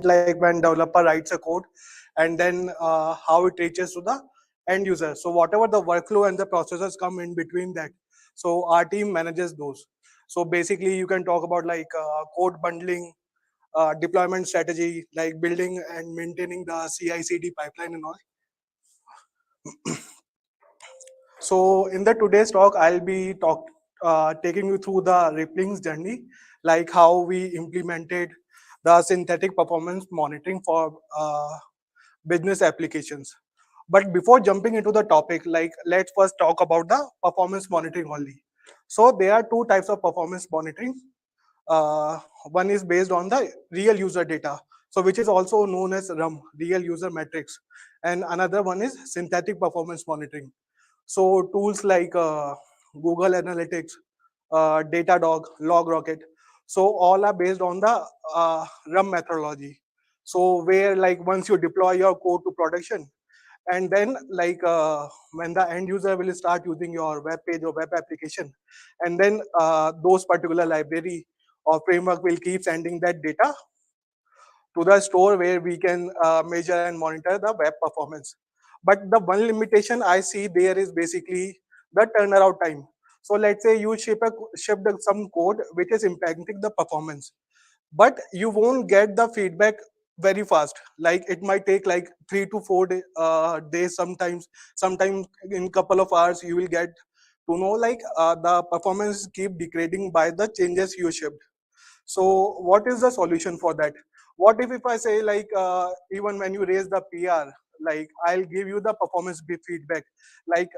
like when developer writes a code and then how it reaches to the end user. So whatever the workflow and the processes come in between that, so our team manages those. So basically you can talk about like code bundling, deployment strategy, like building and maintaining the CI/CD pipeline and all. So in the today's talk, I'll be taking you through the Rippling's journey, like how we implemented the synthetic performance monitoring for business applications. But before jumping into the topic, like let's first talk about the performance monitoring only. So there are two types of performance monitoring. Uh, One is based on the real user data, so which is also known as RUM, real user metrics, and another one is synthetic performance monitoring. So tools like Google Analytics, Datadog, LogRocket, so all are based on the RUM methodology. So where like once you deploy your code to production, and then like when the end user will start using your web page or web application, and then those particular library or framework will keep sending that data to the store where we can measure and monitor the web performance. But the one limitation I see there is basically the turnaround time. So let's say you shipped some code which is impacting the performance, but you won't get the feedback very fast. Like it might take like 3 to 4 days sometimes in couple of hours you will get to know like the performance keep degrading by the changes you shipped. So what is the solution for that? What if I say like even when you raise the PR, like I'll give you the performance feedback, like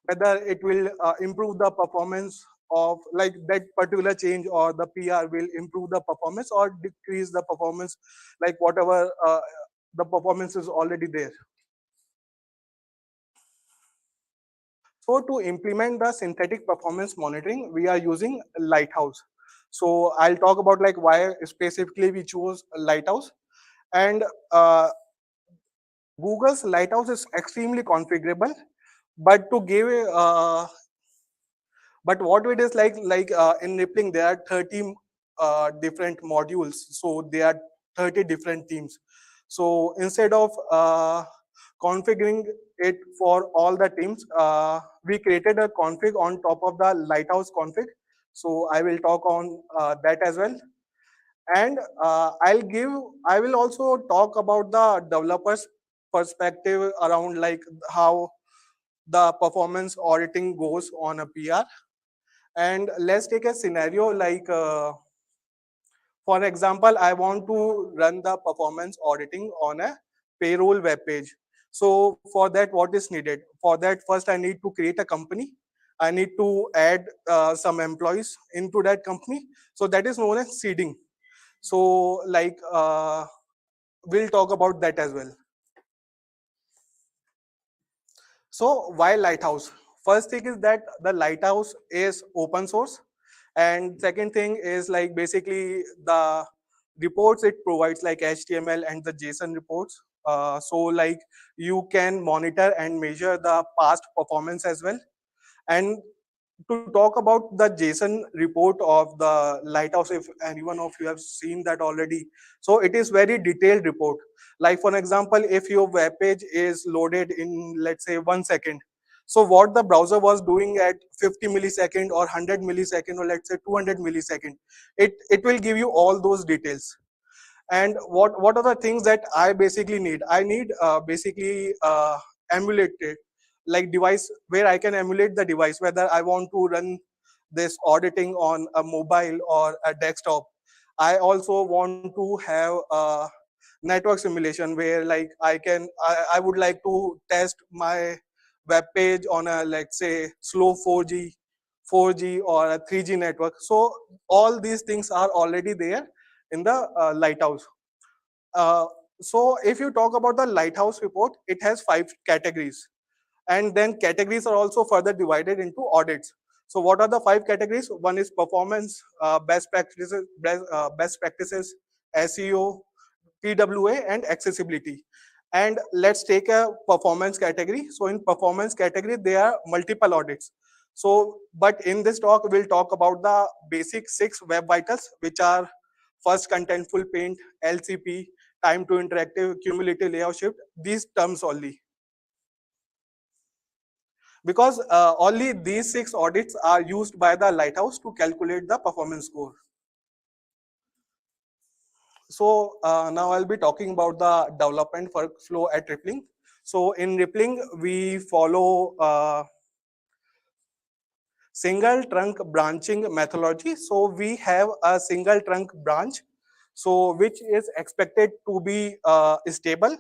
whether it will improve the performance of like that particular change, or the PR will improve the performance or decrease the performance, like whatever the performance is already there. So to implement the synthetic performance monitoring, we are using Lighthouse. So I'll talk about like why specifically we chose Lighthouse. And Google's Lighthouse is extremely configurable, but to give but what it is like in Rippling there are 30 different modules, so there are 30 different themes. So instead of configuring it for all the teams, we created a config on top of the Lighthouse config. So I will talk on that as well. And I will also talk about the developers perspective around like how the performance auditing goes on a PR. And let's take a scenario like for example, I want to run the performance auditing on a payroll web page. So for that, what is needed? For that, first I need to create a company. I need to add some employees into that company. So that is known as seeding. So like we'll talk about that as well. So why Lighthouse? First thing is that the Lighthouse is open source, and second thing is like basically the reports it provides like HTML and the JSON reports. So like you can monitor and measure the past performance as well. And to talk about the JSON report of the Lighthouse, if anyone of you have seen that already, so it is very detailed report. Like for example, if your web page is loaded in let's say 1 second, so what the browser was doing at 50 millisecond or 100 millisecond or let's say 200 millisecond, it will give you all those details. And what are the things that I basically need? I need basically emulated like device where I can emulate the device, whether I want to run this auditing on a mobile or a desktop. I also want to have a network simulation where like I would like to test my web page on a let's say slow 4G or a 3G network. So all these things are already there in the Lighthouse. Uh, so if you talk about the Lighthouse report, it has 5 categories, and then categories are also further divided into audits. So what are the 5 categories? One is performance, best practices, SEO, PWA, and accessibility. And let's take a performance category. So in performance category, there are multiple audits. So, but in this talk, we'll talk about the basic 6 web vitals, which are first contentful paint, LCP, time to interactive, cumulative layout shift, these terms only. Because only these 6 audits are used by the Lighthouse to calculate the performance score. So now I'll be talking about the development workflow at Rippling. So in Rippling, we follow single trunk branching methodology. So we have a single trunk branch, so which is expected to be stable,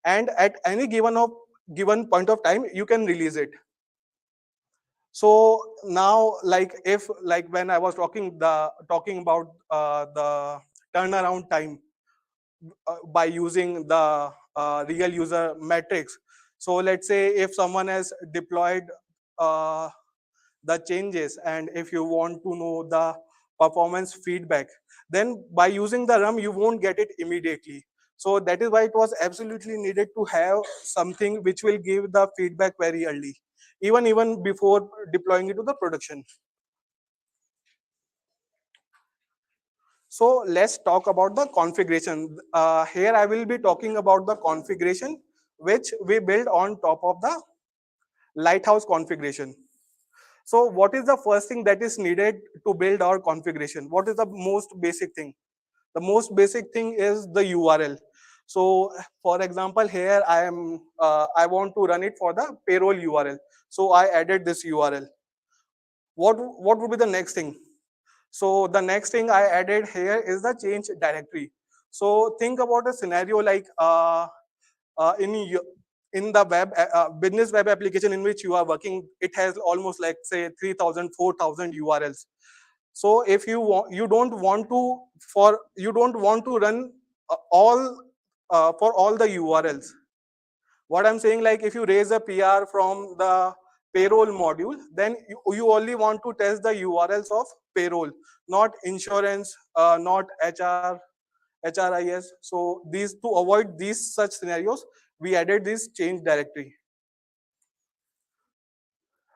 and at any given point of time, you can release it. So now, like if like when I was talking about the turnaround time by using the real user metrics. So let's say if someone has deployed uh, the changes, and if you want to know the performance feedback, then by using the rum you won't get it immediately. So that is why it was absolutely needed to have something which will give the feedback very early, even before deploying it to the production. So let's talk about the configuration. Here I will be talking about the configuration which we build on top of the Lighthouse configuration. So what is the first thing that is needed to build our configuration? What is the most basic thing? The most basic thing is the URL. So for example, here I want to run it for the payroll URL. So I added this URL. What would be the next thing? So the next thing I added here is the change directory. So think about a scenario like in the business web application in which you are working, it has almost like say 3,000, 4,000 URLs. So if you don't want to run all for all the URLs. What I'm saying, like if you raise a PR from the payroll module, then you only want to test the URLs of payroll, not insurance, not HRIS. So these, to avoid these such scenarios, we added this change directory.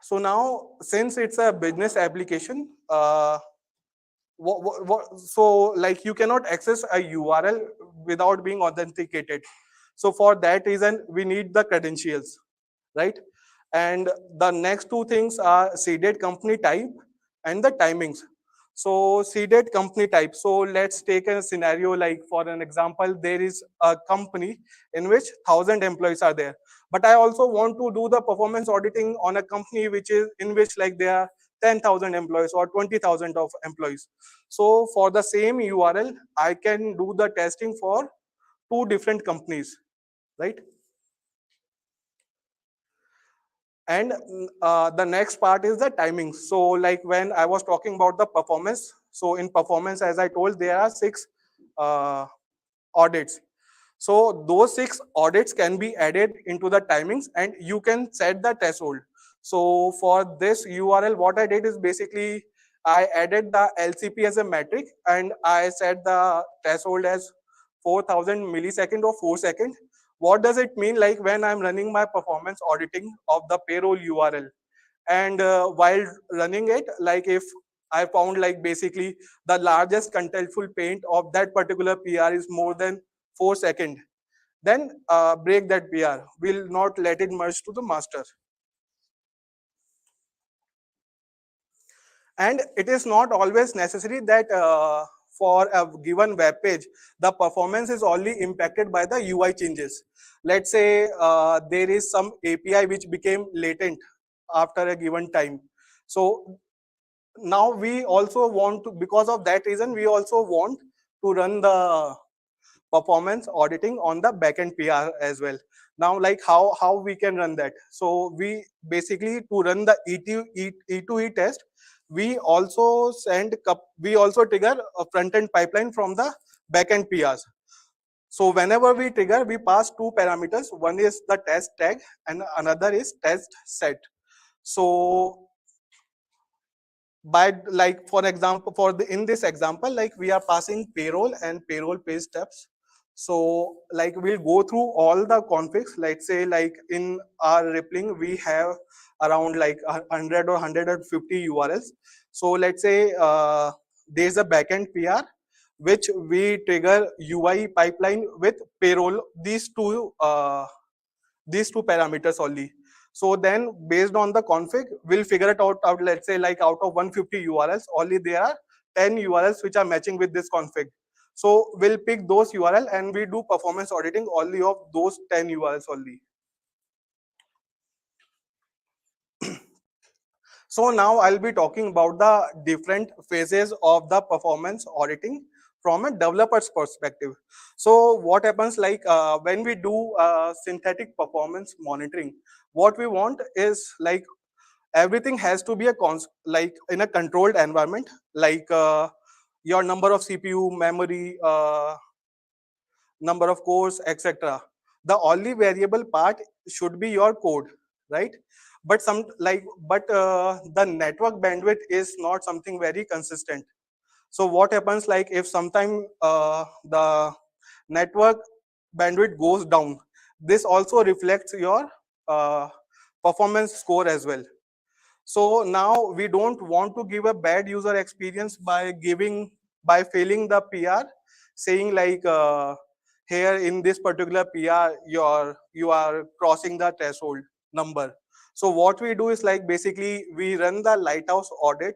So now, since it's a business application, so like you cannot access a URL without being authenticated. So for that reason, we need the credentials, right? And the next two things are seeded company type and the timings. So seeded company type. So let's take a scenario like, for an example, there is a company in which 1,000 employees are there. But I also want to do the performance auditing on a company which is in which like there are 10,000 employees or 20,000 of employees. So for the same URL, I can do the testing for two different companies, right? And the next part is the timing. So like when I was talking about the performance, so in performance, as I told, there are 6 audits. So those 6 audits can be added into the timings, and you can set the threshold. So for this URL, what I did is basically I added the LCP as a metric, and I set the threshold as 4,000 millisecond or 4 seconds. What does it mean? Like when I'm running my performance auditing of the payroll URL, and while running it, like if I found like basically the largest contentful paint of that particular PR is more than 4 seconds, then break that PR. Will not let it merge to the master. And it is not always necessary that for a given web page, the performance is only impacted by the UI changes. Let's say there is some API which became latent after a given time. So now we also want to, because of that reason, we also want to run the performance auditing on the backend PR as well. Now, like how we can run that? So we basically, to run the E2E test, we also trigger a front end pipeline from the backend PRs. So whenever we trigger, we pass 2 parameters. One is the test tag and another is test set. So by, like for example, in this example, like we are passing payroll and payroll pay steps. So like we'll go through all the configs. Let's say like in our Rippling, we have around like 100 or 150 URLs. So let's say there's a backend PR which we trigger UI pipeline with payroll, these two parameters only. So then based on the config, we'll figure it out, let's say like out of 150 URLs, only there are 10 URLs which are matching with this config. So we'll pick those URL and we do performance auditing only of those 10 URLs only. So now I'll be talking about the different phases of the performance auditing from a developer's perspective. So what happens like when we do synthetic performance monitoring, what we want is like everything has to be like in a controlled environment, like your number of CPU, memory, number of cores, etc. The only variable part should be your code, right? But the network bandwidth is not something very consistent. So what happens like if sometime the network bandwidth goes down, this also reflects your performance score as well. So now we don't want to give a bad user experience by failing the PR, saying like here in this particular PR you are crossing the threshold number. So what we do is like basically we run the Lighthouse audit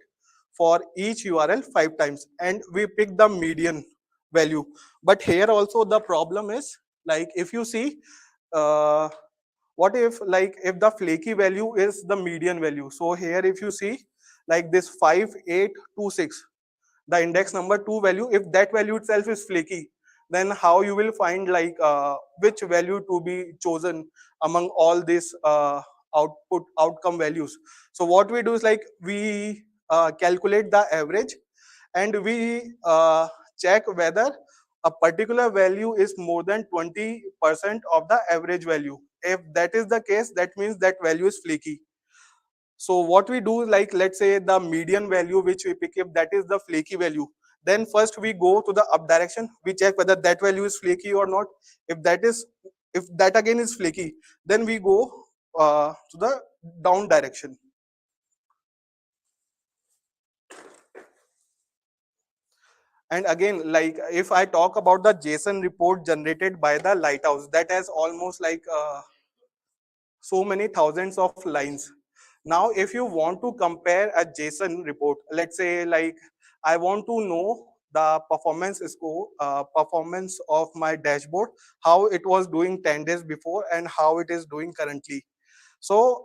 for each URL 5 times and we pick the median value. But here also the problem is like if you see uh, what if like if the flaky value is the median value. So here if you see like this 5826, the index number 2 value, if that value itself is flaky, then how you will find like which value to be chosen among all these outcome values. So what we do is like we calculate the average and we check whether a particular value is more than 20% of the average value. If that is the case, that means that value is flaky. So what we do, like let's say the median value which we pick, if that is the flaky value, then first we go to the up direction, we check whether that value is flaky or not. If that again is flaky, then we go to the down direction. And again, like if I talk about the JSON report generated by the Lighthouse, that has almost like so many thousands of lines. Now, if you want to compare a JSON report, let's say like I want to know the performance of my dashboard, how it was doing 10 days before and how it is doing currently. So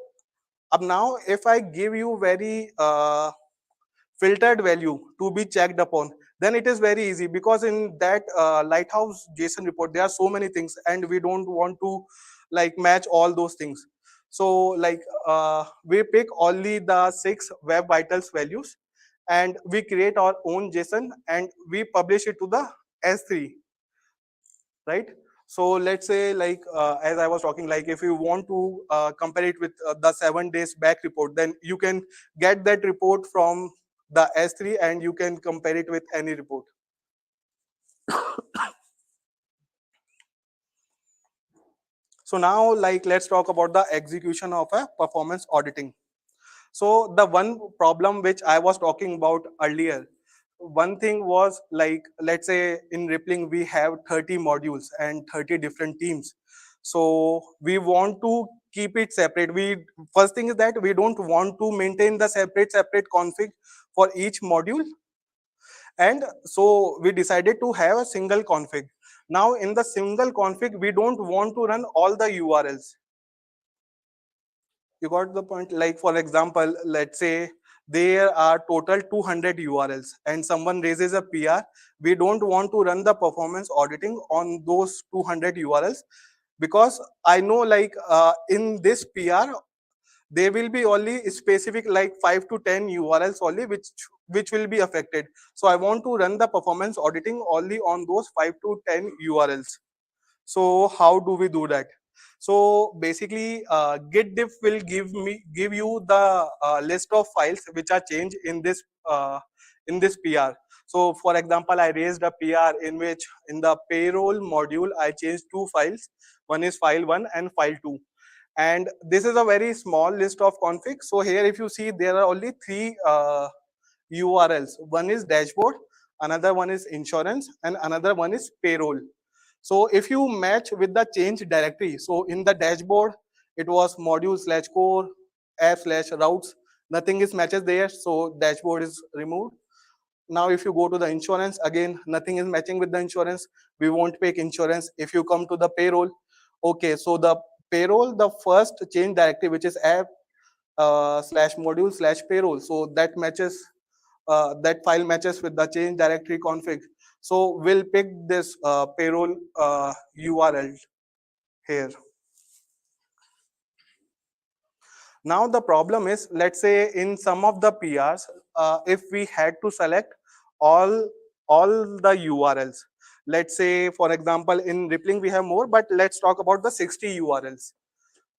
now if I give you very filtered value to be checked upon, then it is very easy because in that Lighthouse JSON report there are so many things and we don't want to like match all those things. So like we pick only the 6 web vitals values and we create our own JSON and we publish it to the S3, right? So let's say like as I was talking, like if you want to compare it with the 7 days back report, then you can get that report from the S3 and you can compare it with any report. So now like let's talk about the execution of a performance auditing. So the one problem which I was talking about earlier, one thing was like, let's say in Rippling, we have 30 modules and 30 different teams. So we want to keep it separate. First thing is that we don't want to maintain the separate config for each module. And so we decided to have a single config. Now in the single config, we don't want to run all the URLs. You got the point? Like for example, let's say there are total 200 URLs and someone raises a PR. We don't want to run the performance auditing on those 200 URLs because I know like in this PR there will be only specific like 5 to 10 URLs only which will be affected. So I want to run the performance auditing only on those 5 to 10 URLs. So how do we do that? So basically, git diff will give you the list of files which are changed in this PR. So for example, I raised a PR in which in the payroll module I changed 2 files. One is file 1 and file 2. And this is a very small list of configs. So here if you see there are only 3 URLs. One is dashboard, another one is insurance, and another one is payroll. So if you match with the change directory, so in the dashboard, it was module slash core, app slash routes, nothing is matches there, so dashboard is removed. Now if you go to the insurance, again nothing is matching with the insurance, we won't pick insurance. If you come to the payroll, okay, so the payroll, the first change directory, which is app slash module slash payroll, so that matches, that file matches with the change directory config. So we'll pick this payroll URL here. Now the problem is, let's say in some of the PRs, if we had to select all all the URLs, let's say for example in Rippling we have more, but let's talk about the 60 URLs,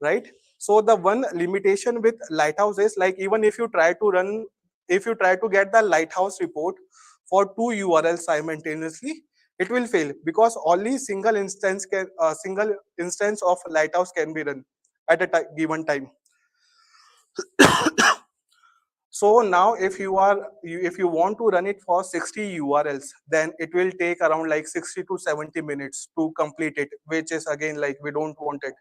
right? So the one limitation with Lighthouse is, like, even if you try to run, if you try to get the Lighthouse report for 2 URLs simultaneously, it will fail because only single instance of Lighthouse can be run at a given time. So now if if you want to run it for 60 URLs, then it will take around like 60 to 70 minutes to complete it, which is again like we don't want it.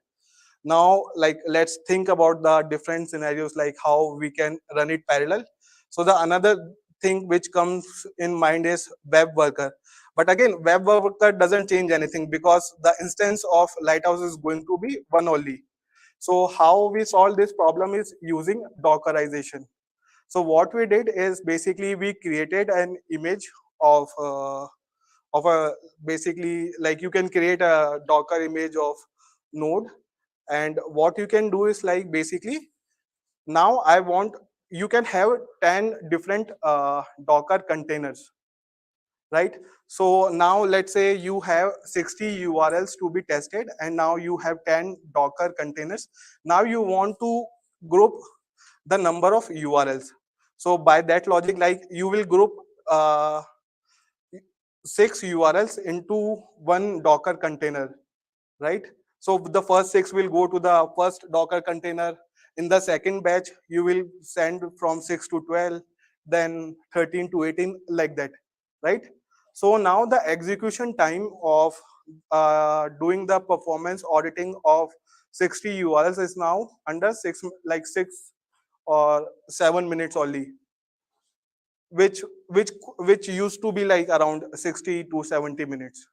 Now, like, let's think about the different scenarios, like how we can run it parallel. So the another thing which comes in mind is web worker. But again, web worker doesn't change anything because the instance of Lighthouse is going to be one only. So how we solve this problem is using dockerization. So what we did is basically we created an image of a, basically, like, you can create a Docker image of node, and what you can do is, like, basically, now I want, you can have 10 different Docker containers, right? So now let's say you have 60 URLs to be tested, and now you have 10 Docker containers. Now you want to group the number of URLs. So by that logic, like, you will group uh, 6 URLs into one Docker container, right? So the first 6 will go to the first Docker container. In the second batch, you will send from 6 to 12, then 13 to 18, like that, right? So now the execution time of doing the performance auditing of 60 URLs is now under 6 or 7 minutes only, which which used to be like around 60 to 70 minutes.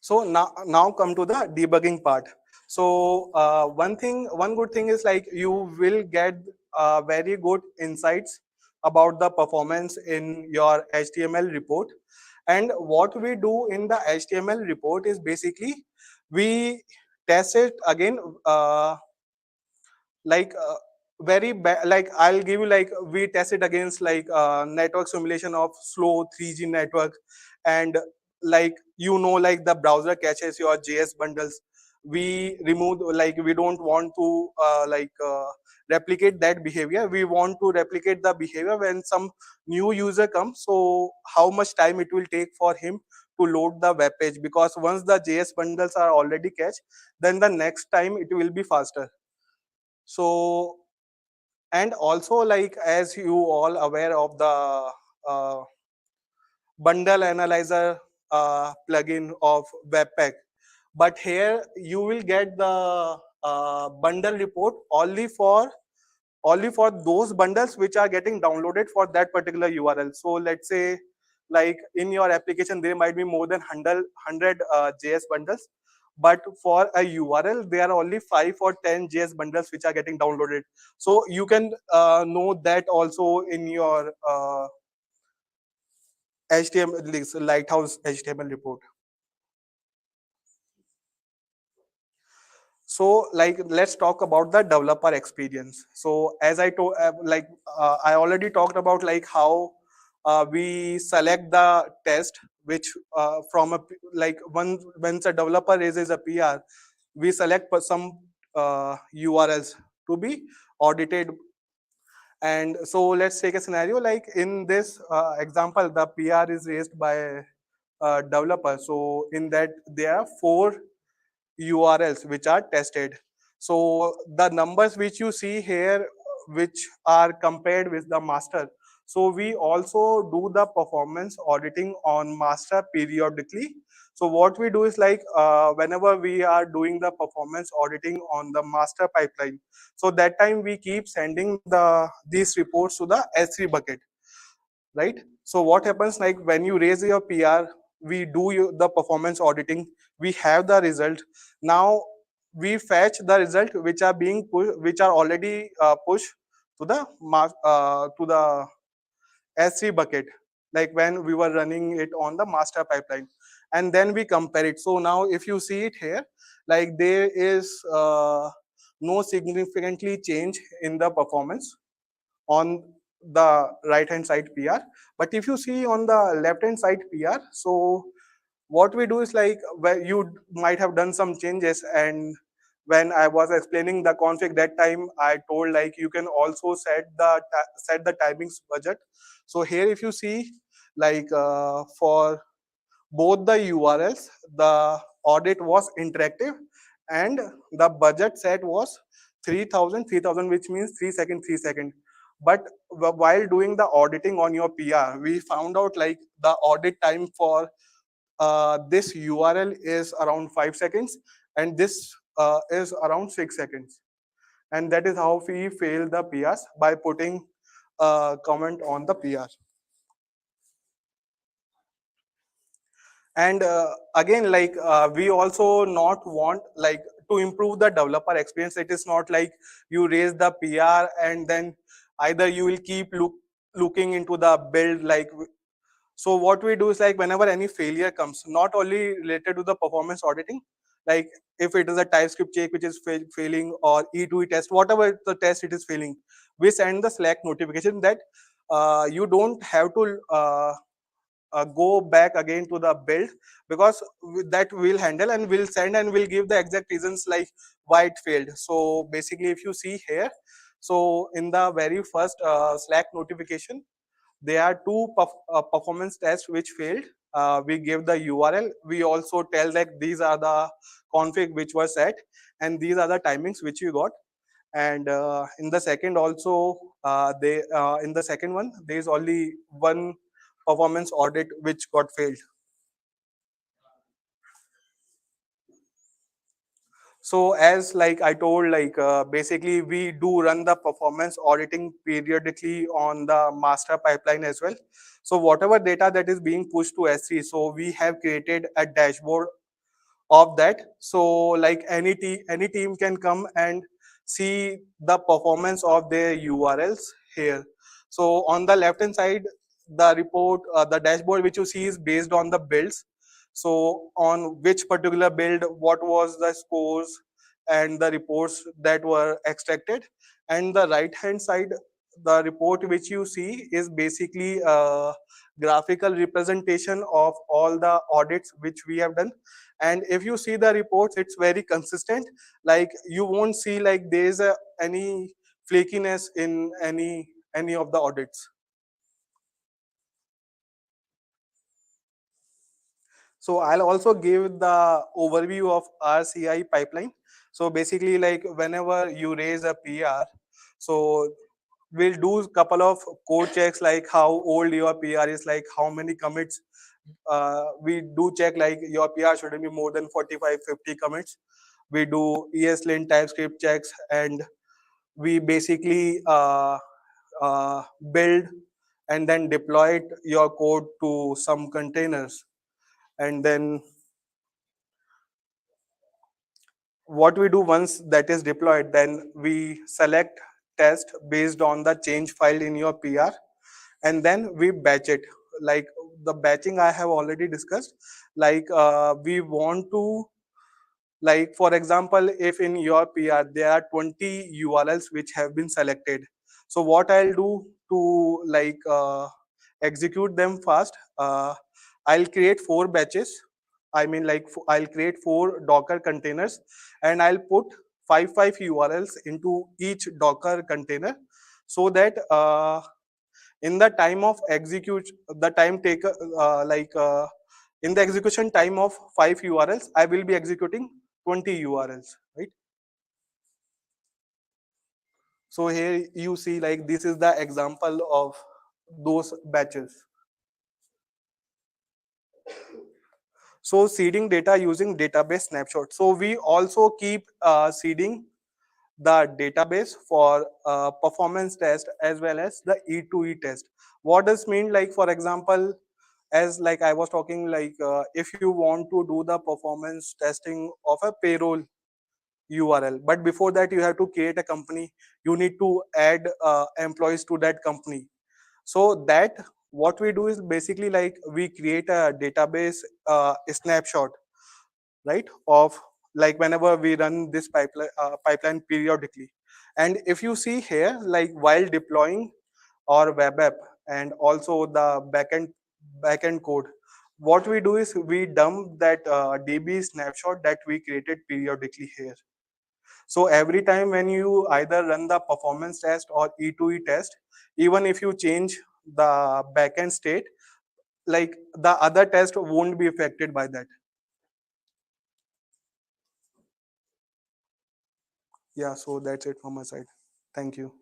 So now come to the debugging part. So one good thing is, like, you will get very good insights about the performance in your HTML report. And what we do in the HTML report is basically we test it again, like very bad. Like, I'll give you, like, we test it against like network simulation of slow 3G network, and, like, like, the browser caches your JS bundles. We remove, like, we don't want to replicate that behavior. We want to replicate the behavior when some new user comes, so how much time it will take for him to load the web page, because once the JS bundles are already cached, then the next time it will be faster. So, and also, like, as you all aware of the uh, bundle analyzer plugin of Webpack, but here you will get the bundle report only for those bundles which are getting downloaded for that particular URL. So let's say, like, in your application there might be more than 100 JS bundles, but for a URL there are only 5 or 10 JS bundles which are getting downloaded. So you can know that also in your HTML Lighthouse HTML report. So, like, let's talk about the developer experience. So as I told, I already talked about, like, how we select the test, which from a like once a developer raises a PR, we select for some URLs to be audited. And so let's take a scenario, like in this example, the PR is raised by a developer. So in that there are 4 URLs which are tested. So the numbers which you see here which are compared with the master. So we also do the performance auditing on master periodically. So what we do is like whenever we are doing the performance auditing on the master pipeline, so that time we keep sending these reports to the S3 bucket, right? So what happens, like when you raise your PR, we do the performance auditing, we have the result. Now we fetch the result which are being pushed, which are already pushed to the S3 bucket, like when we were running it on the master pipeline, and then we compare it. So now if you see it here, like there is no significantly change in the performance on the right hand side PR. But if you see on the left hand side PR, so what we do is like where you might have done some changes, and when I was explaining the config that time, I told like you can also set the timings budget. So here if you see, like for both the URLs, the audit was interactive, and the budget set was 3000, which means 3 seconds, 3 seconds. But while doing the auditing on your PR, we found out like the audit time for this URL is around 5 seconds, and this is around 6 seconds. And that is how we fail the PRs, by putting a comment on the PR. And again, like we also not want like to improve the developer experience. It is not like you raise the PR and then either you will keep looking into the build. Like, so what we do is like whenever any failure comes, not only related to the performance auditing, like if it is a TypeScript check which is failing, or E2E test, whatever the test it is failing, we send the Slack notification that you don't have to go back again to the build, because that will handle, and will send and will give the exact reasons like why it failed. So basically if you see here, so in the very first Slack notification, there are two performance tests which failed. We give the URL, we also tell that these are the config which was set, and these are the timings which you got. And in the second also, they in the second one there is only one performance audit which got failed. So as like I told, like basically we do run the performance auditing periodically on the master pipeline as well. So whatever data that is being pushed to S3, so we have created a dashboard of that. So like any team can come and see the performance of their URLs here. So on the left hand side, the report, the dashboard which you see is based on the builds. So on which particular build, what was the scores and the reports that were extracted. And the right hand side, the report which you see is basically a graphical representation of all the audits which we have done. And if you see the reports, it's very consistent. Like you won't see like there is any flakiness in any of the audits. So I'll also give the overview of our CI pipeline. So basically, like whenever you raise a PR, so we'll do a couple of code checks, like how old your PR is, like how many commits. We do check like your PR shouldn't be more than 45, 50 commits. We do ESLint TypeScript checks, and we basically build and then deploy your code to some containers. And then what we do once that is deployed, then we select test based on the change file in your PR, and then we batch it. Like the batching I have already discussed. Like we want to, like for example, if in your PR there are 20 URLs which have been selected, so what I'll do to like execute them fast, I'll create 4 batches. I mean like I'll create 4 Docker containers, and I'll put five URLs into each Docker container, so that in the time of execute, the time take in the execution time of 5 URLs, I will be executing 20 URLs, right? So here you see like this is the example of those batches. So seeding data using database snapshot. So we also keep seeding the database for performance test as well as the E2E test. What does mean? Like for example, as like I was talking, like if you want to do the performance testing of a payroll URL, but before that you have to create a company. You need to add employees to that company. So that what we do is basically like we create a database snapshot, right, of like whenever we run this pipeline periodically. And if you see here, like while deploying our web app and also the backend code, what we do is we dump that db snapshot that we created periodically here. So every time when you either run the performance test or E2E test, even if you change the backend state, like the other test won't be affected by that. Yeah, so that's it from my side. Thank you.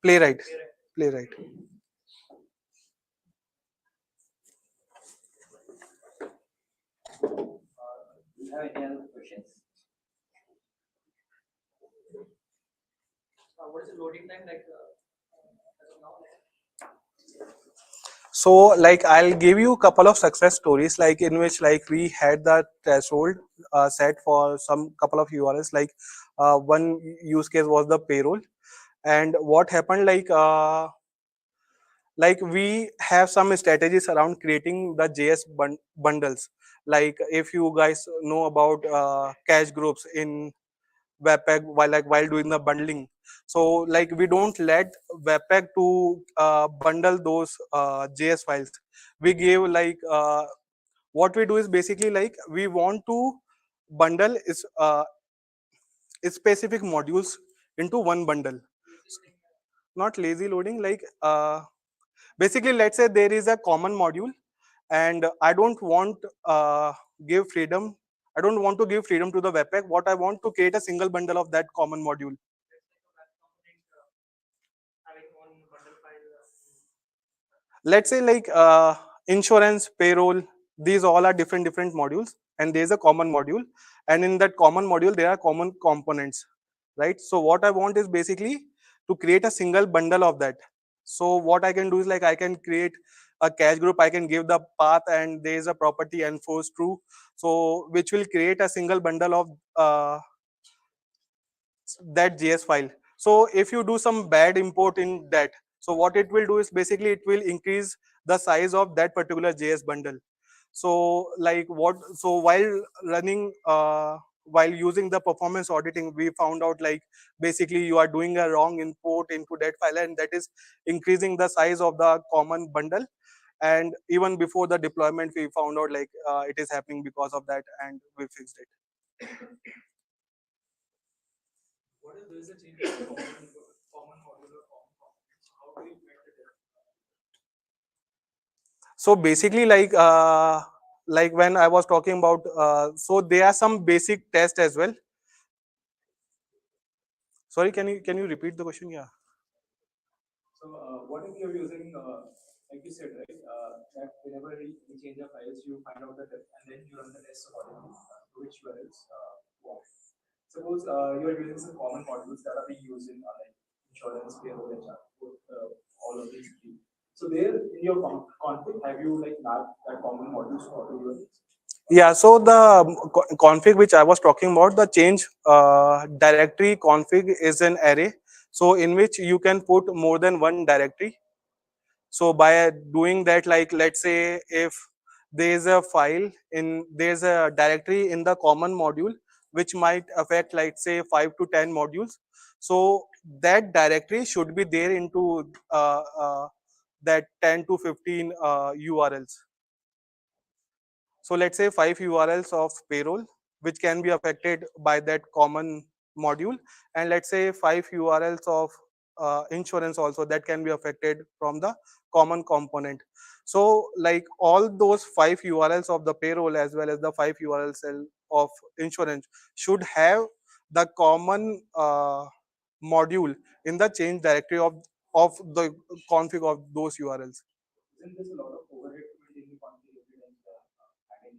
Playwright. Playwright. Do you have any other questions? What is the loading time like as of now? So like I'll give you a couple of success stories like in which like we had the threshold set for some couple of URLs. Like one use case was the payroll, and what happened like we have some strategies around creating the JS bundles. Like if you guys know about cache groups in Webpack while doing the bundling. So like we don't let Webpack to bundle those JS files. We give like what we do is basically like we want to bundle is specific modules into one bundle. Not lazy loading, like basically let's say there is a common module and I don't want give freedom. I don't want to give freedom to the Webpack. What I want to create a single bundle of that common module. Let's say like insurance, payroll, these all are different modules, and there's a common module, and in that common module there are common components, right? So what I want is basically to create a single bundle of that. So what I can do is like I can create a cache group, I can give the path, and there is a property enforce true, so which will create a single bundle of that JS file. So if you do some bad import in that, so what it will do is basically it will increase the size of that particular JS bundle. So like what, so running while using the performance auditing, we found out like basically you are doing a wrong import into that file, and that is increasing the size of the common bundle. And even before the deployment we found out like it is happening because of that, and we fixed it. What if there is a change in common module or common components? How do you make the difference? So basically like when I was talking about so there are some basic tests as well. Sorry, can you repeat the question? Yeah. So what if you're using, like you said, right, that whenever you change the files, you find out the test and then you run the test accordingly, which URLs work. Suppose you are using some common modules that are being used in like insurance, payroll, HR, all of these three. So there in your config, have you like mapped that common modules to auto URLs? Yeah, so the config which I was talking about, the change directory config is an array, so in which you can put more than one directory. So by doing that, like let's say if there's a file in, there's a directory in the common module which might affect like say 5 to 10 modules, so that directory should be there into that 10 to 15 URLs. So let's say 5 URLs of payroll which can be affected by that common module, and let's say 5 URLs of insurance also that can be affected from the common component. So like all those 5 URLs of the payroll as well as the 5 URLs of insurance should have the common module in the change directory of the config of those URLs. Then there's a lot of overhead to maintain the config every time adding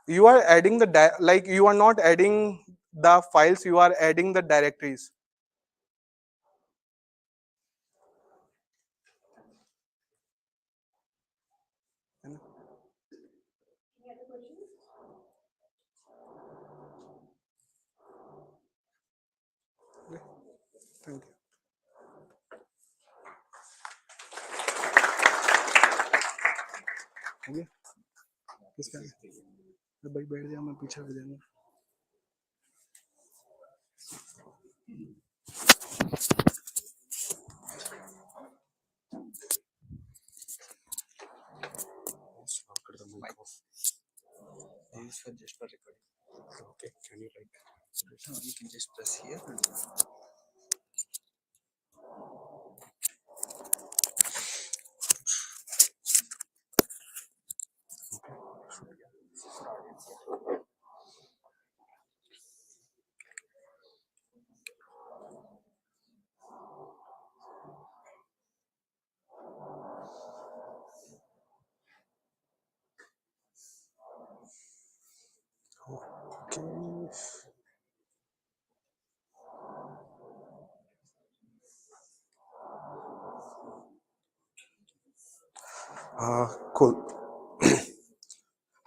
You are adding the like you are not adding the files, you are adding the directories. Thank you. Okay. किसका है? भाई बैठ जा, मैं पीछे बैठ जाऊंगा. Use for just for recording. Okay, can you write? No, you can just press here. Okay. Cool.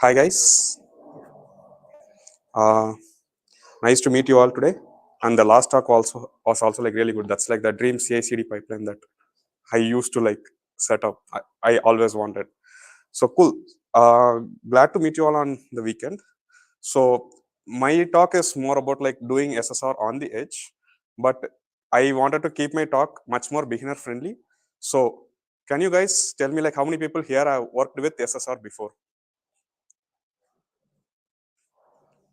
Hi guys. Nice to meet you all today. And the last talk also was also like really good. That's like the dream CI/CD pipeline that I used to like set up. I always wanted. So cool. Glad to meet you all on the weekend. So my talk is more about like doing SSR on the edge, but I wanted to keep my talk much more beginner friendly. So can you guys tell me like how many people here have worked with SSR before?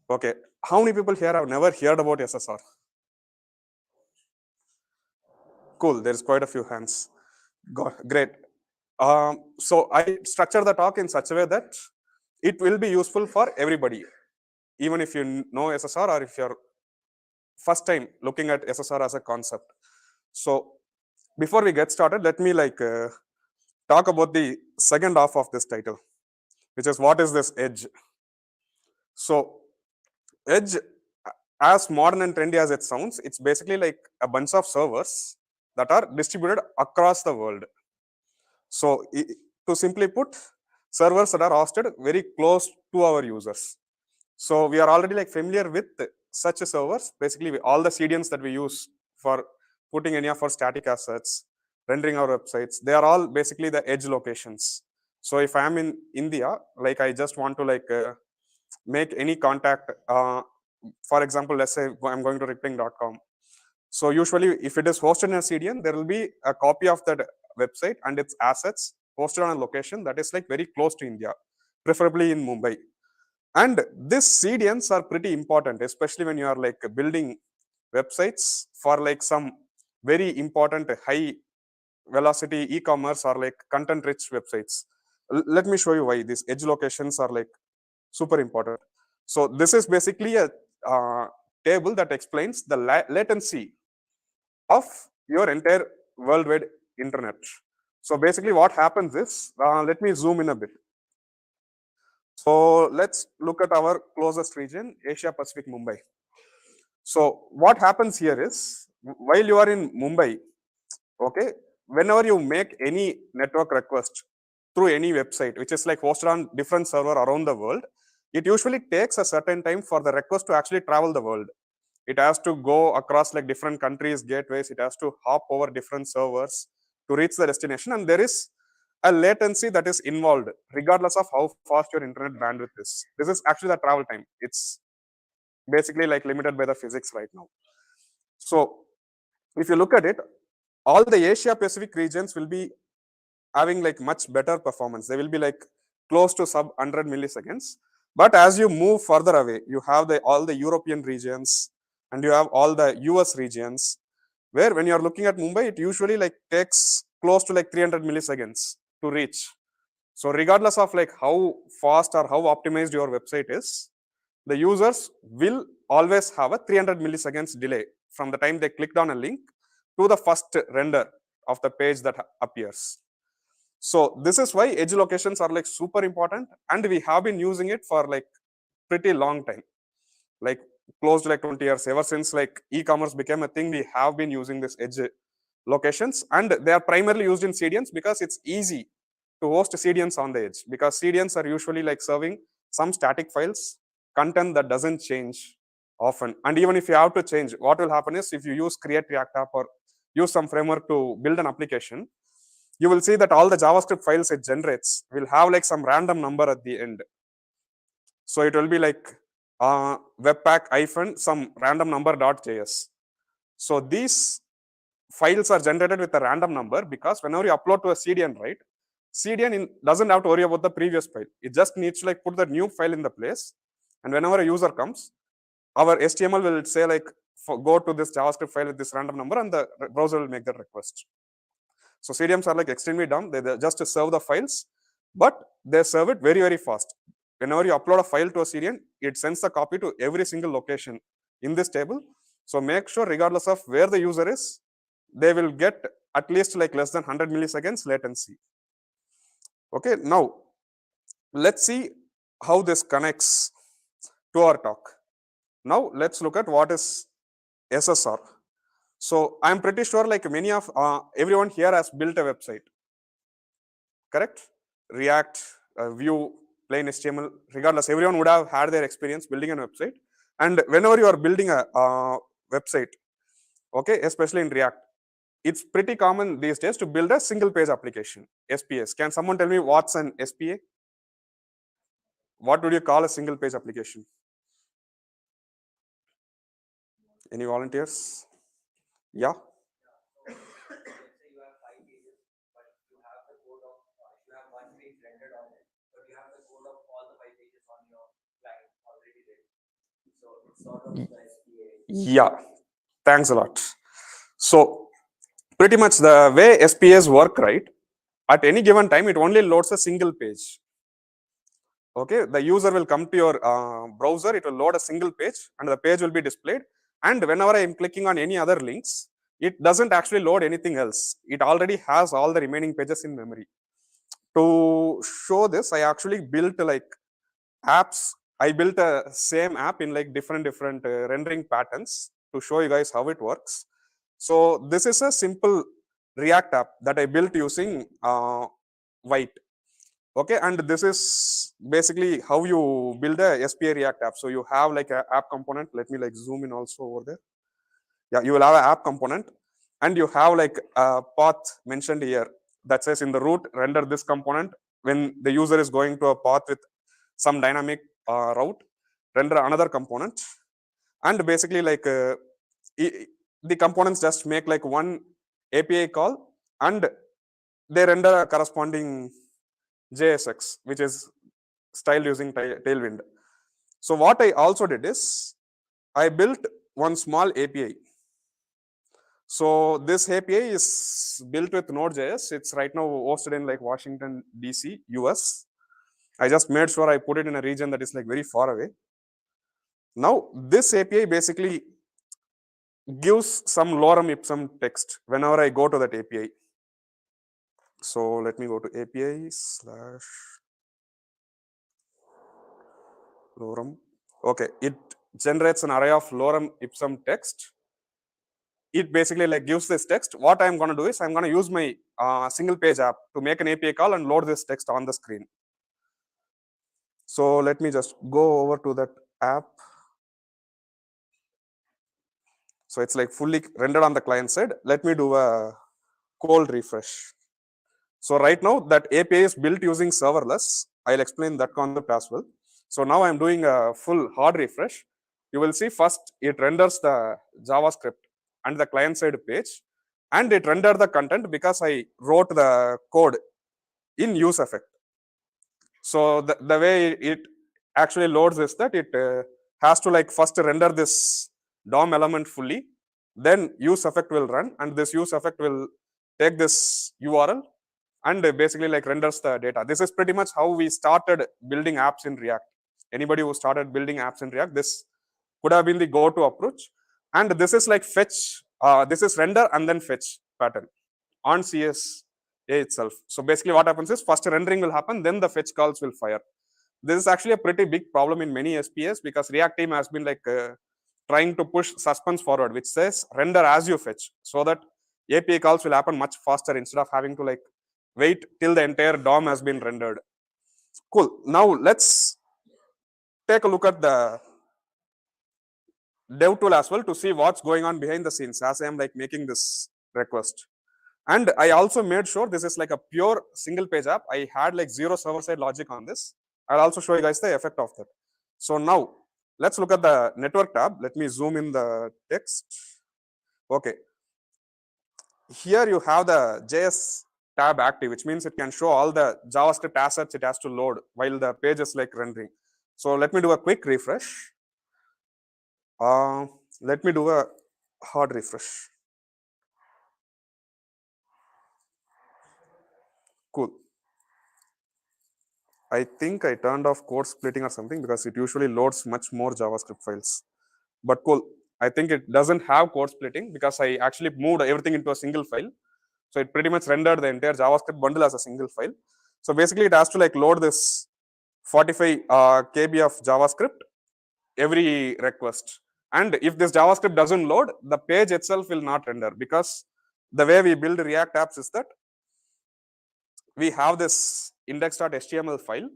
Okay. How many people here have never heard about SSR? Cool. There's quite a few hands. Great. So I structure the talk in such a way that it will be useful for everybody, even if you know SSR or if you're first time looking at SSR as a concept. So before we get started, let me like talk about the second half of this title, which is what is this edge? So edge, as modern and trendy as it sounds, it's basically like a bunch of servers that are distributed across the world. So to simply put, servers that are hosted very close to our users. So we are already like familiar with such servers. Basically, all the CDNs that we use for putting any of our static assets, rendering our websites, they are all basically the edge locations. So if I am in India, like I just want to like make any contact, for example, let's say I'm going to rippling.com. So usually if it is hosted in a CDN, there will be a copy of that website and its assets hosted on a location that is like very close to India, preferably in Mumbai. And these CDNs are pretty important, especially when you are like building websites for like some very important high velocity e-commerce or like content rich websites. Let me show you why these edge locations are like super important. So this is basically a table that explains the latency of your entire worldwide internet. So basically what happens is, let me zoom in a bit. So let's look at our closest region, Asia Pacific, Mumbai. So what happens here is, while you are in Mumbai, okay, whenever you make any network request through any website, which is like hosted on different server around the world, it usually takes a certain time for the request to actually travel the world. It has to go across like different countries, gateways. It has to hop over different servers to reach the destination. And there is a latency that is involved, regardless of how fast your internet bandwidth is. This is actually the travel time. It's basically like limited by the physics right now. So if you look at it, all the Asia Pacific regions will be having like much better performance. They will be like close to sub 100 milliseconds. But as you move further away, you have all the European regions and you have all the US regions. where when you're looking at Mumbai, it usually like takes close to like 300 milliseconds to reach. So regardless of like how fast or how optimized your website is, the users will always have a 300 milliseconds delay from the time they clicked on a link to the first render of the page that appears. So this is why edge locations are like super important, and we have been using it for like pretty long time, like close to like 20 years. Ever since like e-commerce became a thing, we have been using this edge locations, and they are primarily used in CDNs because it's easy to host CDNs on the edge, because CDNs are usually like serving some static files, content that doesn't change often. And even if you have to change, what will happen is if you use create react app or use some framework to build an application, you will see that all the JavaScript files it generates will have like some random number at the end. So it will be like webpack hyphen some random number.js. So these files are generated with a random number because whenever you upload to a CDN, right, CDN doesn't have to worry about the previous file. It just needs to like put the new file in the place. And whenever a user comes, our HTML will say like, go to this JavaScript file with this random number, and the browser will make that request. So CDNs are like extremely dumb. They just serve the files, but they serve it very, very fast. Whenever you upload a file to a CDN, it sends the copy to every single location in this table. So make sure regardless of where the user is, they will get at least like less than 100 milliseconds latency. Okay, now let's see how this connects to our talk. Now let's look at what is SSR. So I'm pretty sure like many of everyone here has built a website, correct? React, Vue, plain HTML, regardless, everyone would have had their experience building a website. And whenever you are building a website, okay, especially in React, it's pretty common these days to build a single page application, SPS. Can someone tell me what's an SPA? What would you call a single page application? Any volunteers? Yeah. Let's say you have 5 pages, but you have the code of you have one page rendered on it, but you have the code of all the 5 pages on your client already ready. So it's sort of the SPA. Yeah. Thanks a lot. So pretty much the way SPAs work, right? At any given time, it only loads a single page. Okay, the user will come to your browser, it will load a single page, and the page will be displayed. And whenever I am clicking on any other links, it doesn't actually load anything else. It already has all the remaining pages in memory. To show this, I actually built like apps. I built a same app in like different rendering patterns to show you guys how it works. So this is a simple React app that I built using White. Okay, and this is basically how you build a SPA React app. So you have like an app component. Let me like zoom in also over there. Yeah, you will have an app component, and you have like a path mentioned here that says in the root render this component. When the user is going to a path with some dynamic route, render another component. And basically like the components just make like one API call, and they render a corresponding JSX, which is styled using Tailwind. So what I also did is I built one small API. So this API is built with Node.js. It's right now hosted in like Washington, DC, US. I just made sure I put it in a region that is like very far away. Now this API basically gives some lorem ipsum text whenever I go to that API. So let me go to API / lorem. Okay, it generates an array of lorem ipsum text. It basically like gives this text. What I'm going to do is I'm going to use my single page app to make an API call and load this text on the screen. So let me just go over to that app. So it's like fully rendered on the client side. Let me do a cold refresh. So right now that API is built using serverless. I'll explain that concept as well. So now I'm doing a full hard refresh. You will see first it renders the JavaScript and the client side page, and it rendered the content because I wrote the code in useEffect. So the way it actually loads is that it has to like first render this DOM element fully, then use effect will run, and this use effect will take this URL and basically like renders the data. This is pretty much how we started building apps in React. Anybody who started building apps in React, this could have been the go-to approach. And this is like fetch, this is render and then fetch pattern on CSA itself. So basically what happens is first rendering will happen, then the fetch calls will fire. This is actually a pretty big problem in many SPAs because React team has been like trying to push suspense forward, which says render as you fetch, so that API calls will happen much faster instead of having to like wait till the entire DOM has been rendered. Cool. Now let's take a look at the dev tool as well to see what's going on behind the scenes as I am like making this request. And I also made sure this is like a pure single page app. I had like zero server side logic on this. I'll also show you guys the effect of that. So now let's look at the network tab. Let me zoom in the text. Okay. Here you have the JS tab active, which means it can show all the JavaScript assets it has to load while the page is like rendering. So let me do a quick refresh. Let me do a hard refresh. Cool. I think I turned off code splitting or something because it usually loads much more JavaScript files. But cool. I think it doesn't have code splitting because I actually moved everything into a single file. So it pretty much rendered the entire JavaScript bundle as a single file. So basically it has to like load this 45 KB of JavaScript every request. And if this JavaScript doesn't load, the page itself will not render, because the way we build React apps is that we have this index.html file,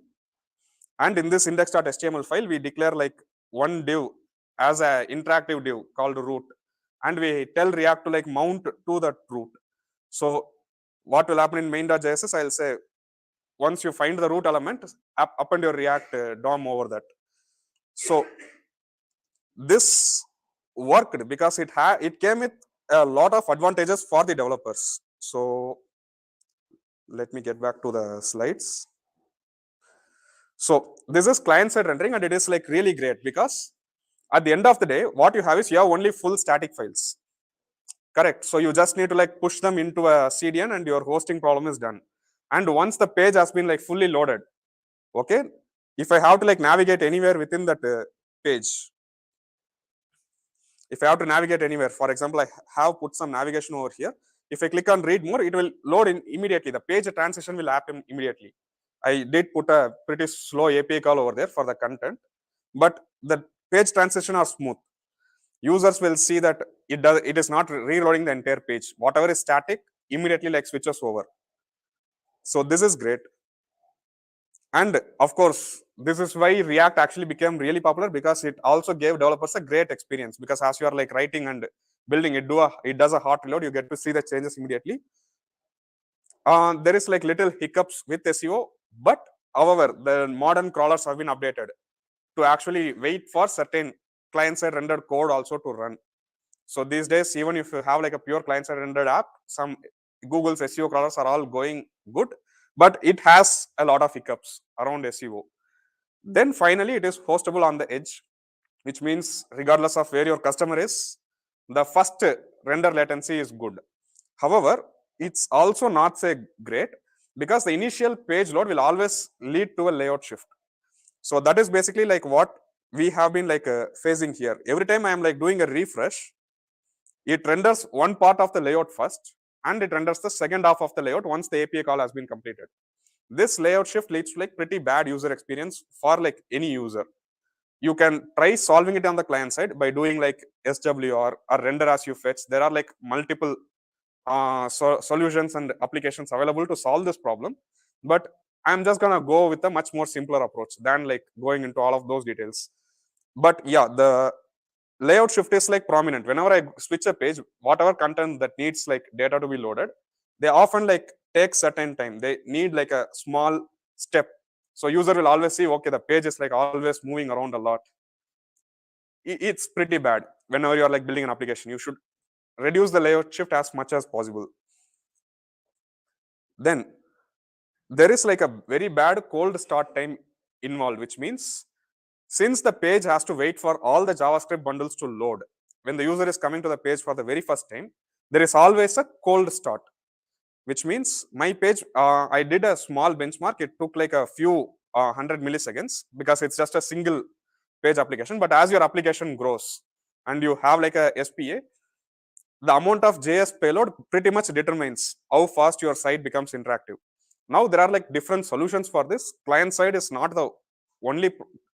and in this index.html file we declare like one div as an interactive div called root, and we tell React to like mount to that root. So what will happen in main.js is I'll say once you find the root element, append your React DOM over that. So this worked because it came with a lot of advantages for the developers. So let me get back to the slides. So this is client-side rendering, and it is like really great because at the end of the day, what you have is you have only full static files. Correct. So you just need to like push them into a CDN and your hosting problem is done. And once the page has been like fully loaded, okay, if I have to like navigate anywhere within that page, if I have to navigate anywhere, for example, I have put some navigation over here. If I click on read more, it will load in immediately. The page transition will happen immediately. I did put a pretty slow API call over there for the content, but the page transition are smooth. Users will see that it is not reloading the entire page. Whatever is static immediately like switches over. So this is great. And of course, this is why React actually became really popular, because it also gave developers a great experience, because as you are like writing and building it, it does a hot reload, you get to see the changes immediately. There is like little hiccups with SEO, but however, the modern crawlers have been updated to actually wait for certain client-side rendered code also to run. So these days, even if you have like a pure client-side rendered app, some Google's SEO crawlers are all going good, but it has a lot of hiccups around SEO. Then finally, it is hostable on the edge, which means regardless of where your customer is, the first render latency is good. However, it's also not say great, because the initial page load will always lead to a layout shift. So that is basically like what we have been like facing here. Every time I am like doing a refresh, it renders one part of the layout first, and it renders the second half of the layout once the API call has been completed. This layout shift leads to like pretty bad user experience for like any user. You can try solving it on the client side by doing like SWR or render as you fetch. There are like multiple solutions and applications available to solve this problem, but I'm just gonna go with a much more simpler approach than like going into all of those details. But yeah, the layout shift is like prominent. Whenever I switch a page, whatever content that needs like data to be loaded, they often like take certain time. They need like a small step. So user will always see, okay, the page is like always moving around a lot. It's pretty bad. Whenever you're like building an application, you should reduce the layout shift as much as possible. Then there is like a very bad cold start time involved, which means since the page has to wait for all the JavaScript bundles to load, when the user is coming to the page for the very first time, there is always a cold start, which means my page, I did a small benchmark. It took like a few 100 milliseconds because it's just a single page application. But as your application grows and you have like a SPA, the amount of JS payload pretty much determines how fast your site becomes interactive. Now there are like different solutions for this. Client side is not the only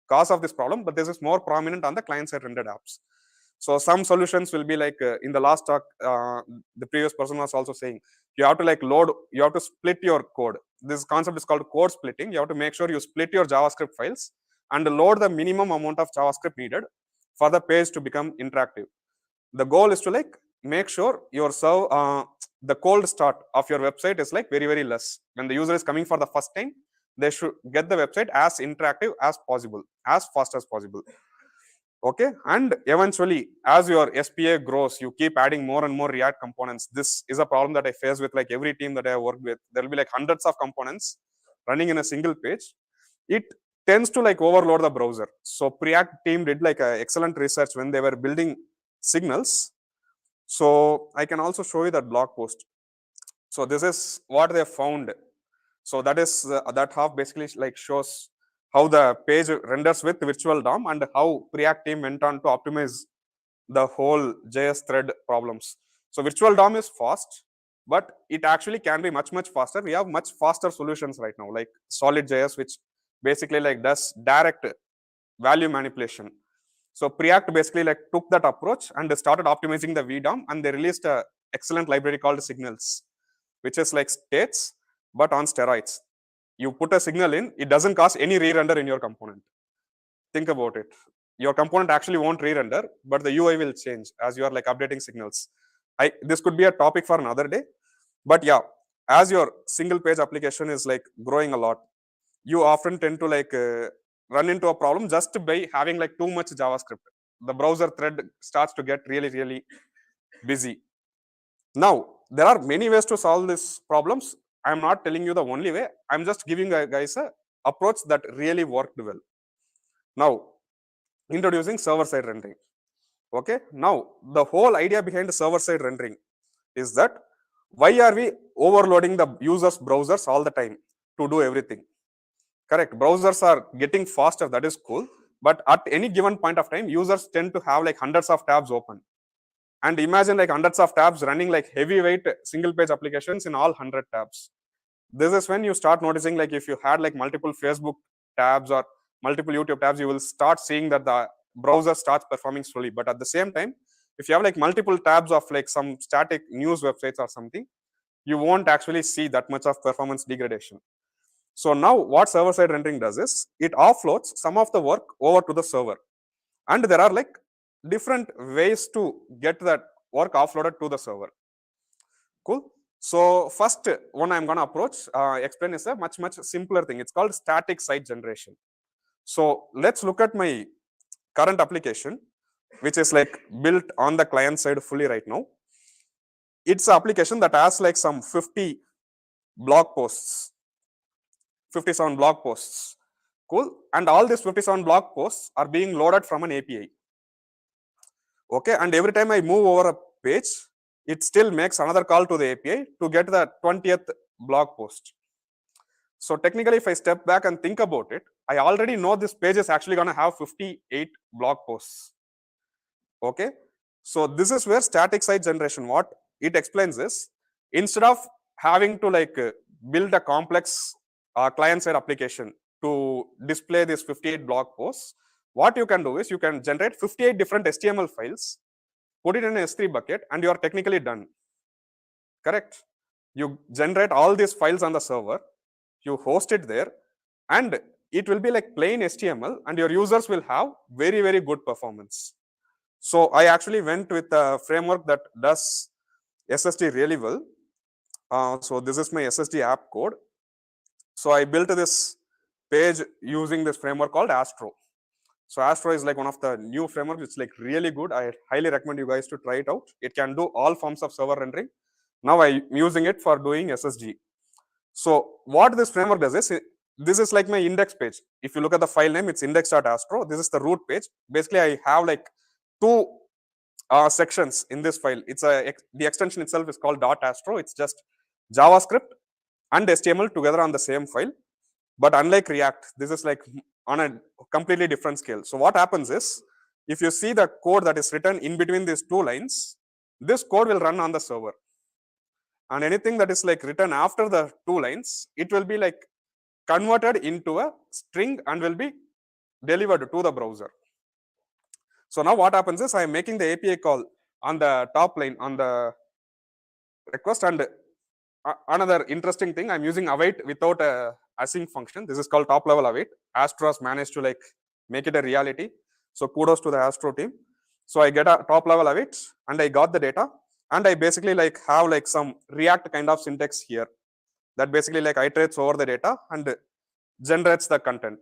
cause of this problem, but this is more prominent on the client side rendered apps. So some solutions will be like in the last talk, the previous person was also saying you have to like load, you have to split your code. This concept is called code splitting. You have to make sure you split your JavaScript files and load the minimum amount of JavaScript needed for the page to become interactive. The goal is to like make sure your the cold start of your website is like very less. When the user is coming for the first time, they should get the website as interactive as possible, as fast as possible. Okay, and eventually as your SPA grows, you keep adding more and more React components. This is a problem that I face with like every team that I have worked with. There will be like hundreds of components running in a single page. It tends to like overload the browser. So Preact team did like a excellent research when they were building signals. So I can also show you that blog post. So this is what they found. So that is that half basically like shows how the page renders with virtual DOM and how Preact team went on to optimize the whole JS thread problems. So virtual DOM is fast, but it actually can be much faster. We have much faster solutions right now, like Solid JS, which basically like does direct value manipulation. So Preact basically like took that approach and started optimizing the VDOM, and they released a excellent library called Signals, which is like states but on steroids. You put a signal in, it doesn't cause any re-render in your component. Think about it. Your component actually won't re-render, but the UI will change as you are like updating signals. This could be a topic for another day, but yeah, as your single page application is like growing a lot, you often tend to like run into a problem just by having like too much JavaScript. The browser thread starts to get really busy. Now, there are many ways to solve these problems. I'm not telling you the only way. I'm just giving you guys a approach that really worked well. Now, introducing server-side rendering. Okay. Now, the whole idea behind server-side rendering is that why are we overloading the user's browsers all the time to do everything? Correct. Browsers are getting faster. That is cool. But at any given point of time, users tend to have like hundreds of tabs open. And imagine like hundreds of tabs running like heavyweight single page applications in all 100 tabs. This is when you start noticing like if you had like multiple Facebook tabs or multiple YouTube tabs, you will start seeing that the browser starts performing slowly. But at the same time, if you have like multiple tabs of like some static news websites or something, you won't actually see that much of performance degradation. So now what server-side rendering does is it offloads some of the work over to the server. And there are like different ways to get that work offloaded to the server. Cool. So first one I'm going to explain is a much simpler thing. It's called static site generation. So let's look at my current application, which is like built on the client side fully right now. It's an application that has like some 50 blog posts, 57 blog posts. Cool. And all these 57 blog posts are being loaded from an API. Okay. And every time I move over a page, it still makes another call to the API to get the 20th blog post. So technically, if I step back and think about it, I already know this page is actually going to have 58 blog posts. Okay. So this is where static site generation, what it explains is, instead of having to like build a complex client-side application to display these 58 blog posts, what you can do is you can generate 58 different HTML files, put it in an S3 bucket, and you are technically done. Correct? You generate all these files on the server, you host it there, and it will be like plain HTML, and your users will have very good performance. So I actually went with a framework that does SSD really well. So this is my SSD app code. So I built this page using this framework called Astro. So Astro is like one of the new frameworks. It's like really good. I highly recommend you guys to try it out. It can do all forms of server rendering. Now I'm using it for doing SSD. So what this framework does is, this is like my index page. If you look at the file name, it's index.astro. This is the root page. Basically, I have like two sections in this file. The extension itself is called .astro. It's just JavaScript and HTML together on the same file. But unlike React, this is like on a completely different scale. So what happens is, if you see the code that is written in between these two lines, this code will run on the server. And anything that is like written after the two lines, it will be like converted into a string and will be delivered to the browser. So now what happens is, I am making the API call on the top line on the request, and another interesting thing, I'm using await without a async function. This is called top level await. Astro has managed to like make it a reality. So kudos to the Astro team. So I get a top level await and I got the data, and I basically like have like some React kind of syntax here that basically like iterates over the data and generates the content.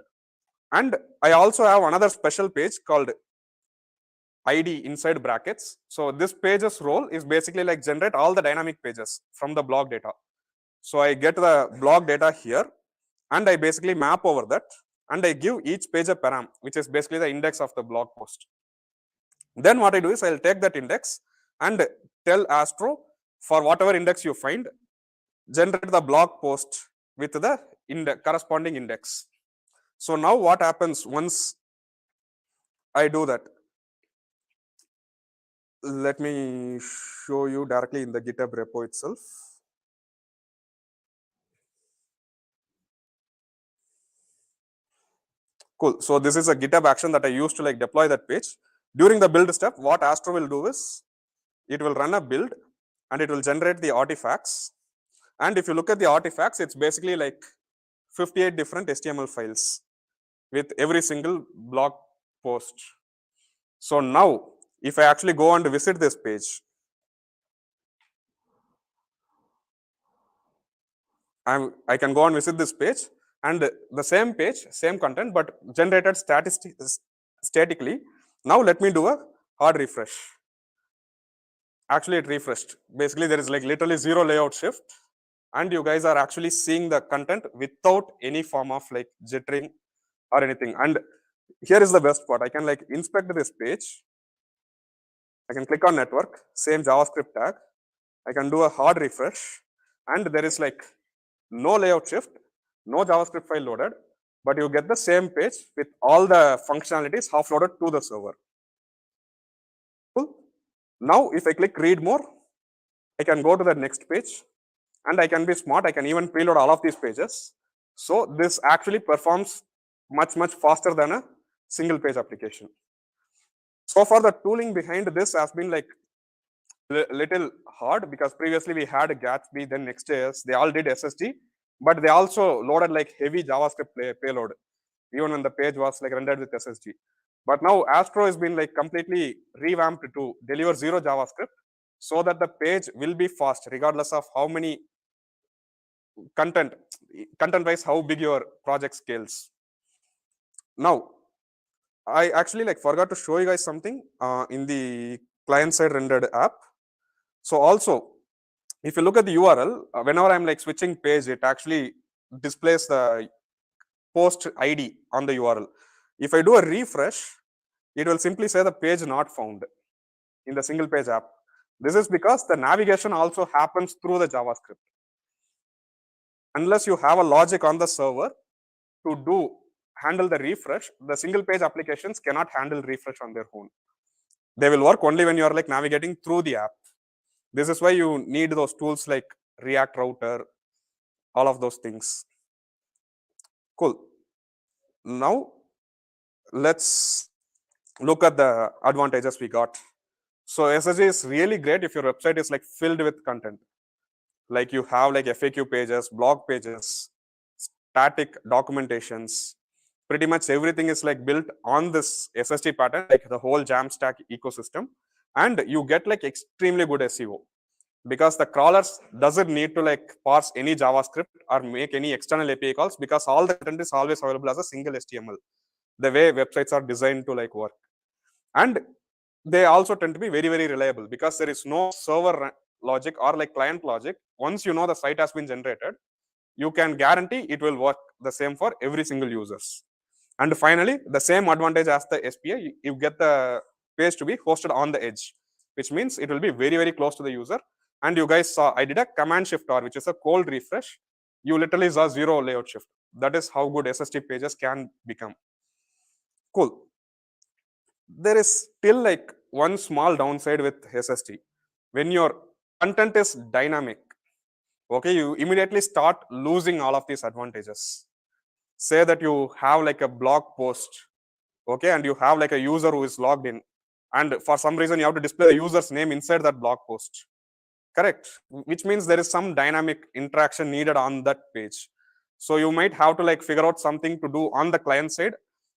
And I also have another special page called ID inside brackets. So this page's role is basically like generate all the dynamic pages from the blog data. So I get the blog data here and I basically map over that, and I give each page a param, which is basically the index of the blog post. Then what I do is I'll take that index and tell Astro, for whatever index you find, generate the blog post with the corresponding index. So now what happens once I do that? Let me show you directly in the GitHub repo itself. Cool. So this is a GitHub action that I used to like deploy that page. During the build step, what Astro will do is it will run a build and it will generate the artifacts. And if you look at the artifacts, it's basically like 58 different HTML files with every single blog post. So now, if I actually go and visit this page, I can go and visit this page, and the same page, same content, but generated statically. Now let me do a hard refresh. Actually, it refreshed. Basically, there is like literally zero layout shift, and you guys are actually seeing the content without any form of like jittering or anything. And here is the best part. I can like inspect this page. I can click on network, same JavaScript tag. I can do a hard refresh, and there is like no layout shift, no JavaScript file loaded, but you get the same page with all the functionalities half loaded to the server. Cool. Now, if I click read more, I can go to the next page, and I can be smart. I can even preload all of these pages. So this actually performs much faster than a single page application. So far, the tooling behind this has been like little hard, because previously we had Gatsby, then Next.js, they all did SSD, but they also loaded like heavy JavaScript payload, even when the page was like rendered with SSD. But now Astro has been like completely revamped to deliver zero JavaScript, so that the page will be fast regardless of how many content wise, how big your project scales. Now, I actually like forgot to show you guys something in the client side rendered app. So also, if you look at the URL, whenever I'm like switching page, it actually displays the post ID on the URL. If I do a refresh, it will simply say the page not found in the single page app. This is because the navigation also happens through the JavaScript. Unless you have a logic on the server to handle the refresh, the single page applications cannot handle refresh on their own. They will work only when you are like navigating through the app. This is why you need those tools like React Router, all of those things. Cool. Now, let's look at the advantages we got. So SSG is really great if your website is like filled with content. Like you have like FAQ pages, blog pages, static documentations. Pretty much everything is like built on this SSD pattern, like the whole Jamstack ecosystem. And you get like extremely good SEO, because the crawlers doesn't need to like parse any JavaScript or make any external API calls, because all the content is always available as a single HTML, the way websites are designed to like work. And they also tend to be very reliable, because there is no server logic or like client logic. Once you know the site has been generated, you can guarantee it will work the same for every single users. And finally, the same advantage as the SPA, you get the page to be hosted on the edge. which means it will be very, very close to the user. And you guys saw I did a command shift R, which is a cold refresh. You literally saw 0 layout shift. That is how good SST pages can become. Cool. There is still like one small downside with SST. When your content is dynamic, okay, you immediately start losing all of these advantages. Say that you have like a blog post, okay, and you have like a user who is logged in, and for some reason you have to display the user's name inside that blog post, correct? Which means there is some dynamic interaction needed on that page. So you might have to like figure out something to do on the client side,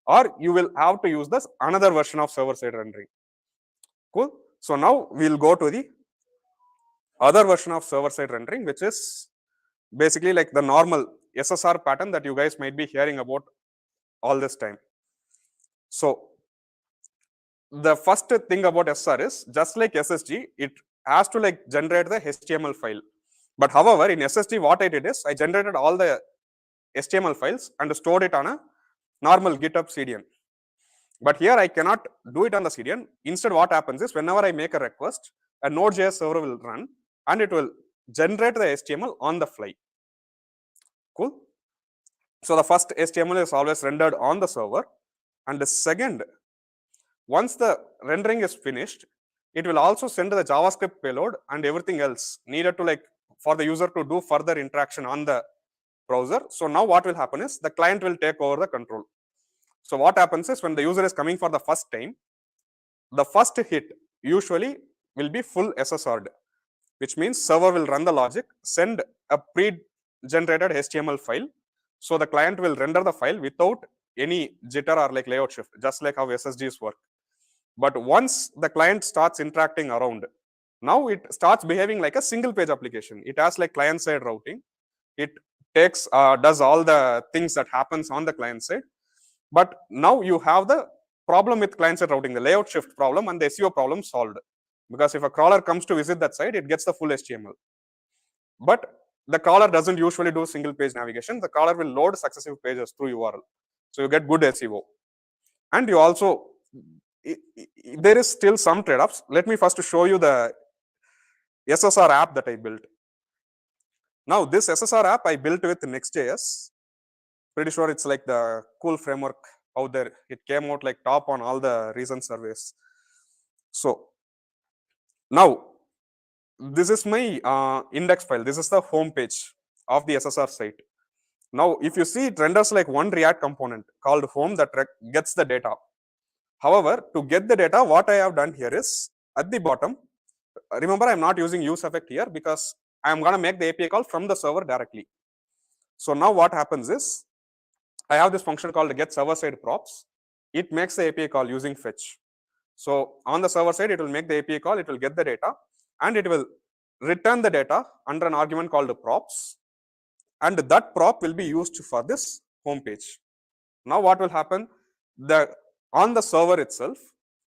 or you will have to use this another version of server side rendering. Cool. So now we'll go to the other version of server side rendering, which is basically like the normal SSR pattern that you guys might be hearing about all this time. So the first thing about SR is, just like SSG, it has to like generate the HTML file. But however, in SSG, what I did is I generated all the HTML files and stored it on a normal GitHub CDN. But here I cannot do it on the CDN. Instead, what happens is whenever I make a request, a Node.js server will run and it will generate the HTML on the fly. Cool. So the first HTML is always rendered on the server, and the second, once the rendering is finished, it will also send the JavaScript payload and everything else needed to like for the user to do further interaction on the browser. So now what will happen is the client will take over the control. So what happens is when the user is coming for the first time, the first hit usually will be full SSR'd, which means server will run the logic, send a pre-generated HTML file. So the client will render the file without any jitter or like layout shift, just like how SSGs work. But once the client starts interacting around, now it starts behaving like a single page application. It has like client side routing. It takes, does all the things that happens on the client side. But now you have the problem with client side routing, the layout shift problem and the SEO problem solved. Because if a crawler comes to visit that site, it gets the full HTML. But the crawler doesn't usually do single page navigation. The crawler will load successive pages through URL. So you get good SEO. And you also, there is still some trade-offs. Let me first show you the SSR app that I built. Now this SSR app I built with Next.js. Pretty sure it's like the cool framework out there. It came out like top on all the recent surveys. So now this is my index file. This is the home page of the SSR site. Now, if you see, it renders like one React component called home that gets the data. However, to get the data, what I have done here is at the bottom, remember I'm not using use effect here because I'm going to make the API call from the server directly. So now what happens is I have this function called get server side props. It makes the API call using fetch. So on the server side, it will make the API call, it will get the data, and it will return the data under an argument called props. And that prop will be used for this home page. Now what will happen? On the server itself,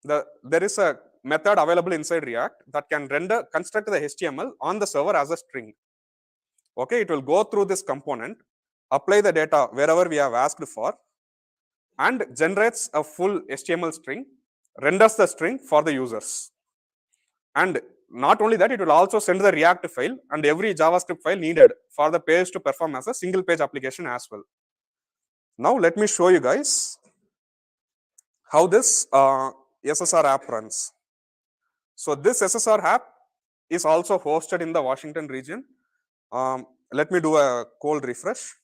there is a method available inside React that can construct the HTML on the server as a string. Okay, it will go through this component, apply the data wherever we have asked for, and generates a full HTML string, renders the string for the users. And not only that, it will also send the React file and every JavaScript file needed for the page to perform as a single page application as well. Now let me show you guys how this SSR app runs. So this SSR app is also hosted in the Washington region. Let me do a cold refresh.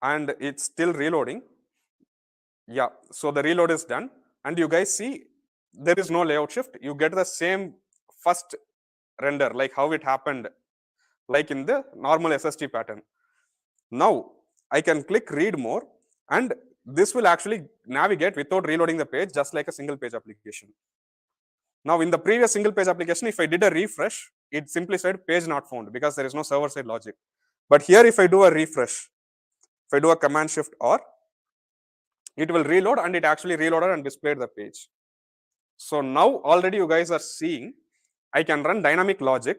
And it's still reloading. Yeah, so the reload is done. And you guys see, there is no layout shift. You get the same first render, like how it happened, like in the normal SST pattern. Now, I can click read more, and this will actually navigate without reloading the page, just like a single page application. Now, in the previous single page application, if I did a refresh, it simply said page not found because there is no server side logic. But here, if I do a refresh, if I do a command shift R, it will reload, and it actually reloaded and displayed the page. So now already you guys are seeing I can run dynamic logic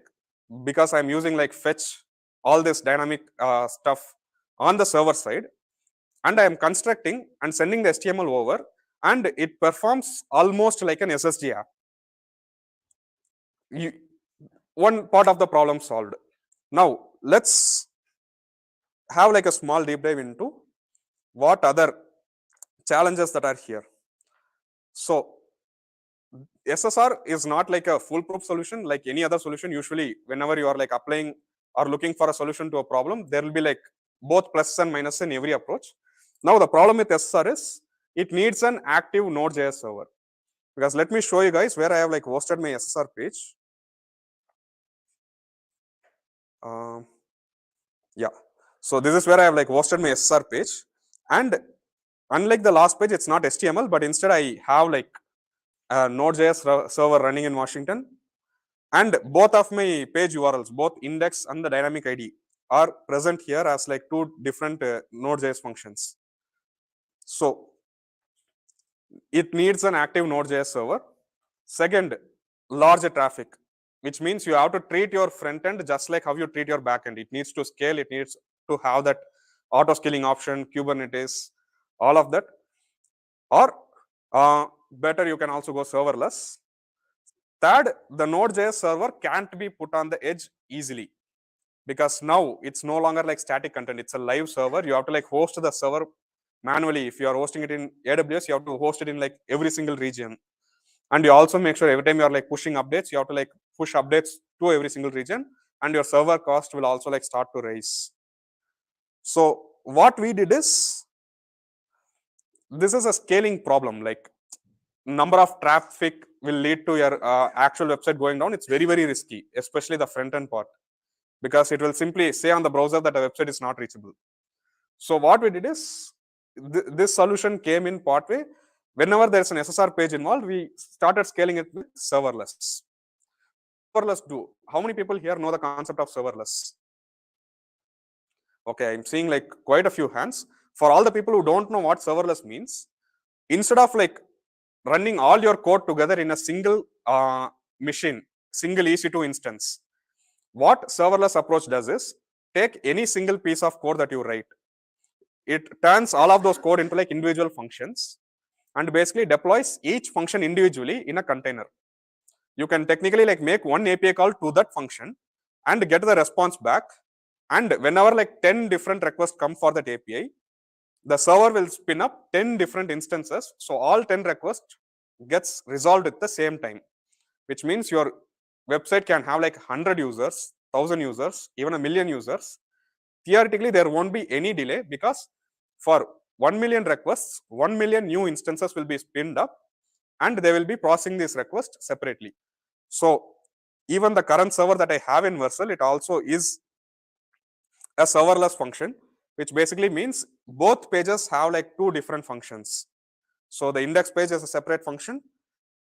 because I'm using like fetch, all this dynamic stuff on the server side, and I am constructing and sending the HTML over, and it performs almost like an SSD app. One part of the problem solved. Now let's have like a small deep dive into what other challenges that are here. So SSR is not like a foolproof solution like any other solution. Usually, whenever you are like applying or looking for a solution to a problem, there will be like both plus and minus in every approach. Now, the problem with SSR is it needs an active Node.js server. Because let me show you guys where I have like hosted my SSR page. Yeah. So this is where I have like hosted my SSR page. And unlike the last page, it's not HTML, but instead I have like a Node.js server running in Washington. And both of my page URLs, both index and the dynamic ID, are present here as like two different Node.js functions. So it needs an active Node.js server. Second, larger traffic, which means you have to treat your front end just like how you treat your back end. It needs to scale, it needs to have that auto scaling option, Kubernetes, all of that. Or better, you can also go serverless. Third, the Node.js server can't be put on the edge easily, because now it's no longer like static content. It's a live server. You have to like host the server manually. If you are hosting it in AWS, you have to host it in like every single region. And you also make sure every time you are like pushing updates, you have to like push updates to every single region, and your server cost will also like start to rise. So what we did is, this is a scaling problem. Like number of traffic will lead to your actual website going down. It's very, very risky, especially the front end part, because it will simply say on the browser that a website is not reachable. So what we did is, this solution came in partway. Whenever there's an SSR page involved, we started scaling it with serverless. Serverless do. How many people here know the concept of serverless? Okay, I'm seeing like quite a few hands. For all the people who don't know what serverless means, instead of like running all your code together in a single machine, single EC2 instance, what serverless approach does is, take any single piece of code that you write, it turns all of those code into like individual functions, and basically deploys each function individually in a container. You can technically like make one API call to that function and get the response back. And whenever like 10 different requests come for that API, the server will spin up 10 different instances. So all 10 requests gets resolved at the same time, which means your website can have like 100 users, 1,000 users, even a million users. Theoretically, there won't be any delay, because for 1 million requests, 1 million new instances will be spinned up, and they will be processing this request separately. So even the current server that I have in Vercel, it also is a serverless function, which basically means both pages have like two different functions. So the index page is a separate function.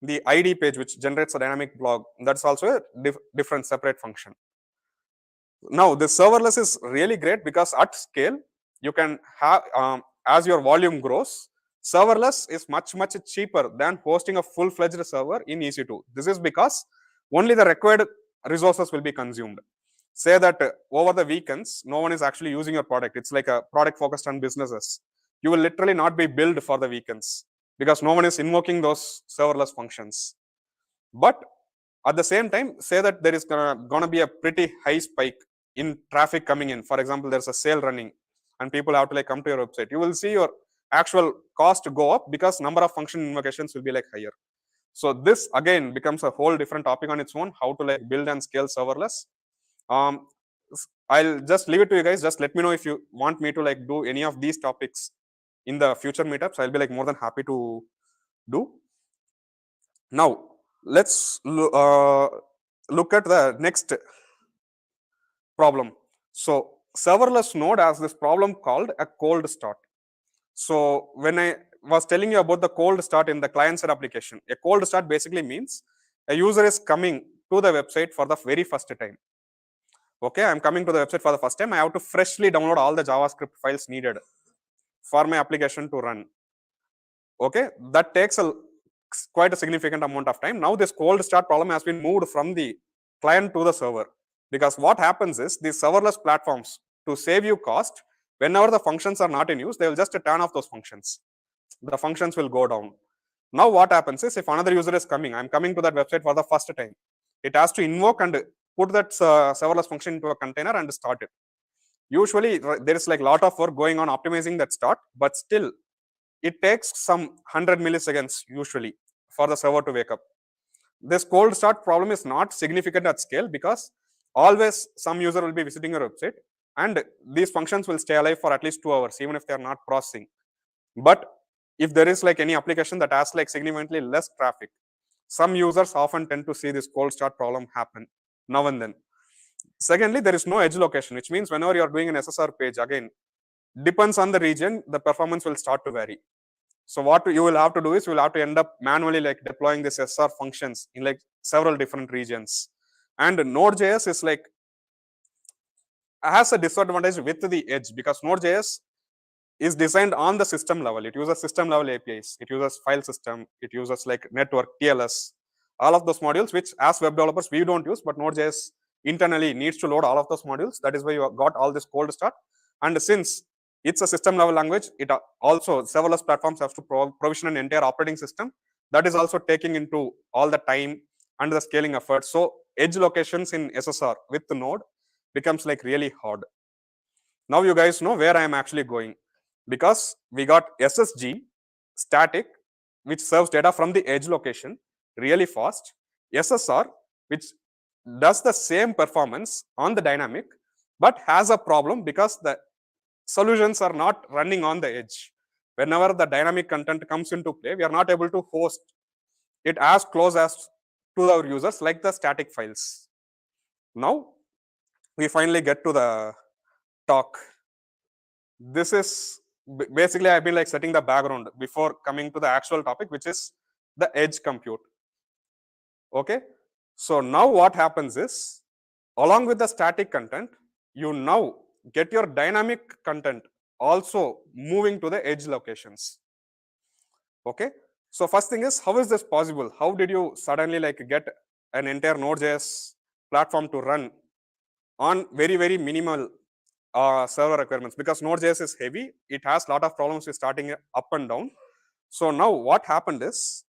The ID page, which generates a dynamic blog, that's also a different separate function. Now, this serverless is really great because at scale, you can have, as your volume grows, serverless is much, much cheaper than hosting a full-fledged server in EC2. This is because only the required resources will be consumed. Say that over the weekends, no one is actually using your product. It's like a product focused on businesses. You will literally not be billed for the weekends, because no one is invoking those serverless functions. But at the same time, say that there is gonna be a pretty high spike in traffic coming in. For example, there's a sale running and people have to like come to your website. You will see your actual cost go up, because number of function invocations will be like higher. So this again becomes a whole different topic on its own, how to like build and scale serverless. I'll just leave it to you guys. Just let me know if you want me to like do any of these topics in the future meetups. I'll be like more than happy to do. Now let's look at the next problem. So serverless node has this problem called a cold start. So when I was telling you about the cold start in the client side application, a cold start basically means a user is coming to the website for the very first time. Okay, I'm coming to the website for the first time. I have to freshly download all the JavaScript files needed for my application to run. Okay, that takes quite a significant amount of time. Now this cold start problem has been moved from the client to the server, because what happens is these serverless platforms, to save you cost, whenever the functions are not in use, they will just turn off those functions. The functions will go down. Now what happens is, if another user is coming, I'm coming to that website for the first time, it has to invoke and put that serverless function into a container and start it. Usually there is like a lot of work going on optimizing that start, but still it takes some 100 milliseconds usually for the server to wake up. This cold start problem is not significant at scale because always some user will be visiting your website and these functions will stay alive for at least 2 hours, even if they are not processing. But if there is like any application that has like significantly less traffic, some users often tend to see this cold start problem happen now and then. Secondly, there is no edge location, which means whenever you are doing an SSR page, again, depends on the region, the performance will start to vary. So what you will have to do is you will have to end up manually like deploying this SSR functions in like several different regions. And Node.js is like has a disadvantage with the edge because Node.js is designed on the system level. It uses system level APIs. It uses file system. It uses like network, TLS, all of those modules, which as web developers we don't use, but Node.js internally needs to load all of those modules. That is why you got all this cold start. And since it's a system level language, it also serverless platforms have to provision an entire operating system. That is also taking into all the time and the scaling effort. So edge locations in SSR with the Node becomes like really hard. Now you guys know where I am actually going, because we got SSG static, which serves data from the edge location really fast, SSR, which does the same performance on the dynamic, but has a problem because the solutions are not running on the edge. Whenever the dynamic content comes into play, we are not able to host it as close as to our users like the static files. Now we finally get to the talk. This is basically I've been like setting the background before coming to the actual topic, which is the edge compute. Okay, so now what happens is, along with the static content, you now get your dynamic content also moving to the edge locations. Okay, so first thing is, how is this possible? How did you suddenly like get an entire Node.js platform to run on very minimal server requirements? Because Node.js is heavy, it has a lot of problems with starting up and down. So now what happened is,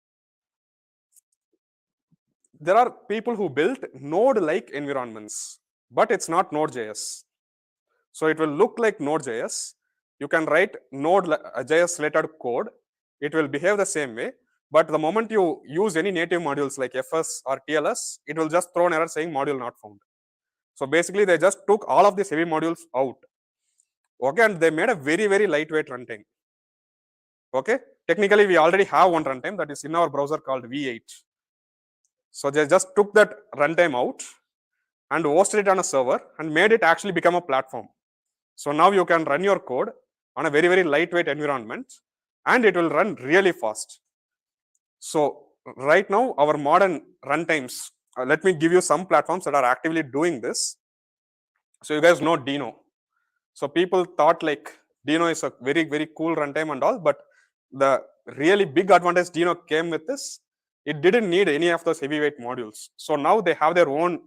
there are people who built Node-like environments, but it's not Node.js. So it will look like Node.js. You can write Node.js related code. It will behave the same way. But the moment you use any native modules like FS or TLS, it will just throw an error saying module not found. So basically, they just took all of these heavy modules out. Okay, and they made a very lightweight runtime. Okay, technically, we already have one runtime that is in our browser called V8. So they just took that runtime out and hosted it on a server and made it actually become a platform. So now you can run your code on a very lightweight environment and it will run really fast. So right now, our modern runtimes, let me give you some platforms that are actively doing this. So you guys know Dino. So people thought like Dino is a very cool runtime and all, but the really big advantage Dino came with is, it didn't need any of those heavyweight modules. So now they have their own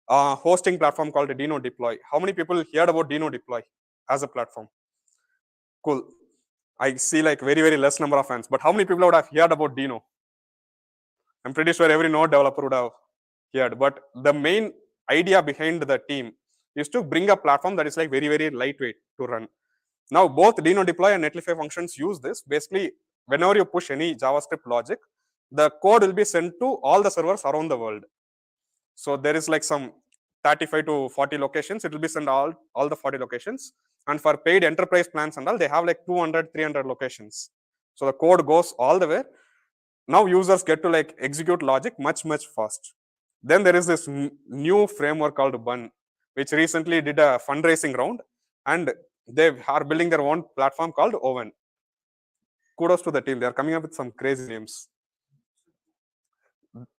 hosting platform called Dino Deploy. How many people heard about Dino Deploy as a platform? Cool. I see like very less number of hands, but how many people would have heard about Dino? I'm pretty sure every Node developer would have heard. But the main idea behind the team is to bring a platform that is like very lightweight to run. Now both Dino Deploy and Netlify functions use this. Basically, whenever you push any JavaScript logic, the code will be sent to all the servers around the world. So there is like some 35 to 40 locations. It will be sent all the 40 locations. And for paid enterprise plans and all, they have like 200, 300 locations. So the code goes all the way. Now users get to like execute logic much fast. Then there is this new framework called Bun, which recently did a fundraising round, and they are building their own platform called Oven. Kudos to the team. They are coming up with some crazy names.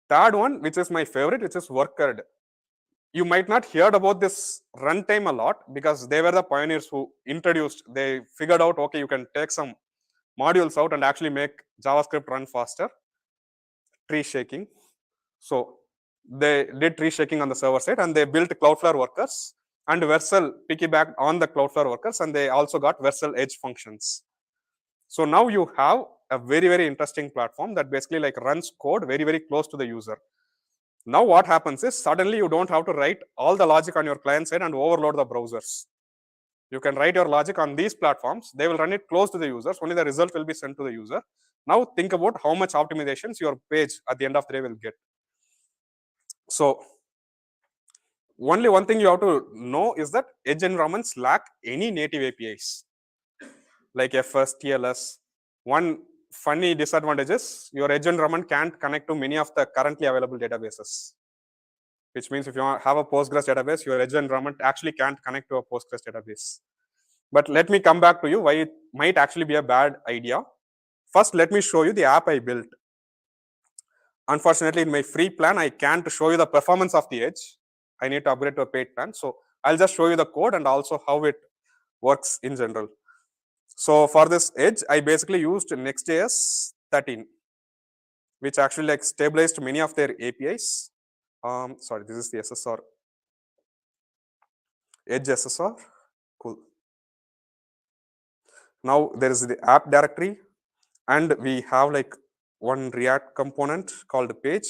Third one, which is my favorite, which is Workerd. You might not heard about this runtime a lot because they were the pioneers who introduced, they figured out, okay, you can take some modules out and actually make JavaScript run faster. Tree shaking. So they did tree shaking on the server side and they built Cloudflare workers, and Vercel piggybacked on the Cloudflare workers, and they also got Vercel edge functions. So now you have a very interesting platform that basically like runs code very close to the user. Now what happens is suddenly you don't have to write all the logic on your client side and overload the browsers. You can write your logic on these platforms. They will run it close to the users. Only the result will be sent to the user. Now think about how much optimizations your page at the end of the day will get. So only one thing you have to know is that edge environments lack any native APIs like FS, TLS. One funny disadvantage is your edge environment can't connect to many of the currently available databases, which means if you have a Postgres database, your edge environment actually can't connect to a Postgres database. But let me come back to you why it might actually be a bad idea. First, let me show you the app I built. Unfortunately, in my free plan, I can't show you the performance of the edge. I need to upgrade to a paid plan. So I'll just show you the code and also how it works in general. So for this edge, I basically used Next.js 13, which actually like stabilized many of their APIs. Sorry, this is the SSR. Edge SSR. Cool. Now there is the app directory, and we have like one React component called page.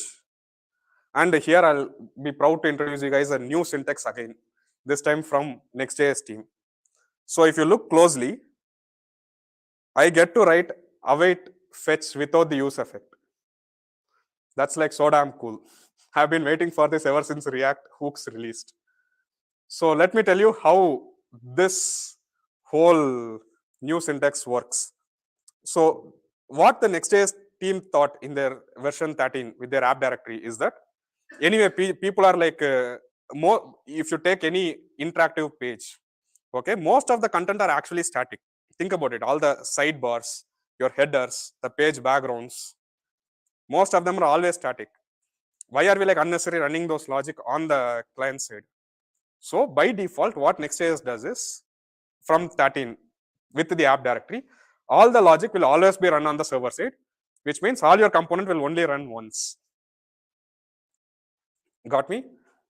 And here I'll be proud to introduce you guys a new syntax again, this time from Next.js team. So if you look closely, I get to write await fetch without the use effect. That's like so damn cool. I've been waiting for this ever since React hooks released. So let me tell you how this whole new syntax works. So what the Next.js team thought in their version 13 with their app directory is that anyway, people are like more. If you take any interactive page, okay, most of the content are actually static. Think about it. All the sidebars, your headers, the page backgrounds, most of them are always static. Why are we like unnecessarily running those logic on the client side? So by default, what Next.js does is from 13 with the app directory, all the logic will always be run on the server side, which means all your component will only run once. Got me?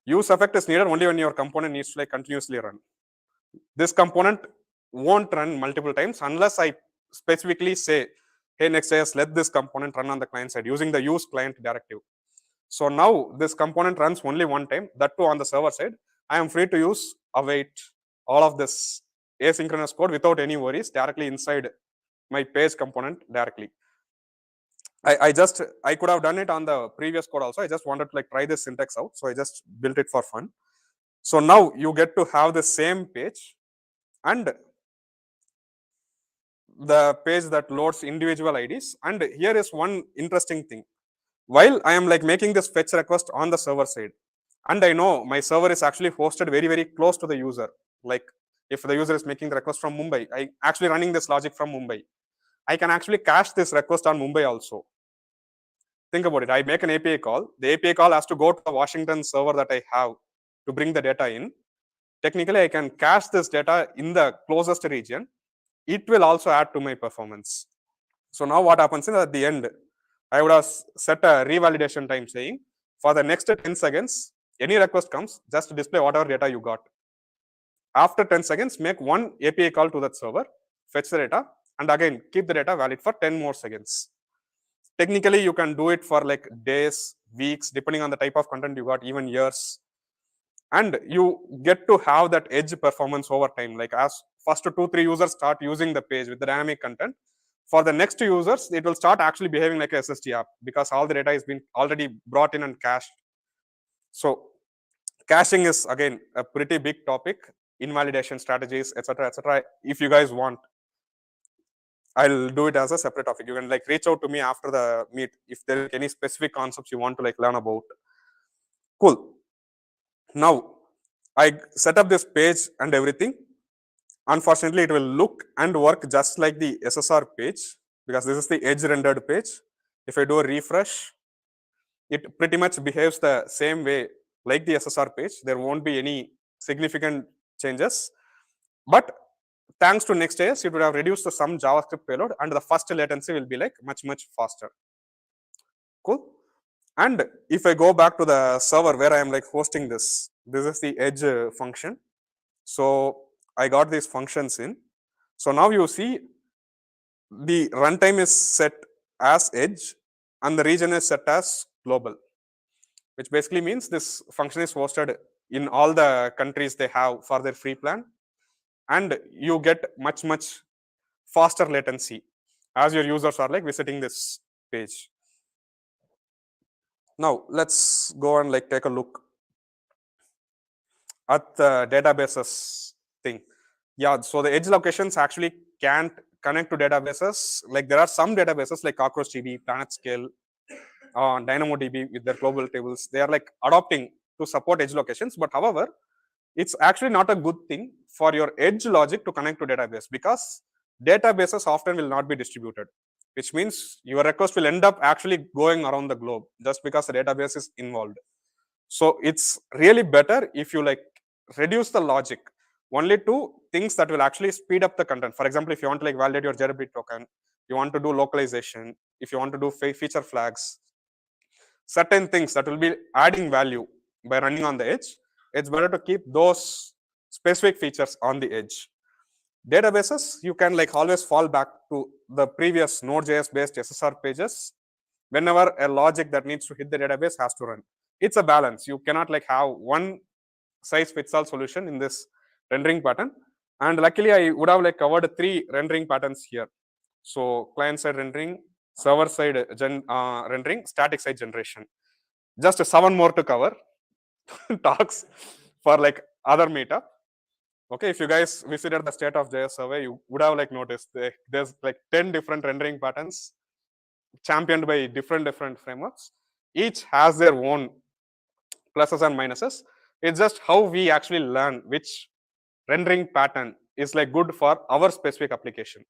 Use effect is needed only when your component needs to like continuously run. This component won't run multiple times unless I specifically say, hey, Next.js, let this component run on the client side using the use client directive. So now this component runs only one time, that too on the server side. I am free to use await all of this asynchronous code without any worries directly inside my page component directly. I could have done it on the previous code also. I just wanted to like try this syntax out. So I just built it for fun. So now you get to have the same page and the page that loads individual IDs. And here is one interesting thing. While I am like making this fetch request on the server side, and I know my server is actually hosted very close to the user. Like if the user is making the request from Mumbai, I actually running this logic from Mumbai. I can actually cache this request on Mumbai also. Think about it. I make an API call. The API call has to go to the Washington server that I have to bring the data in. Technically, I can cache this data in the closest region. It will also add to my performance. So now what happens is at the end, I would have set a revalidation time saying for the next 10 seconds, any request comes, just display whatever data you got. After 10 seconds, make one API call to that server, fetch the data, and again, keep the data valid for 10 more seconds. Technically, you can do it for like days, weeks, depending on the type of content you got, even years. And you get to have that edge performance over time. Like as first 2-3 users start using the page with the dynamic content, for the next users, it will start actually behaving like a SSD app because all the data is being already brought in and cached. So caching is again a pretty big topic, invalidation strategies, etc. If you guys want, I'll do it as a separate topic. You can like reach out to me after the meet if there are any specific concepts you want to like learn about. Cool. Now I set up this page and everything. Unfortunately, it will look and work just like the SSR page because this is the edge rendered page. If I do a refresh, it pretty much behaves the same way like the SSR page. There won't be any significant changes. But thanks to Next.js, it would have reduced some JavaScript payload and the first latency will be like much faster. Cool. And if I go back to the server where I am like hosting this is the edge function. So I got these functions in. So now you see the runtime is set as edge and the region is set as global, which basically means this function is hosted in all the countries they have for their free plan, and you get much faster latency as your users are like visiting this page. Now let's go and like take a look at the databases thing. Yeah, so the edge locations actually can't connect to databases. Like there are some databases like CockroachDB, PlanetScale, DynamoDB with their global tables. They are like adopting to support edge locations, but however, it's actually not a good thing for your edge logic to connect to database, because databases often will not be distributed, which means your request will end up actually going around the globe just because the database is involved. So it's really better if you like reduce the logic only to things that will actually speed up the content. For example, if you want to like validate your JRB token, you want to do localization, if you want to do feature flags, certain things that will be adding value by running on the edge, it's better to keep those specific features on the edge. Databases, you can like always fall back to the previous Node.js based SSR pages whenever a logic that needs to hit the database has to run. It's a balance. You cannot like have one size fits all solution in this rendering pattern. And luckily, I would have like covered 3 rendering patterns here. So client side rendering, server side rendering, static side generation. Just 7 more to cover talks for like other meetup. Okay, if you guys visited the State of JS survey, you would have like noticed there's like 10 different rendering patterns championed by different frameworks. Each has their own pluses and minuses. It's just how we actually learn which rendering pattern is like good for our specific application.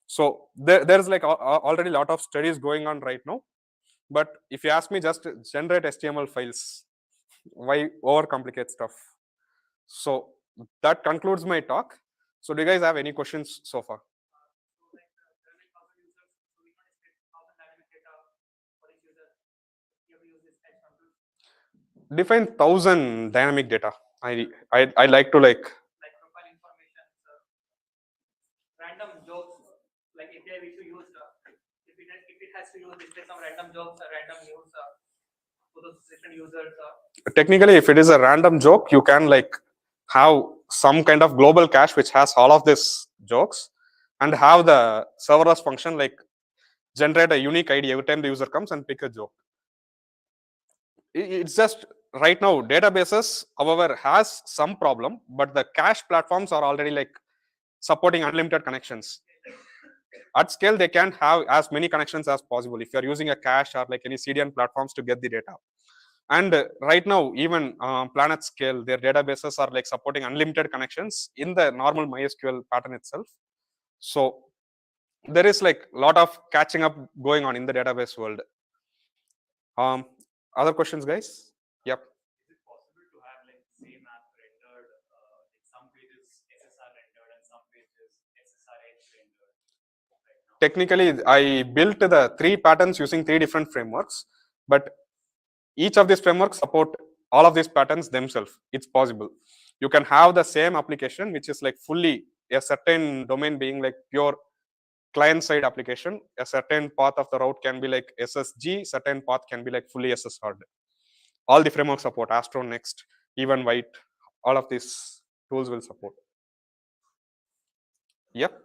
So there's like already a lot of studies going on right now. But if you ask me, just generate HTML files. Why overcomplicate stuff? So that concludes my talk. So do you guys have any questions so far? Define 1,000 dynamic data. I like to like profile information, random jokes, like if we should use if it has to use display some random jokes or random news for those different users. Technically, if it is a random joke, you can like have some kind of global cache which has all of these jokes, and have the serverless function like generate a unique ID every time the user comes and pick a joke. It's just right now databases, however, has some problem, but the cache platforms are already like supporting unlimited connections. At scale, they can't have as many connections as possible if you're using a cache or like any CDN platforms to get the data. And right now, even PlanetScale, their databases are like supporting unlimited connections in the normal MySQL pattern itself. So there is like a lot of catching up going on in the database world. Other questions, guys? Yep. Is it possible to have like same app rendered, like some pages SSR rendered and some pages SSRH rendered? Technically, I built the 3 patterns using 3 different frameworks, but each of these frameworks support all of these patterns themselves. It's possible. You can have the same application, which is like fully a certain domain being like pure client side application. A certain path of the route can be like SSG, certain path can be like fully SSR'd. All the frameworks support Astro, Next, even White, all of these tools will support. Yep.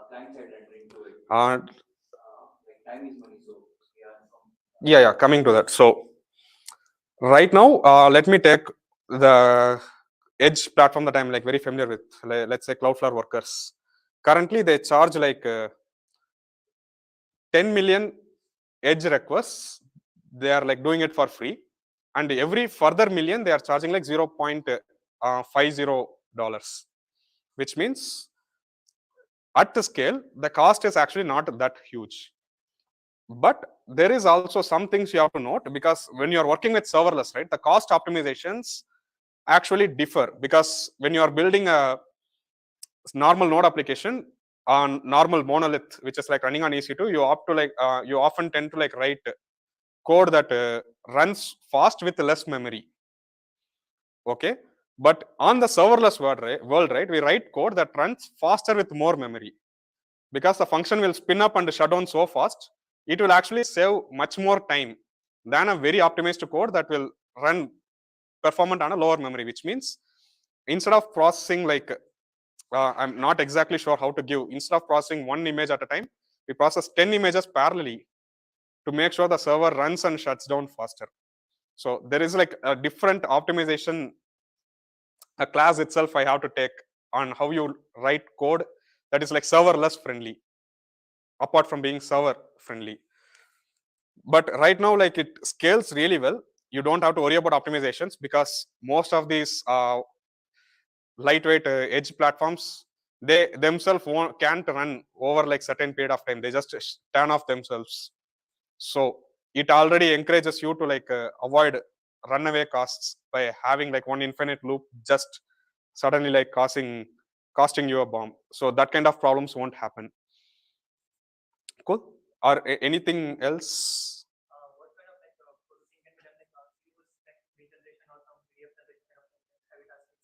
Client side rendering to it. Like time is money, so yeah, coming to that. So right now, let me take the edge platform that I'm like very familiar with. Let's say Cloudflare workers. Currently, they charge like 10 million edge requests. They are like doing it for free, and every further million they are charging like $0.50, which means at the scale the cost is actually not that huge. But there is also some things you have to note, because when you are working with serverless, right, the cost optimizations actually differ, because when you are building a normal node application on normal monolith, which is like running on EC2, you opt to like you often tend to like write code that runs fast with less memory. Okay, but on the serverless world, right, we write code that runs faster with more memory, because the function will spin up and shut down so fast, it will actually save much more time than a very optimized code that will run performant on a lower memory. Which means instead of processing like I'm not exactly sure how to give, instead of processing one image at a time, we process 10 images parallelly to make sure the server runs and shuts down faster. So there is like a different optimization, a class itself I have to take on how you write code that is like serverless friendly, apart from being server friendly. But right now, like, it scales really well. You don't have to worry about optimizations, because most of these lightweight edge platforms, they themselves can't run over like certain period of time. They just turn off themselves. So it already encourages you to like avoid runaway costs by having like one infinite loop just suddenly like costing you a bomb. So that kind of problems won't happen. Cool. Or anything else? What kind of like processing can be done, like use like regeneration or some PDF generation kind of heavy tasking?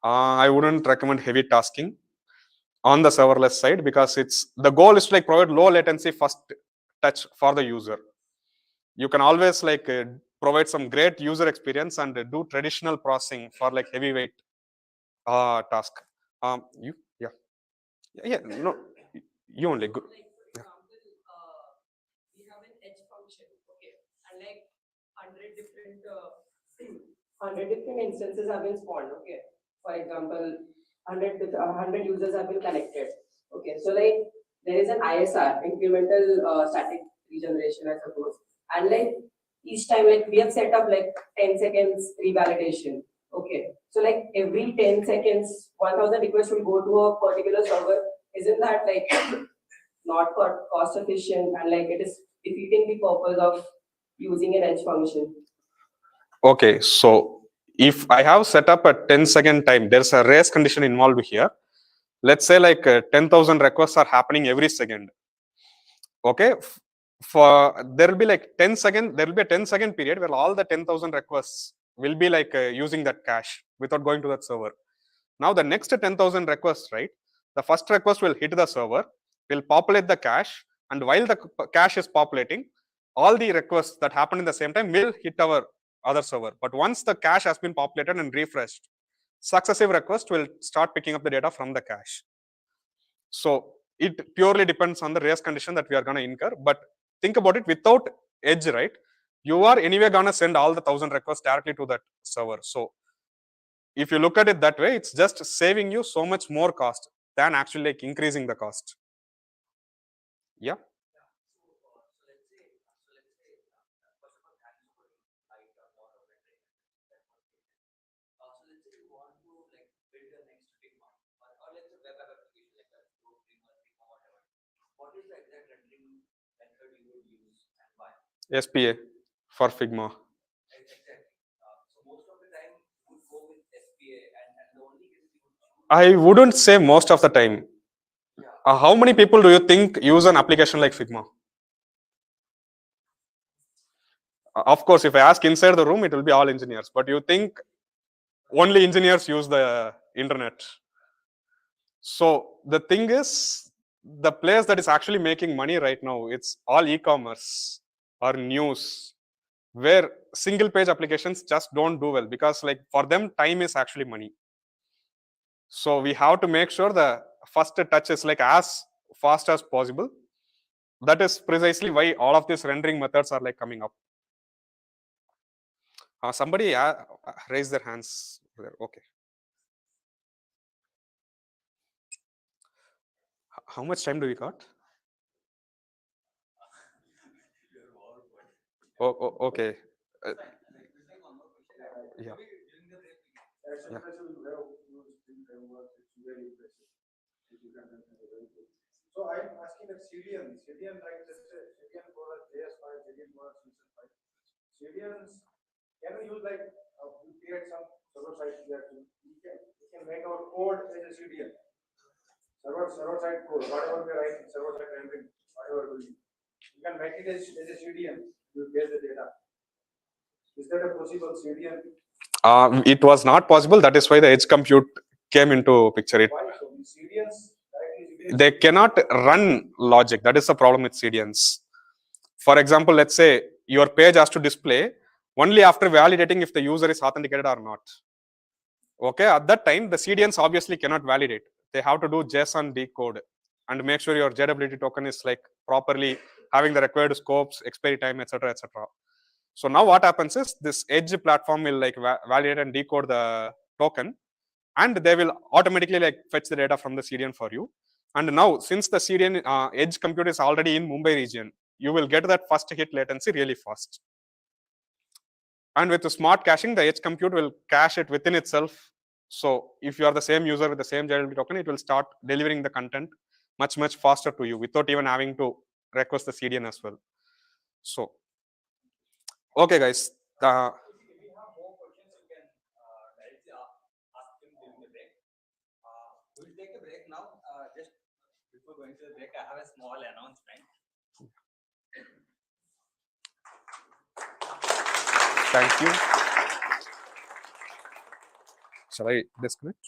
I wouldn't recommend heavy tasking on the serverless side, because it's the goal is to like provide low latency first touch for the user. You can always like provide some great user experience and do traditional processing for like heavyweight task. You yeah no, you only good. Like, for example, we have an edge function, okay, and like 100 different 100 different instances have been spawned, okay. For example, 100 users have been connected, okay. So like there is an ISR, incremental static regeneration, I suppose, and like each time, like we have set up like 10 seconds revalidation, okay. So like every 10 seconds, 1,000 requests will go to a particular server. Isn't that like not cost efficient, and like it is defeating the purpose of using an edge function? Okay, so if I have set up a 10-second time, there's a race condition involved here. Let's say like 10,000 requests are happening every second. Okay, for there will be like 10-second, there will be a 10-second period where all the 10,000 requests will be like using that cache without going to that server. Now the next 10,000 requests, right, the first request will hit the server, will populate the cache, and while the cache is populating, all the requests that happen in the same time will hit our other server. But once the cache has been populated and refreshed, successive requests will start picking up the data from the cache. So it purely depends on the race condition that we are going to incur. But think about it, without edge, right, you are anyway going to send all the 1,000 requests directly to that server. So if you look at it that way, it's just saving you so much more cost than actually like increasing the cost. Yeah. So let's say you want to like build your next Figma, or let's say web application like that, Figma, whatever. What is the exact rendering method you would use and why? SPA for Figma. Exactly. So most of the time you would go with SPA, and the only reason you would choose. I wouldn't say most of the time. Yeah. How many people do you think use an application like Figma? Of course, if I ask inside the room, it will be all engineers. But you think only engineers use the internet? So the thing is, the place that is actually making money right now, it's all e-commerce or news, where single page applications just don't do well, because like for them, time is actually money. So we have to make sure the first touch is like as fast as possible. That is precisely why all of these rendering methods are like coming up. Somebody raise their hands there. Okay. How much time do we got? Okay. Uh, yeah. That's Yeah. impressive. You have used in framework. It's very impressive. If you can do it, very good. So I'm asking that CDN, like let's say CDN for a JS file, CDN for a CSS file. CDNs, can we use like we create some server side that we can make our code as a CDN. Server side code, whatever we write, server side rendering, whatever we can make it as a CDN. you get the data. Is that a possible CDN? It was not possible. That is why the edge compute came into picture. Why? So CDNs They cannot run logic. That is the problem with CDNs. For example, let's say your page has to display only after validating if the user is authenticated or not. Okay, at that time, the CDNs obviously cannot validate. They have to do JSON decode and make sure your JWT token is like properly having the required scopes, expiry time, etc., etc. So now what happens is this edge platform will like validate and decode the token, and they will automatically like fetch the data from the CDN for you. And now, since the CDN edge compute is already in Mumbai region, you will get that first hit latency really fast. And with the smart caching, the edge compute will cache it within itself. So if you are the same user with the same JWT token, it will start delivering the content much, much faster to you without even having to request the CDN as well. So, okay, guys. If you have more questions, you can directly ask him during the break. We'll take a break now. Just before going to the break, I have a small announcement. Thank you. Shall I disconnect?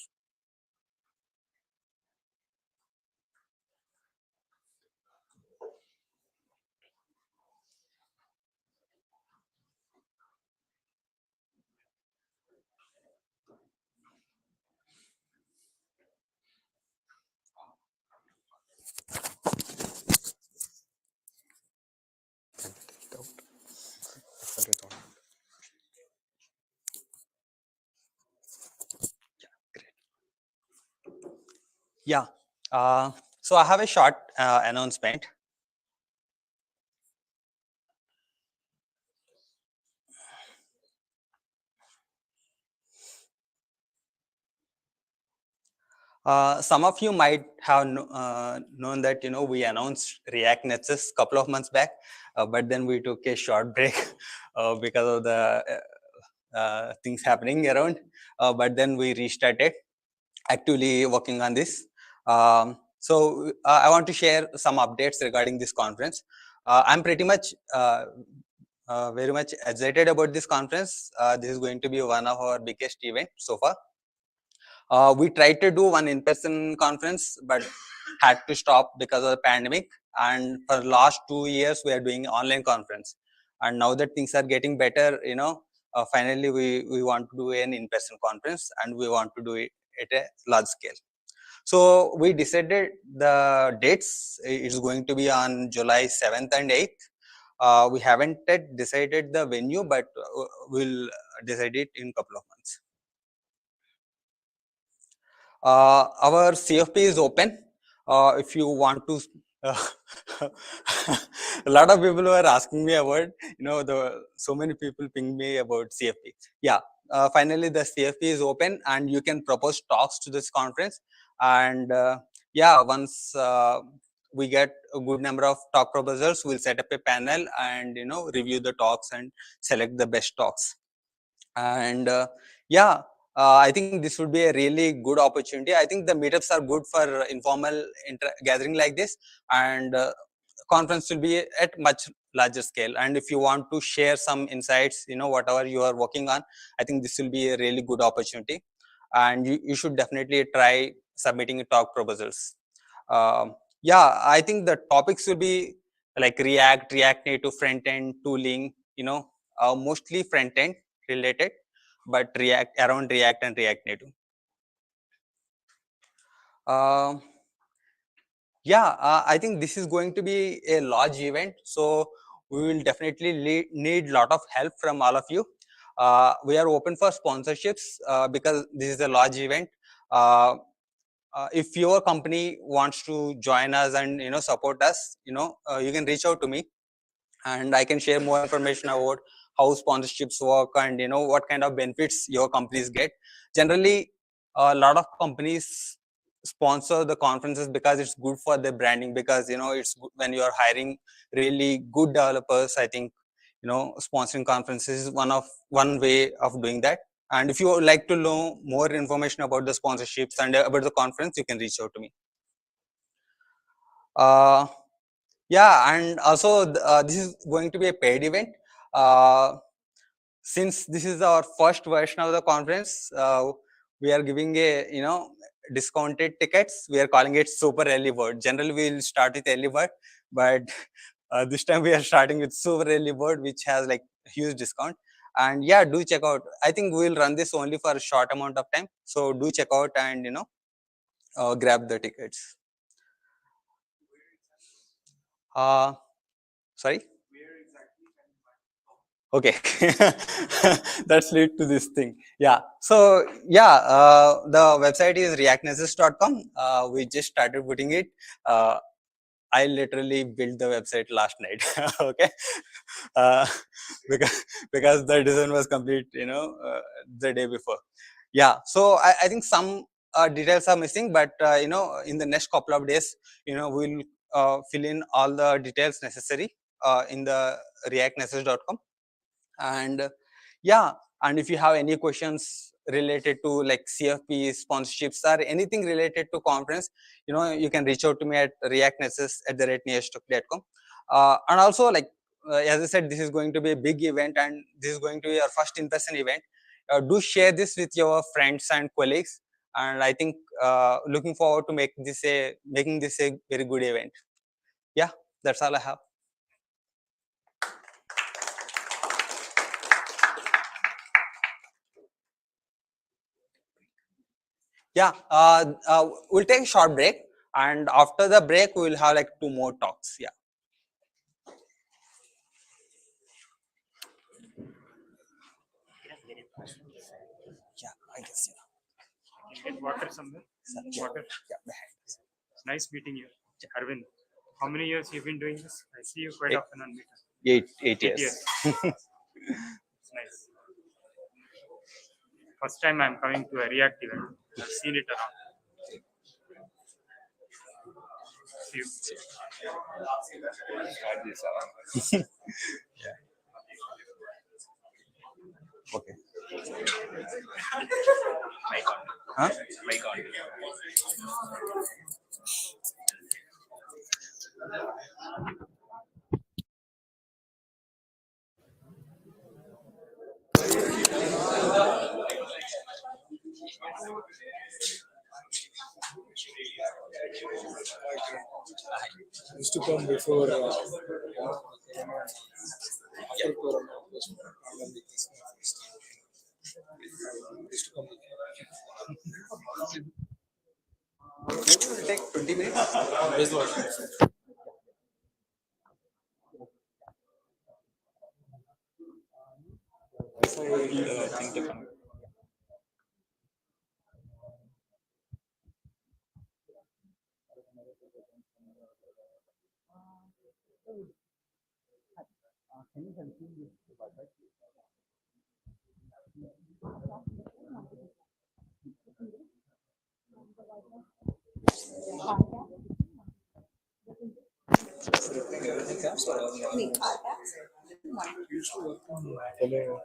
Yeah. So I have a short announcement. Some of you might have known that we announced React Nexus a couple of months back, but then we took a short break because of the things happening around. But then we restarted, actively working on this. So I want to share some updates regarding this conference. I'm pretty much very much excited about this conference. This is going to be one of our biggest events so far. We tried to do one in-person conference, but had to stop because of the pandemic. And for the last 2 years, we are doing online conference. And now that things are getting better, finally we want to do an in-person conference, and we want to do it at a large scale. So we decided the dates. It's going to be on July 7th and 8th. We haven't yet decided the venue, but we'll decide it in a couple of months. Our CFP is open. If you want to, a lot of people were asking me about, so many people ping me about CFP. Yeah, finally the CFP is open, and you can propose talks to this conference. And yeah, once we get a good number of talk proposals, we'll set up a panel and review the talks and select the best talks. And yeah. I think this would be a really good opportunity. I think the meetups are good for informal gathering like this, and conference will be at much larger scale. And if you want to share some insights, whatever you are working on, I think this will be a really good opportunity, and you should definitely try submitting talk proposals. Yeah, I think the topics will be like React Native front end tooling, mostly front end related, but around React and React Native. Yeah, I think this is going to be a large event, so we will definitely need a lot of help from all of you. We are open for sponsorships because this is a large event. If your company wants to join us and support us, you can reach out to me, and I can share more information about how sponsorships work and what kind of benefits your companies get. Generally, a lot of companies sponsor the conferences because it's good for their branding, because it's good when you are hiring really good developers. I think sponsoring conferences is one way of doing that. And if you would like to know more information about the sponsorships and about the conference, you can reach out to me. Yeah, and also this is going to be a paid event. since this is our first version of the conference, we are giving a discounted tickets. We are calling it super early bird. Generally, we'll start with early bird, but this time we are starting with super early bird, which has like huge discount. And yeah, do check out. I think we'll run this only for a short amount of time, so do check out and grab the tickets. Sorry. Okay, that's lead to this thing. Yeah, so yeah, the website is reactnesses.com. We just started putting it. I literally built the website last night. Okay, uh, because the design was complete the day before. Yeah, so I think some details are missing, but in the next couple of days we'll fill in all the details necessary in the reactnesses.com. And yeah, and if you have any questions related to like CFP sponsorships or anything related to conference, you can reach out to me at reactnesses@neostock.com. And also, like as I said, this is going to be a big event and this is going to be our first in-person event. Do share this with your friends and colleagues, and I think looking forward to making this a very good event. Yeah, that's all I have. Yeah, we'll take a short break, and after the break, we'll have like 2 more talks. Yeah. Yeah, I guess. Get water somewhere. Water. Yeah. It's nice meeting you, Arvind. How many years you've been doing this? I see you quite often on meetup. 8 years. It's nice. First time I'm coming to a React event. I've seen it around. See you. Okay. Huh? Used to come before after Corona was pandemic is my first time. Used to come Maybe we'll take 20 minutes. this was used to work on fellow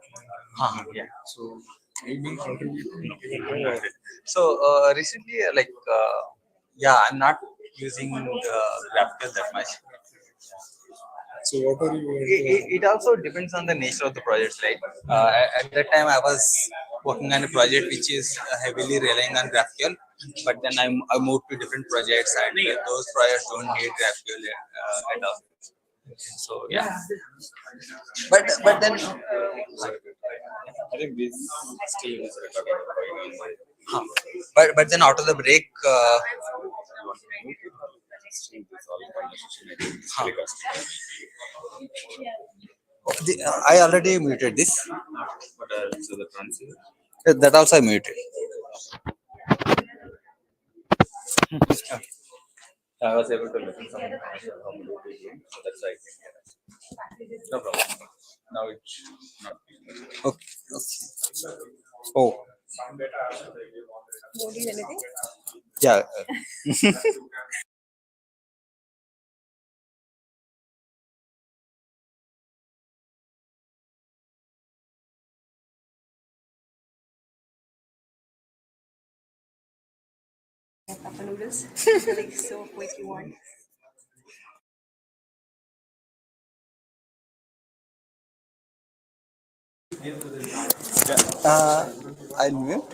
Yeah. so we've been contributing. So recently, yeah, I'm not using GraphQL that much. So what are you It also depends on the nature of the projects, right? At that time, I was working on a project which is heavily relying on GraphQL, but then I moved to different projects, and those projects don't need GraphQL at all. So yeah, but then I think this still is recording. but then out of the break, I already muted this. But so the transit. That also I muted. I was able to listen some information how to do it, so that's why I came. No problem. Now it's not. Okay. Okay. Oh. Yeah. Cup noodles, like so quick you want. I'll mute.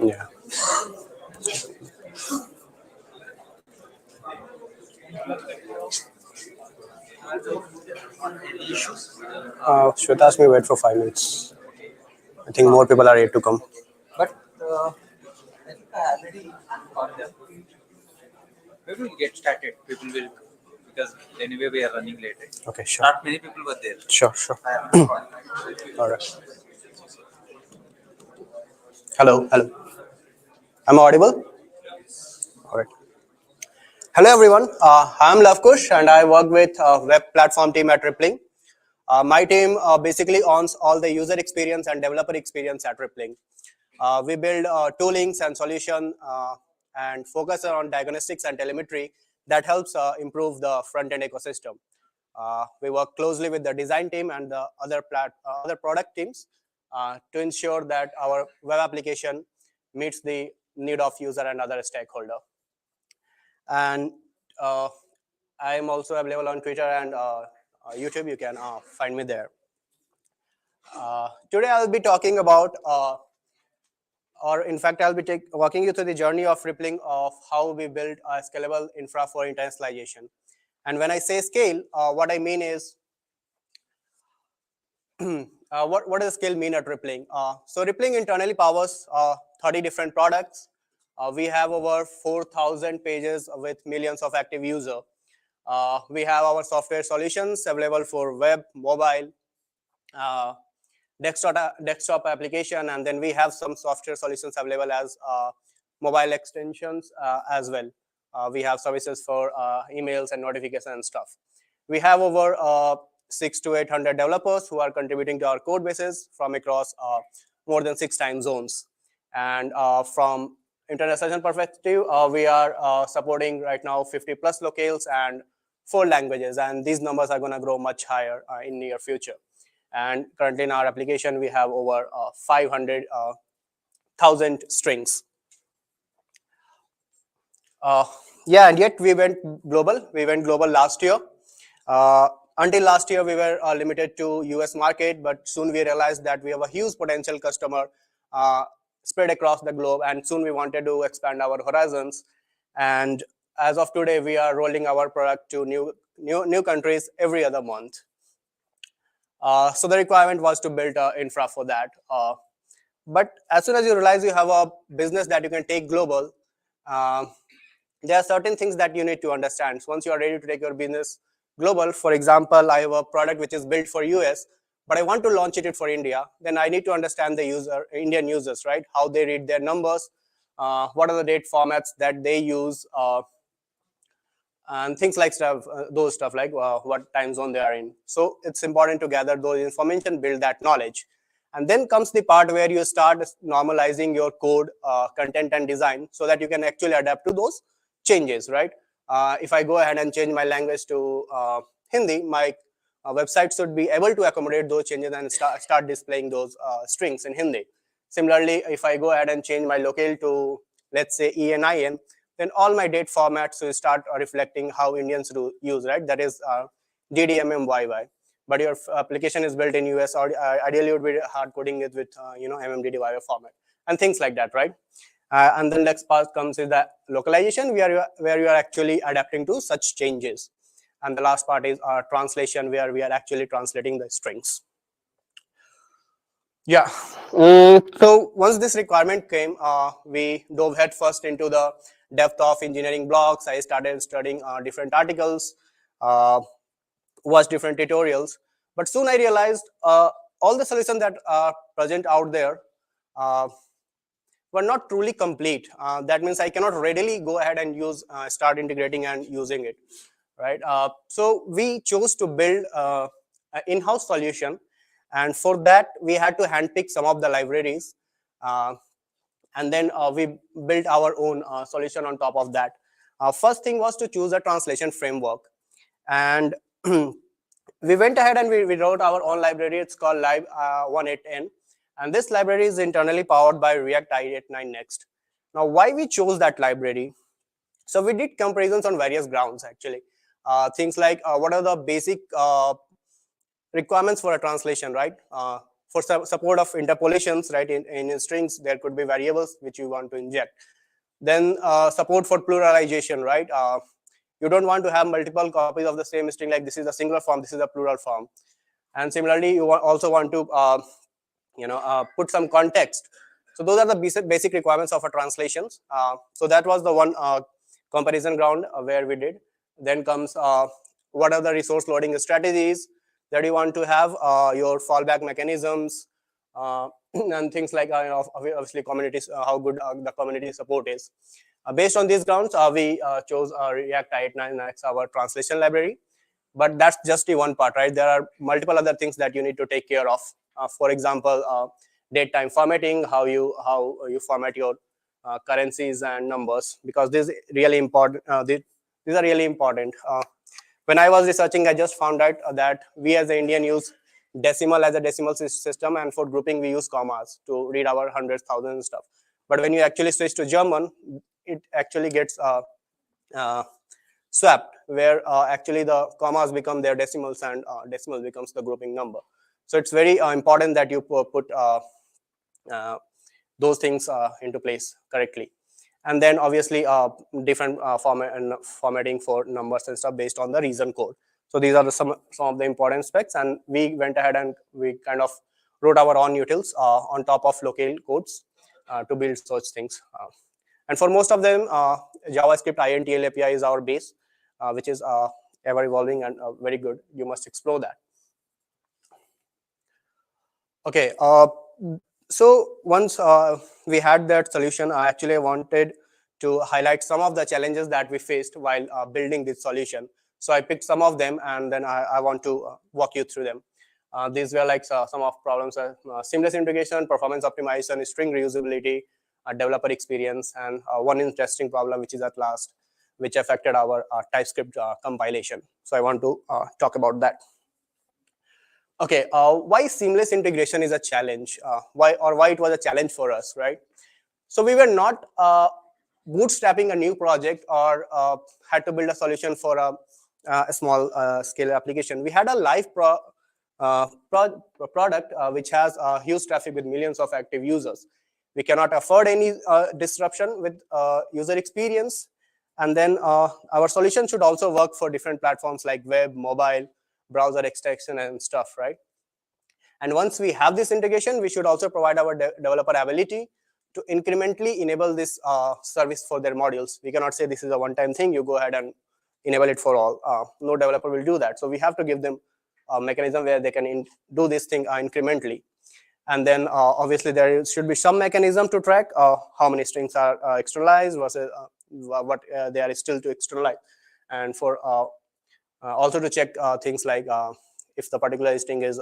Yeah. Shweta asked me wait for 5 minutes. I think more people are yet to come. But I think I already got them. We will get started. People will, because anyway we are running late. Right? Okay, sure. Not many people were there. Sure, sure. I am not. All right. Hello, hello. Am I audible? All right. Hello, everyone. I'm Lavkush, and I work with web platform team at Rippling. My team basically owns all the user experience and developer experience at Rippling. We build toolings and solution and focus on diagnostics and telemetry that helps improve the front-end ecosystem. We work closely with the design team and the other product teams to ensure that our web application meets the need of user and other stakeholder. And I am also available on Twitter and YouTube. You can find me there. Today I'll be talking about, or in fact, I'll be walking you through the journey of Rippling of how we build a scalable infra for internationalization. And when I say scale, what I mean is, what does scale mean at Rippling? So Rippling internally powers 30 different products. We have over 4,000 pages with millions of active users. We have our software solutions available for web, mobile, desktop application, and then we have some software solutions available as mobile extensions as well. We have services for emails and notifications and stuff. We have over 600 to 800 developers who are contributing to our code bases from across more than 6 time zones. And from international perspective, we are supporting right now 50 plus locales and 4 languages, and these numbers are going to grow much higher in near future. And currently in our application, we have over 500,000 strings. Yeah, and yet we went global. We went global last year. Until last year, we were limited to US market, but soon we realized that we have a huge potential customer spread across the globe, and soon we wanted to expand our horizons. And as of today, we are rolling our product to new countries every other month. So the requirement was to build infra for that. But as soon as you realize you have a business that you can take global, there are certain things that you need to understand. So once you are ready to take your business global, for example, I have a product which is built for US, but I want to launch it for India, then I need to understand the Indian users, right? How they read their numbers, what are the date formats that they use, and things like those stuff like what time zone they are in. So it's important to gather those information, build that knowledge. And then comes the part where you start normalizing your code, content and design so that you can actually adapt to those changes, right? If I go ahead and change my language to Hindi, my website should be able to accommodate those changes and start displaying those strings in Hindi. Similarly, if I go ahead and change my locale to, let's say, ENIN, then all my date formats will start reflecting how Indians use, right? That is DDMMYY. But your application is built in US, or ideally you would be hard coding it with MMDDYY format and things like that, right? And then next part comes is the localization, where you are actually adapting to such changes. And the last part is translation, where we are actually translating the strings. Yeah. So once this requirement came, we dove headfirst into the depth of engineering blocks. I started studying different articles, watched different tutorials. But soon I realized all the solutions that are present out there, were not truly complete. That means I cannot readily go ahead and use start integrating and using it, right? So we chose to build an in-house solution, and for that we had to handpick some of the libraries, and then we built our own solution on top of that. First thing was to choose a translation framework, and we went ahead and we wrote our own library. It's called Live 18N, and this library is internally powered by React i89 Next. Now, why we chose that library? So we did comparisons on various grounds, actually. Things like what are the basic requirements for a translation, right? For support of interpolations, right? In strings, there could be variables which you want to inject. Then support for pluralization, right? You don't want to have multiple copies of the same string, like this is a singular form, this is a plural form. And similarly, you also want to put some context. So those are the basic requirements of a translations. So that was the one comparison ground where we did. Then comes what are the resource loading strategies that you want to have, your fallback mechanisms, and things like obviously communities, how good the community support is. Based on these grounds, we chose React i89 as our translation library. But that's just the one part, right? There are multiple other things that you need to take care of. For example, date time formatting, how you format your currencies and numbers, because this is really important. These are really important. When I was researching, I just found out that we as an Indian use decimal as a decimal system, and for grouping we use commas to read our hundreds, thousands and stuff. But when you actually switch to German, it actually gets swapped, where actually the commas become their decimals, and decimal becomes the grouping number. So it's very important that you put those things into place correctly. And then obviously different formatting for numbers and stuff based on the reason code. So these are some of the important specs, and we went ahead and we kind of wrote our own utils on top of local codes to build such things. And for most of them, JavaScript INTL API is our base, which is ever evolving and very good. You must explore that. Okay, so once we had that solution, I actually wanted to highlight some of the challenges that we faced while building this solution. So I picked some of them, and then I want to walk you through them. These were like some of problems: seamless integration, performance optimization, string reusability, developer experience, and one interesting problem, which is at last, which affected our TypeScript compilation. So I want to talk about that. Okay, why seamless integration is a challenge? Why it was a challenge for us, right? So we were not bootstrapping a new project or had to build a solution for a small scale application. We had a live product which has huge traffic with millions of active users. We cannot afford any disruption with user experience. And then our solution should also work for different platforms like web, mobile, browser extension and stuff, right? And once we have this integration, we should also provide our developer ability to incrementally enable this service for their modules. We cannot say this is a one-time thing, you go ahead and enable it for all. No developer will do that. So we have to give them a mechanism where they can do this thing incrementally. And then obviously there should be some mechanism to track how many strings are externalized versus what they are still to externalize. And for also to check things like if the particular string is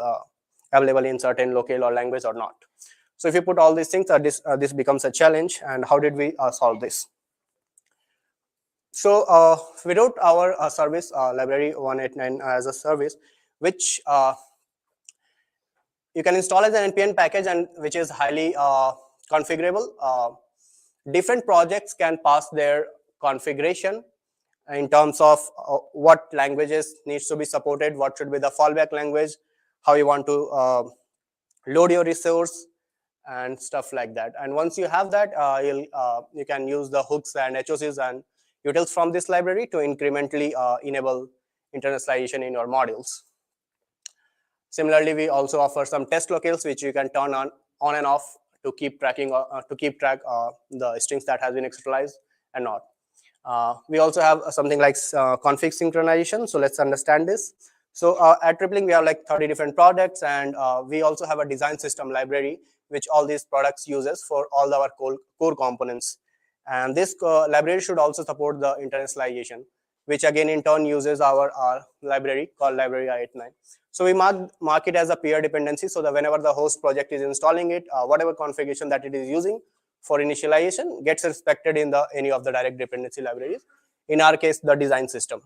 available in certain local or language or not. So if you put all these things, this becomes a challenge. And how did we solve this? So we wrote our service library 189 as a service, which you can install as an npm package, and which is highly configurable. Different projects can pass their configuration in terms of what languages needs to be supported, what should be the fallback language, how you want to load your resource and stuff like that. And once you have that, you can use the hooks and HOCs and utils from this library to incrementally enable internationalization in your modules. Similarly, we also offer some test locales which you can turn on and off to keep tracking the strings that has been externalized and not. We also have something like config synchronization. So let's understand this. So at Tripling, we have like 30 different products, and we also have a design system library which all these products uses for all our core components. And this library should also support the internationalization, which again in turn uses our library called library I89. So we mark it as a peer dependency, so that whenever the host project is installing it, whatever configuration that it is using for initialization gets respected in any of the direct dependency libraries. In our case, the design system.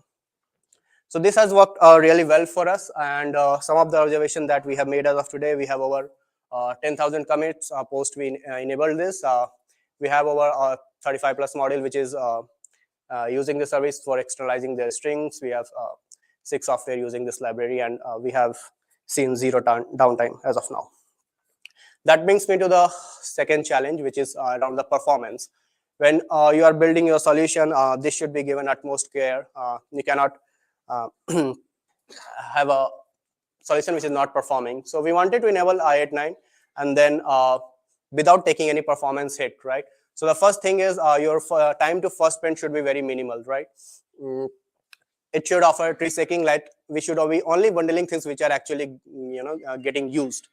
So this has worked really well for us, and some of the observation that we have made as of today, we have over 10,000 commits post we enabled this. We have over 35 plus module, which is using the service for externalizing their strings. We have 6 software using this library, and we have seen 0 downtime as of now. That brings me to the second challenge, which is around the performance. When you are building your solution, this should be given utmost care. You cannot have a solution which is not performing. So we wanted to enable I89 and then without taking any performance hit, right? So the first thing is your time to first print should be very minimal, right? It should offer tree staking, like we should be only bundling things which are actually getting used.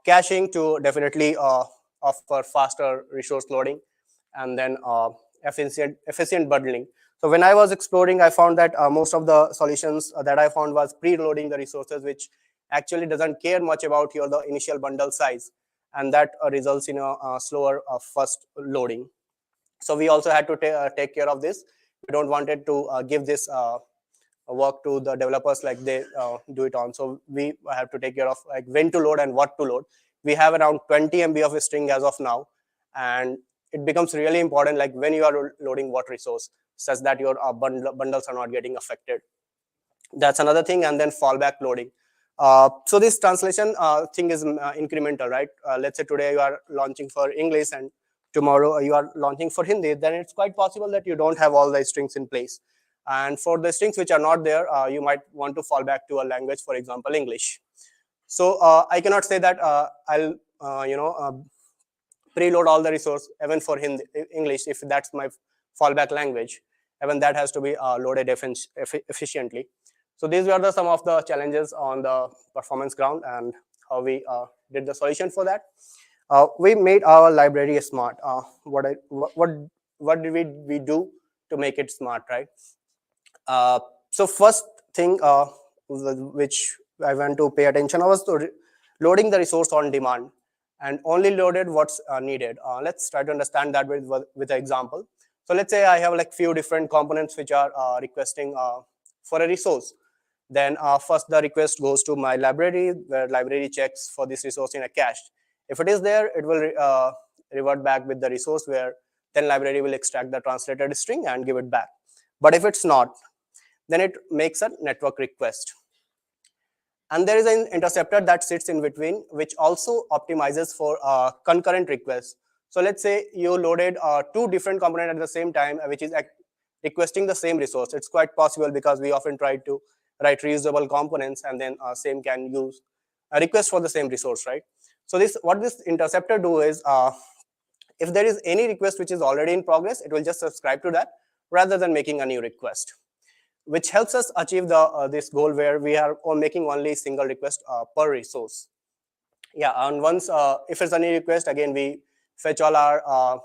Caching to definitely offer faster resource loading, and then efficient bundling. So when I was exploring, I found that most of the solutions that I found was pre-loading the resources, which actually doesn't care much about the initial bundle size, and that results in a slower first loading. So we also had to take care of this. We don't wanted to give this work to the developers like they do it on. So we have to take care of like when to load and what to load. We have around 20 MB of a string as of now, and it becomes really important like when you are loading what resource, such that your bundles are not getting affected. That's another thing. And then fallback loading. So this translation thing is incremental, right? Let's say today you are launching for English and tomorrow you are launching for Hindi, then it's quite possible that you don't have all the strings in place. And for the strings which are not there, you might want to fall back to a language, for example, English. So I cannot say that I'll preload all the resource even for Hindi, English, if that's my fallback language. Even that has to be loaded efficiently. So these were some of the challenges on the performance ground and how we did the solution for that. We made our library smart. What did we do to make it smart, right? So first thing which I want to pay attention was to loading the resource on demand and only loaded what's needed. Let's try to understand that with an example. So let's say I have like few different components which are requesting for a resource. Then first the request goes to my library, where library checks for this resource in a cache. If it is there, it will revert back with the resource, where then library will extract the translated string and give it back. But if it's not, then it makes a network request. And there is an interceptor that sits in between, which also optimizes for concurrent requests. So let's say you loaded 2 different components at the same time, which is requesting the same resource. It's quite possible because we often try to write reusable components, and then same can use a request for the same resource, right? So what this interceptor do is, if there is any request which is already in progress, it will just subscribe to that rather than making a new request, which helps us achieve this goal where we are making only single request per resource. Yeah, and once if it's any request, again we fetch all our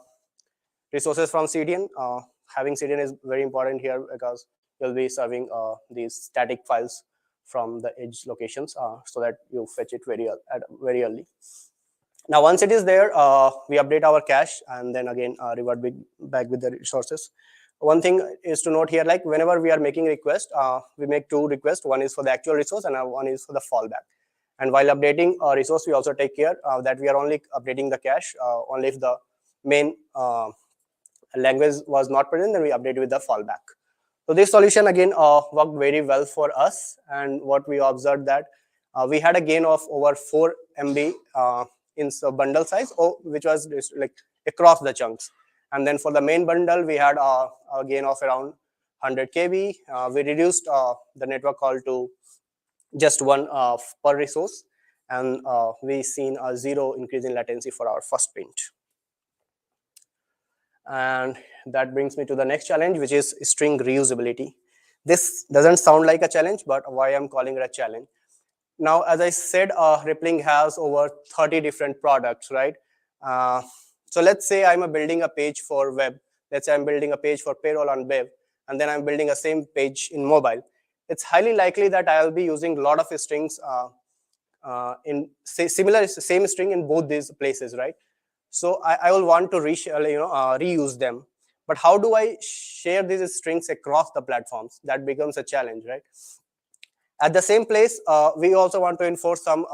resources from CDN. Having CDN is very important here because you'll be serving these static files from the edge locations, so that you fetch it very early. Now, once it is there, we update our cache and then again revert back with the resources. One thing is to note here, like whenever we are making request, we make 2 requests. One is for the actual resource and one is for the fallback. And while updating a resource, we also take care that we are only updating the cache only if the main language was not present, then we update with the fallback. So this solution again worked very well for us, and what we observed that we had a gain of over 4 MB in bundle size, which was like across the chunks. And then for the main bundle, we had a gain of around 100 KB. We reduced the network call to just 1 per resource, and we seen a 0 increase in latency for our first print. And that brings me to the next challenge, which is string reusability. This doesn't sound like a challenge, but why I'm calling it a challenge? Now, as I said, Rippling has over 30 different products, right? So let's say I'm building a page for web. Let's say I'm building a page for payroll on web, and then I'm building a same page in mobile. It's highly likely that I'll be using a lot of strings in same string in both these places, right? So I will want to reuse them. But how do I share these strings across the platforms? That becomes a challenge, right? At the same place, we also want to enforce some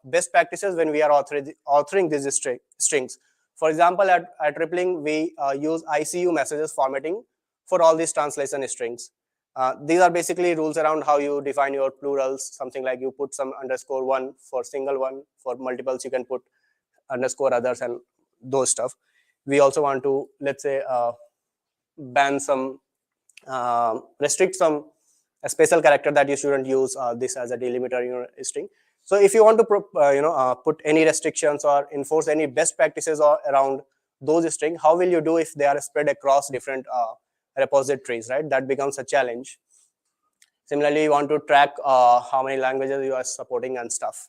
best practices when we are authoring these strings. For example, at Rippling, we use ICU messages formatting for all these translation strings. These are basically rules around how you define your plurals, something like you put some _1 for single one, for multiples you can put underscore others and those stuff. We also want to, let's say, ban some, restrict some a special character that you shouldn't use this as a delimiter in your string. So if you want to put any restrictions or enforce any best practices or around those strings, how will you do if they are spread across different repositories, right? That becomes a challenge. Similarly, you want to track how many languages you are supporting and stuff.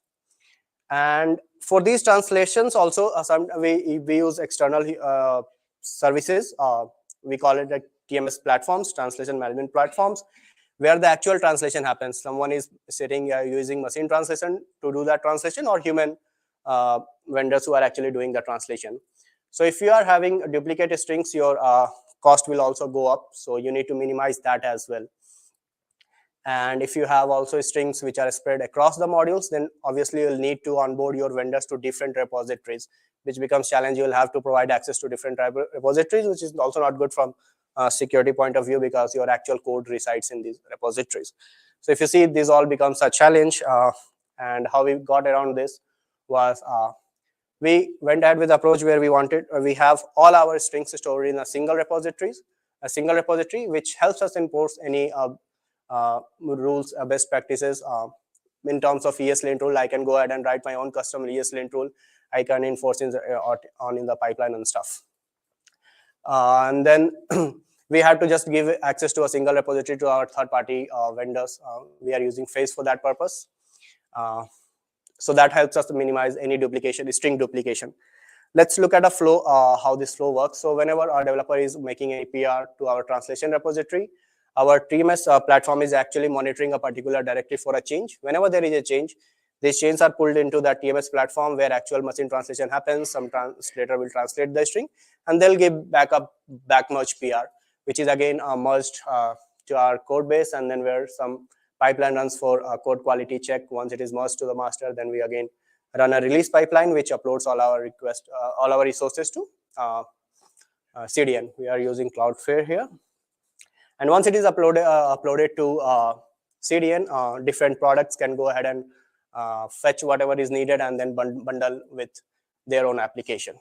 And for these translations also, we use external services. We call it like TMS platforms, translation management platforms, where the actual translation happens. Someone is sitting using machine translation to do that translation, or human vendors who are actually doing the translation. So if you are having duplicate strings, your cost will also go up. So you need to minimize that as well. And if you have also strings which are spread across the modules, then obviously you'll need to onboard your vendors to different repositories, which becomes challenging. You'll have to provide access to different repositories, which is also not good from a security point of view, because your actual code resides in these repositories. So if you see, this all becomes a challenge. And how we got around this was we went ahead with the approach where we have all our strings stored in a single repository, which helps us enforce any rules, best practices. In terms of ESLint rule, I can go ahead and write my own custom ESLint rule. I can enforce in the pipeline and stuff. And then we had to just give access to a single repository to our third-party vendors. We are using Phase for that purpose. So that helps us to minimize any duplication, string duplication. Let's look at a flow, how this flow works. So whenever our developer is making a PR to our translation repository, our TMS platform is actually monitoring a particular directive for a change. Whenever there is a change, these changes are pulled into the TMS platform where actual machine translation happens. Some translator will translate the string, and they'll give back merge PR, which is again merged to our code base, and then where some pipeline runs for code quality check. Once it is merged to the master, then we again run a release pipeline which uploads all our resources to CDN. We are using Cloudflare here. And once it is uploaded to CDN, different products can go ahead and fetch whatever is needed and then bundle with their own application.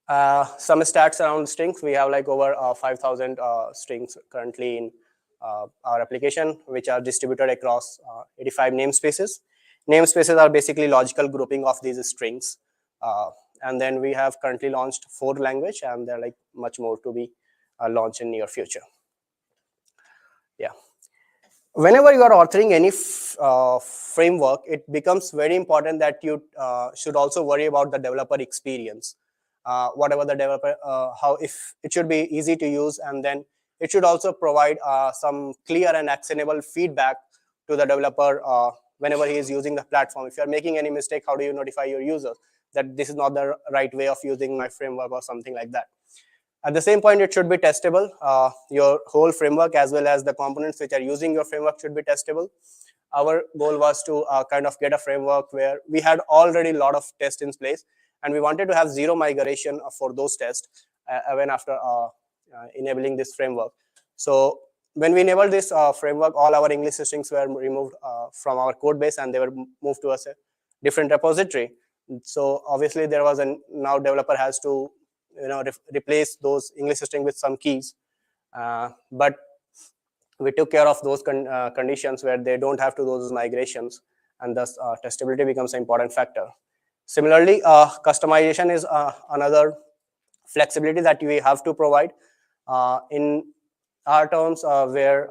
Some stats around strings. We have like over 5,000 strings currently in our application, which are distributed across 85 namespaces. Namespaces are basically logical grouping of these strings. And then we have currently launched 4 languages, and they're like much more to be launched in near future. Yeah. Whenever you are authoring any framework, it becomes very important that you should also worry about the developer experience. Whatever the developer, how if it should be easy to use, and then it should also provide some clear and actionable feedback to the developer whenever he is using the platform. If you are making any mistake, how do you notify your users that this is not the right way of using my framework or something like that? At the same point, it should be testable. Your whole framework as well as the components which are using your framework should be testable. Our goal was to kind of get a framework where we had already a lot of tests in place, and we wanted to have zero migration for those tests even after enabling this framework. So when we enabled this framework, all our English strings were removed from our code base, and they were moved to a different repository. So obviously there was now developer has to replace those English string with some keys, but we took care of those conditions where they don't have to do those migrations, and thus testability becomes an important factor. Similarly, customization is another flexibility that we have to provide in our terms, where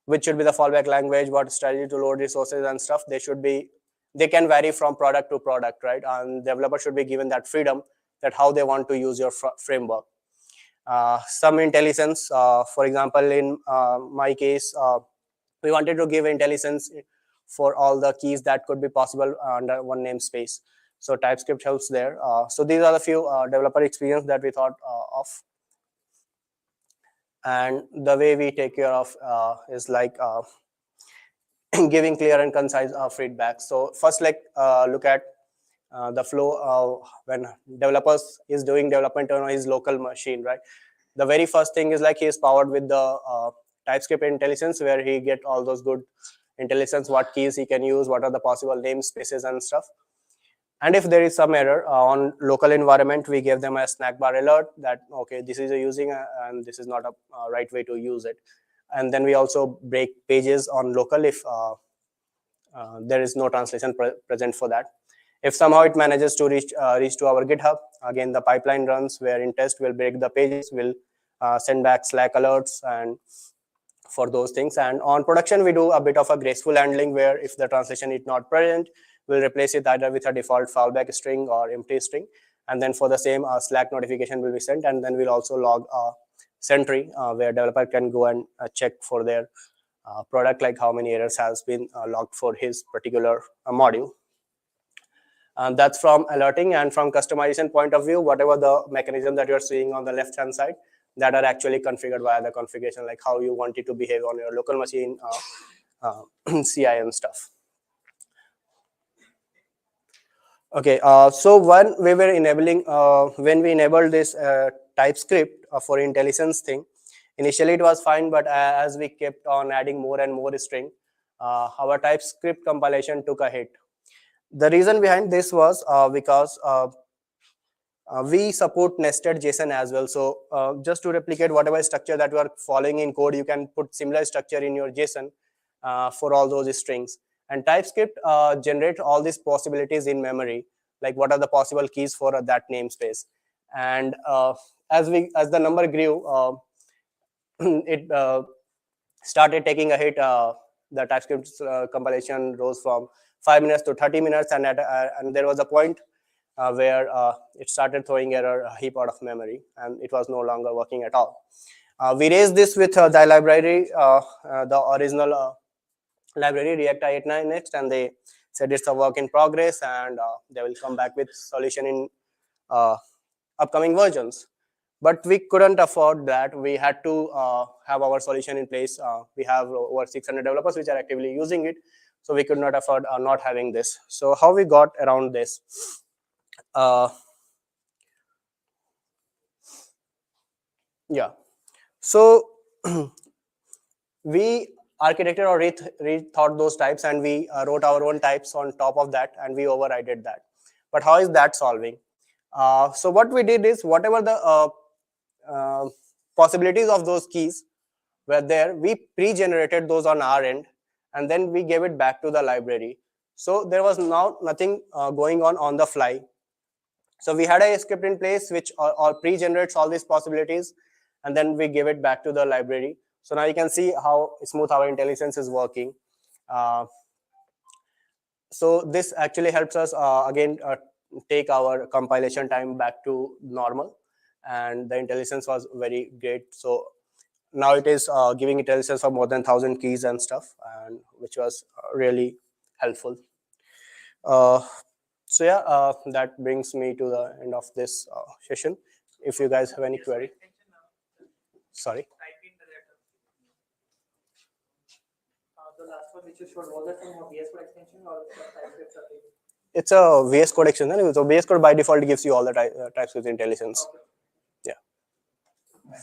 which should be the fallback language, what strategy to load resources and stuff. They can vary from product to product, right? And developer should be given that freedom that how they want to use your framework. Some intelligence, for example, in my case, we wanted to give intelligence for all the keys that could be possible under one namespace. So TypeScript helps there. So these are the few developer experience that we thought of. And the way we take care of is like giving clear and concise feedback. So first, look at the flow when developers is doing development on his local machine, right? The very first thing is like he is powered with the TypeScript intelligence, where he get all those good intelligence, what keys he can use, what are the possible namespaces and stuff. And if there is some error on local environment, we give them a snack bar alert that, okay, this is a using and this is not a right way to use it. And then we also break pages on local if there is no translation present for that. If somehow it manages to reach to our GitHub, again, the pipeline runs where in test we'll break the pages, we'll send back Slack alerts and for those things. And on production, we do a bit of a graceful handling where if the translation is not present, we'll replace it either with a default fallback string or empty string. And then for the same, Slack notification will be sent. And then we'll also log a sentry where developer can go and check for their product, like how many errors has been logged for his particular module. That's from alerting. And from customization point of view, whatever the mechanism that you're seeing on the left-hand side, that are actually configured via the configuration, like how you want it to behave on your local machine, CI and stuff. Okay, so when we were enabling, when we enabled this TypeScript for intelligence thing, initially it was fine, but as we kept on adding more and more string, our TypeScript compilation took a hit. The reason behind this was because we support nested JSON as well. So just to replicate whatever structure that you are following in code, you can put similar structure in your JSON for all those strings. And TypeScript generates all these possibilities in memory, like what are the possible keys for that namespace. And as the number grew, it started taking a hit. The TypeScript compilation rose from 5 minutes to 30 minutes, and there was a point where it started throwing error a heap out of memory, and it was no longer working at all. We raised this with the library, the original library React i8 next, and they said it's a work in progress, and they will come back with solution in upcoming versions. But we couldn't afford that. We had to have our solution in place. We have over 600 developers which are actively using it, so we could not afford not having this. So how we got around this? Yeah, so we architected or rethought those types, and we wrote our own types on top of that, and we overrided that. But how is that solving? So what we did is, whatever the possibilities of those keys were there, we pre-generated those on our end, and then we gave it back to the library. So there was now nothing going on the fly. So we had a script in place which all pre-generates all these possibilities, and then we give it back to the library. So now you can see how smooth our intelligence is working. So this actually helps us again take our compilation time back to normal, and the intelligence was very great. So now it is giving intelligence for more than 1,000 keys and stuff, and which was really helpful. So yeah, that brings me to the end of this session. If you guys have any query. Sorry. The last one which you showed, was that from a VS Code extension or TypeScript? It's a VS Code extension. So VS Code by default gives you all the TypeScript intelligence. Okay. Yeah. I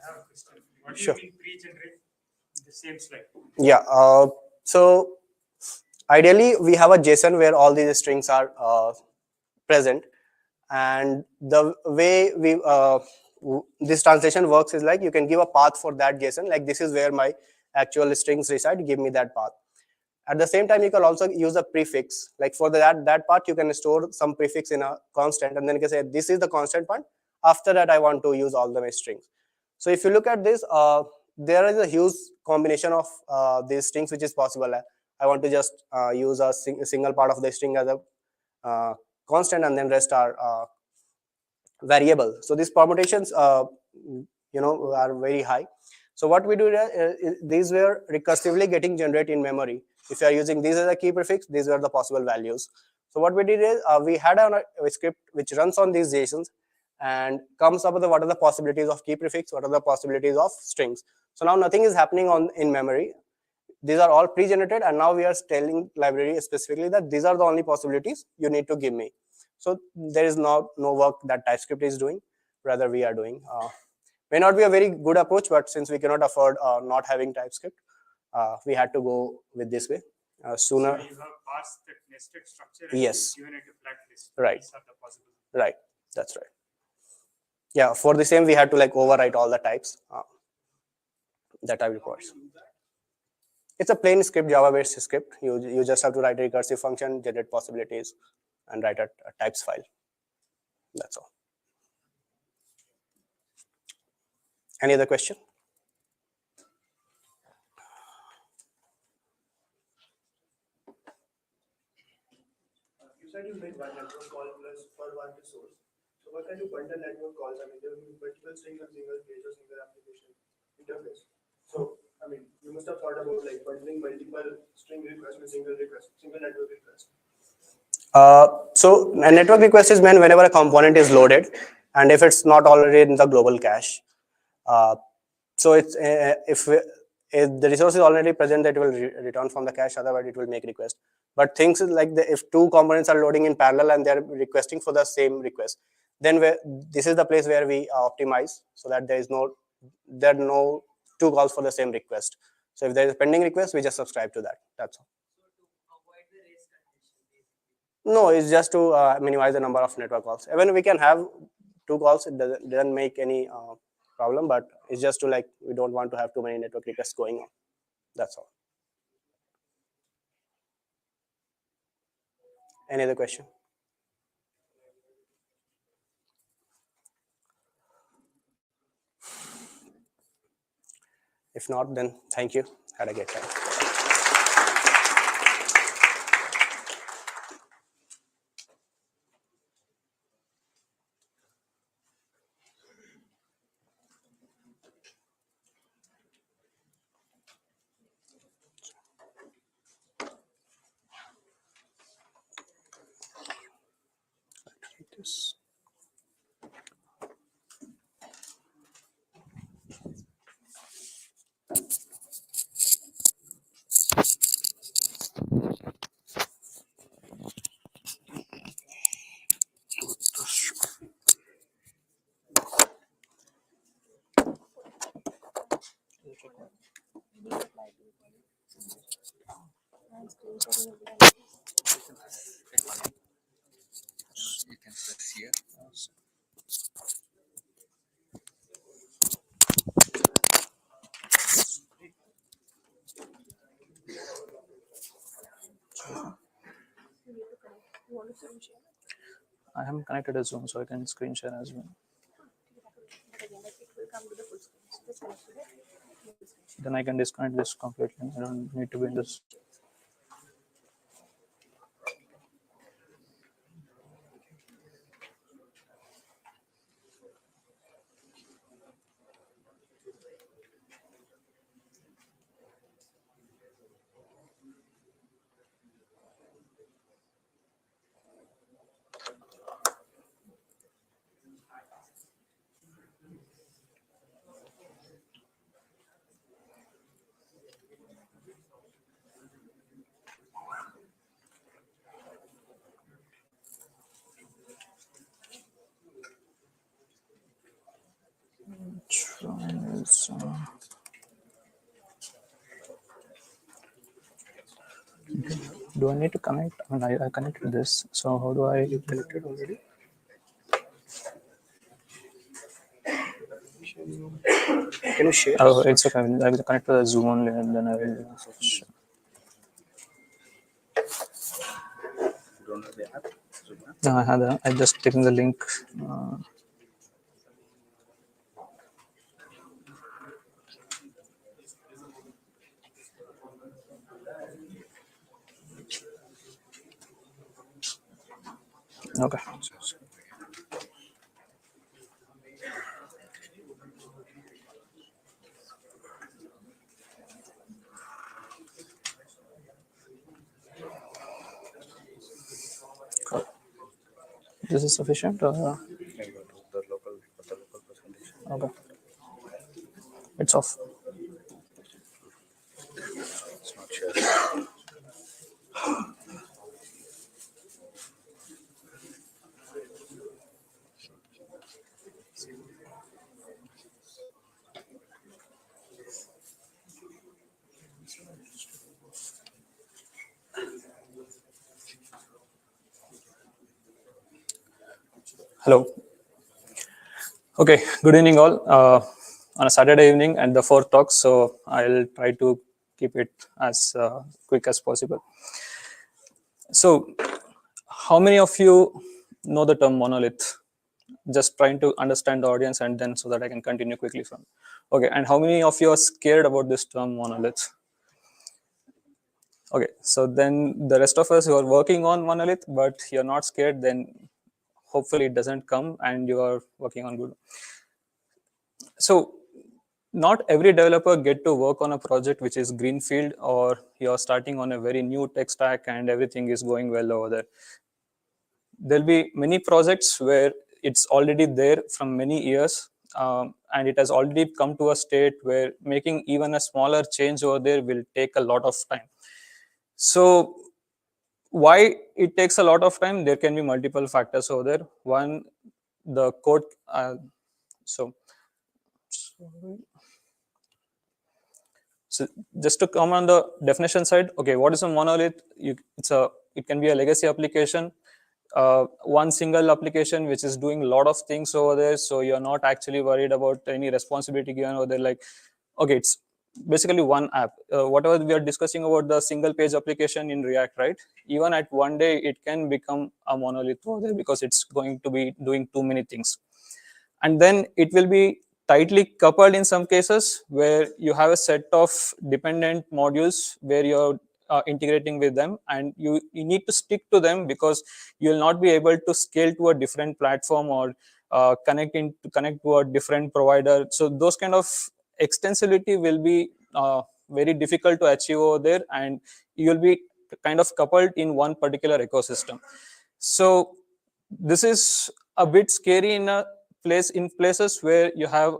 have a question. What do Sure. you mean pre-generate the same slide? Yeah. So ideally, we have a JSON where all these strings are present, and the way we this translation works is like you can give a path for that JSON. Like, this is where my actual strings reside. Give me that path. At the same time, you can also use a prefix. Like for that part, you can store some prefix in a constant, and then you can say this is the constant part. After that, I want to use all the strings. So if you look at this, there is a huge combination of these strings which is possible. I want to just use a single part of the string as a constant, and then rest are variable. So these permutations, are very high. So what we do is these were recursively getting generated in memory. If you are using these as a key prefix, these were the possible values. So what we did is we had a script which runs on these JSONs and comes up with what are the possibilities of key prefix, what are the possibilities of strings. So now nothing is happening in memory. These are all pre-generated, and now we are telling library specifically that these are the only possibilities you need to give me. So there is no work that TypeScript is doing, rather we are doing. May not be a very good approach, but since we cannot afford not having TypeScript, we had to go with this way. Sooner. So you have parsed that nested structure and yes. Given it a flat list. Right. These are the possible. Right. That's right. Yeah. For the same, we had to like overwrite all the types that type reports. It's a plain script, Java-based script. You just have to write a recursive function, generate possibilities, and write a types file. That's all. Any other question? You said you make one network call plus for one resource. So what kind of bundle network calls? I mean, there will be multiple strings on single page or single application interface. So, I mean, you must have thought about like bundling multiple string requests with single network request. So a network request is meant whenever a component is loaded, and if it's not already in the global cache. So it's if the resource is already present, that will return from the cache. Otherwise, it will make request. But things like if two components are loading in parallel and they're requesting for the same request, then this is the place where we optimize so that there are no two calls for the same request. So if there is a pending request, we just subscribe to that. That's all. No, it's just to minimize the number of network calls. Even we can have two calls, it doesn't make any problem, but it's just to like, we don't want to have too many network requests going on. That's all. Any other question? If not, then thank you. Had a great time. This. You can press here. I am connected to Zoom, so I can screen share as well. Then I can disconnect this completely. I don't need to be in this. Do I need to connect? I mean, I connected this. So how do I? You connected already? Can you share? Oh, it's okay. I will connect to the Zoom only, and then I will. No, I just taken the link. Okay. This is sufficient. Okay. It's off. Hello. Okay, good evening all. On a Saturday evening and the fourth talk, so I'll try to keep it as quick as possible. So, how many of you know the term monolith? Just trying to understand the audience and then so that I can continue quickly from. Okay, and how many of you are scared about this term monolith? Okay, so then the rest of us who are working on monolith, but you're not scared, then hopefully it doesn't come and you are working on good. So not every developer get to work on a project which is greenfield, or you're starting on a very new tech stack and everything is going well over there. There'll be many projects where it's already there from many years, and it has already come to a state where making even a smaller change over there will take a lot of time. So why it takes a lot of time? There can be multiple factors over there. One, the code. So just to come on the definition side, okay, what is a monolith? It can be a legacy application, one single application which is doing a lot of things over there. So you're not actually worried about any responsibility given over there. Like, okay, it's basically one app. Whatever we are discussing about the single page application in React, right? Even at one day, it can become a monolith over there because it's going to be doing too many things. And then it will be tightly coupled in some cases where you have a set of dependent modules where you're integrating with them, and you need to stick to them because you will not be able to scale to a different platform or connect to a different provider. So those kind of extensibility will be very difficult to achieve over there, and you will be kind of coupled in one particular ecosystem. So this is a bit scary in places where you have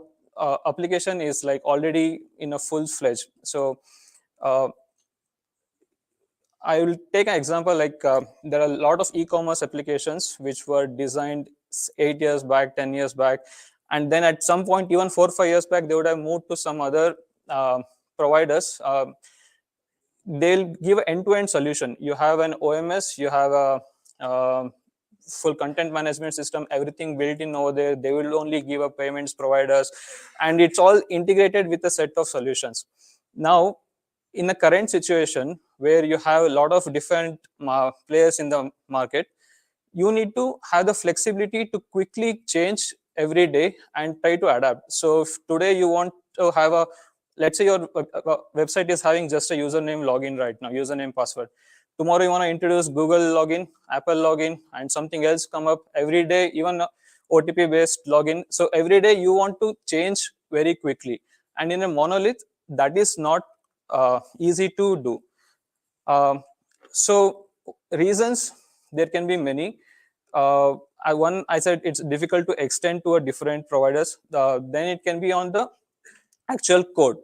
application is like already in a full-fledged. So I will take an example, like there are a lot of e-commerce applications which were designed 8 years back, 10 years back, and then at some point, even 4 or 5 years back, they would have moved to some other providers. They'll give an end-to-end solution. You have an OMS, you have a full content management system, everything built in over there. They will only give a payments providers, and it's all integrated with a set of solutions. Now, in the current situation where you have a lot of different players in the market, you need to have the flexibility to quickly change every day and try to adapt. So if today you want to have a, let's say your website is having just a username login right now, username password. Tomorrow you want to introduce Google login, Apple login, and something else come up every day, even OTP based login. So every day you want to change very quickly. And in a monolith, that is not easy to do. So reasons, there can be many. I said it's difficult to extend to a different providers. Then it can be on the actual code.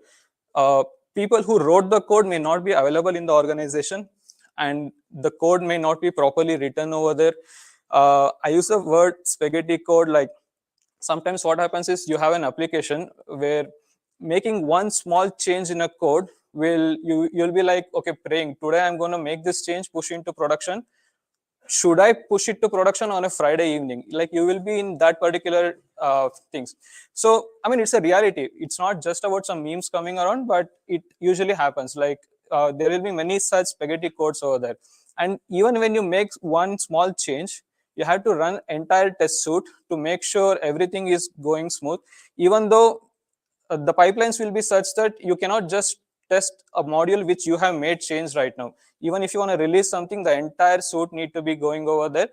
People who wrote the code may not be available in the organization, and the code may not be properly written over there. I use the word spaghetti code. Like sometimes what happens is you have an application where making one small change in a code you'll be like, okay, praying today I'm going to make this change, push into production. Should I push it to production on a Friday evening? Like you will be in that particular things. So I mean, it's a reality. It's not just about some memes coming around, but it usually happens. Like there will be many such spaghetti codes over there, and even when you make one small change, you have to run entire test suite to make sure everything is going smooth, even though the pipelines will be such that you cannot just test a module which you have made change right now. Even if you want to release something, the entire suite need to be going over there.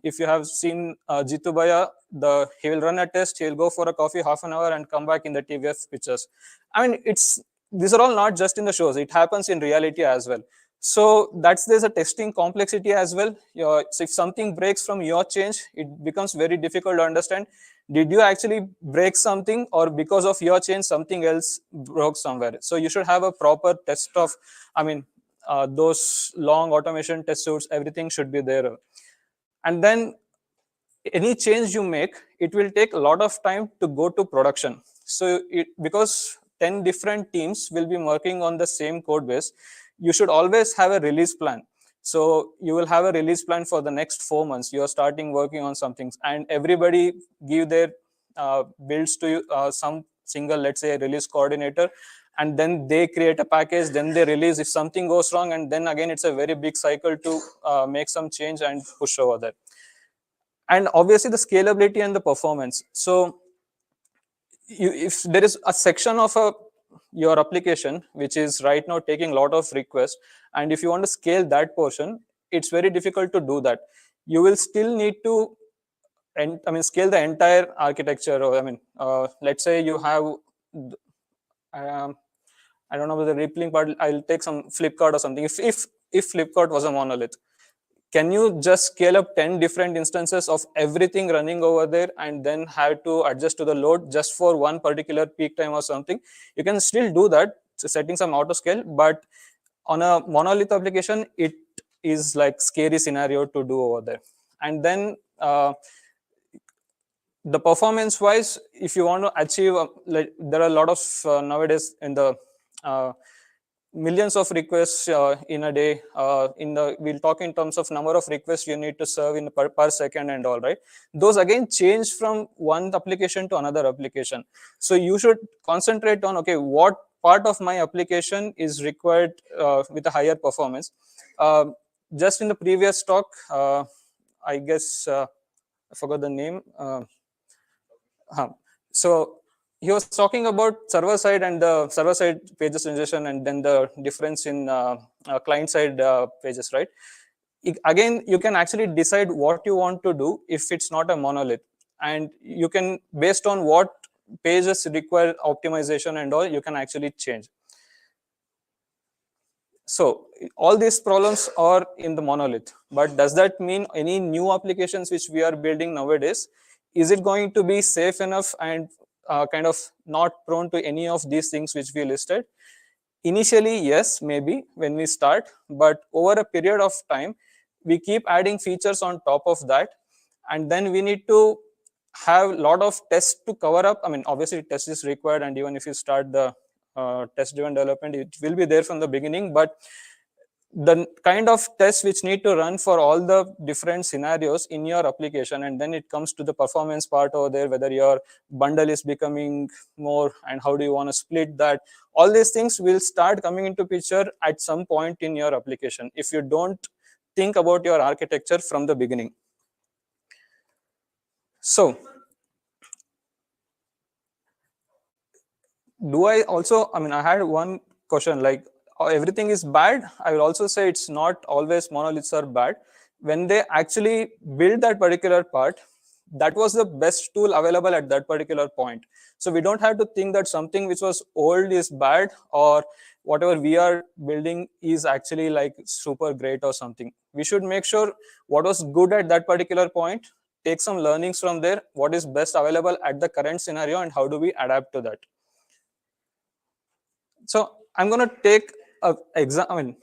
If you have seen Jitu Bhaiya, he will run a test, he'll go for a coffee half an hour and come back in the TVF pictures. I mean, these are all not just in the shows, it happens in reality as well. So there's a testing complexity as well. So if something breaks from your change, it becomes very difficult to understand. Did you actually break something, or because of your change, something else broke somewhere? So you should have a proper test of, those long automation test suits, everything should be there. And then any change you make, it will take a lot of time to go to production. So because 10 different teams will be working on the same code base, you should always have a release plan. So you will have a release plan for the next 4 months. You are starting working on some things, and everybody give their builds to some single, let's say, release coordinator, and then they create a package, then they release if something goes wrong, and then again it's a very big cycle to make some change and push over there. And obviously the scalability and the performance. So if there is a section of your application which is right now taking a lot of requests, and if you want to scale that portion, it's very difficult to do that. You will still need to scale the entire architecture. Or let's say you have I don't know about the rippling part. I'll take some Flipkart or something. If Flipkart was a monolith, can you just scale up 10 different instances of everything running over there and then have to adjust to the load just for one particular peak time or something? You can still do that, setting some auto scale, but on a monolith application, it is like scary scenario to do over there. And then the performance wise, if you want to achieve, there are a lot of nowadays in the millions of requests in a day. We'll talk in terms of number of requests you need to serve in per second and all, right? Those again change from one application to another application. So you should concentrate on, okay, what part of my application is required with a higher performance. Just in the previous talk, I guess I forgot the name. So he was talking about server side and the server side pages ingestion, and then the difference in client side pages, right? Again, you can actually decide what you want to do if it's not a monolith, and you can, based on what pages require optimization and all, you can actually change. So all these problems are in the monolith, but does that mean any new applications which we are building nowadays, is it going to be safe enough and kind of not prone to any of these things which we listed? Initially, yes, maybe when we start, but over a period of time, we keep adding features on top of that, and then we need to have a lot of tests to cover up. Obviously test is required, and even if you start the test-driven development, it will be there from the beginning, but the kind of tests which need to run for all the different scenarios in your application, and then it comes to the performance part over there, whether your bundle is becoming more and how do you want to split that. All these things will start coming into picture at some point in your application if you don't think about your architecture from the beginning. So do I also, I had one question, like everything is bad? I will also say it's not always monoliths are bad. When they actually build that particular part, that was the best tool available at that particular point. So we don't have to think that something which was old is bad, or whatever we are building is actually like super great or something. We should make sure what was good at that particular point, take some learnings from there, what is best available at the current scenario, and how do we adapt to that. So I'm going to take a example.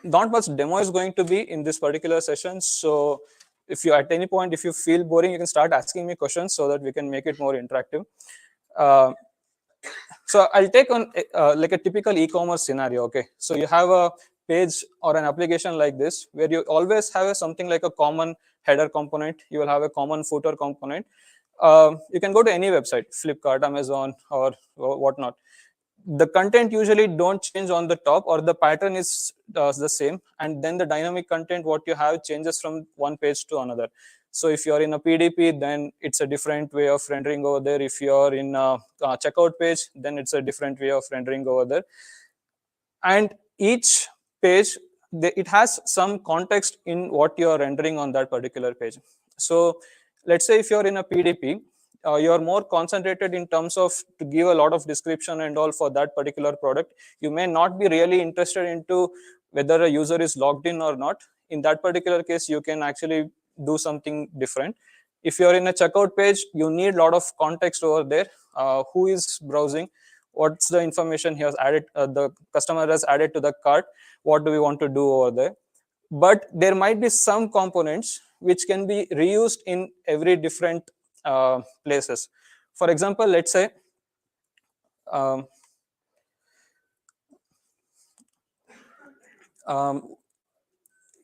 Not much demo is going to be in this particular session. So if you at any point, if you feel boring, you can start asking me questions so that we can make it more interactive. So I'll take on like a typical e-commerce scenario. Okay, so you have a page or an application like this where you always have something like a common header component. You will have a common footer component. You can go to any website, Flipkart, Amazon, or whatnot. The content usually don't change on the top, or the pattern is the same, and then the dynamic content what you have changes from one page to another. So if you're in a PDP, then it's a different way of rendering over there. If you're in a checkout page, then it's a different way of rendering over there. And each page it has some context in what you are rendering on that particular page. So let's say if you're in a PDP, you're more concentrated in terms of to give a lot of description and all for that particular product. You may not be really interested into whether a user is logged in or not. In that particular case, you can actually do something different. If you're in a checkout page, you need a lot of context over there. Who is browsing? What's the information he has added? The customer has added to the cart. What do we want to do over there? But there might be some components which can be reused in every different places. For example, let's say um,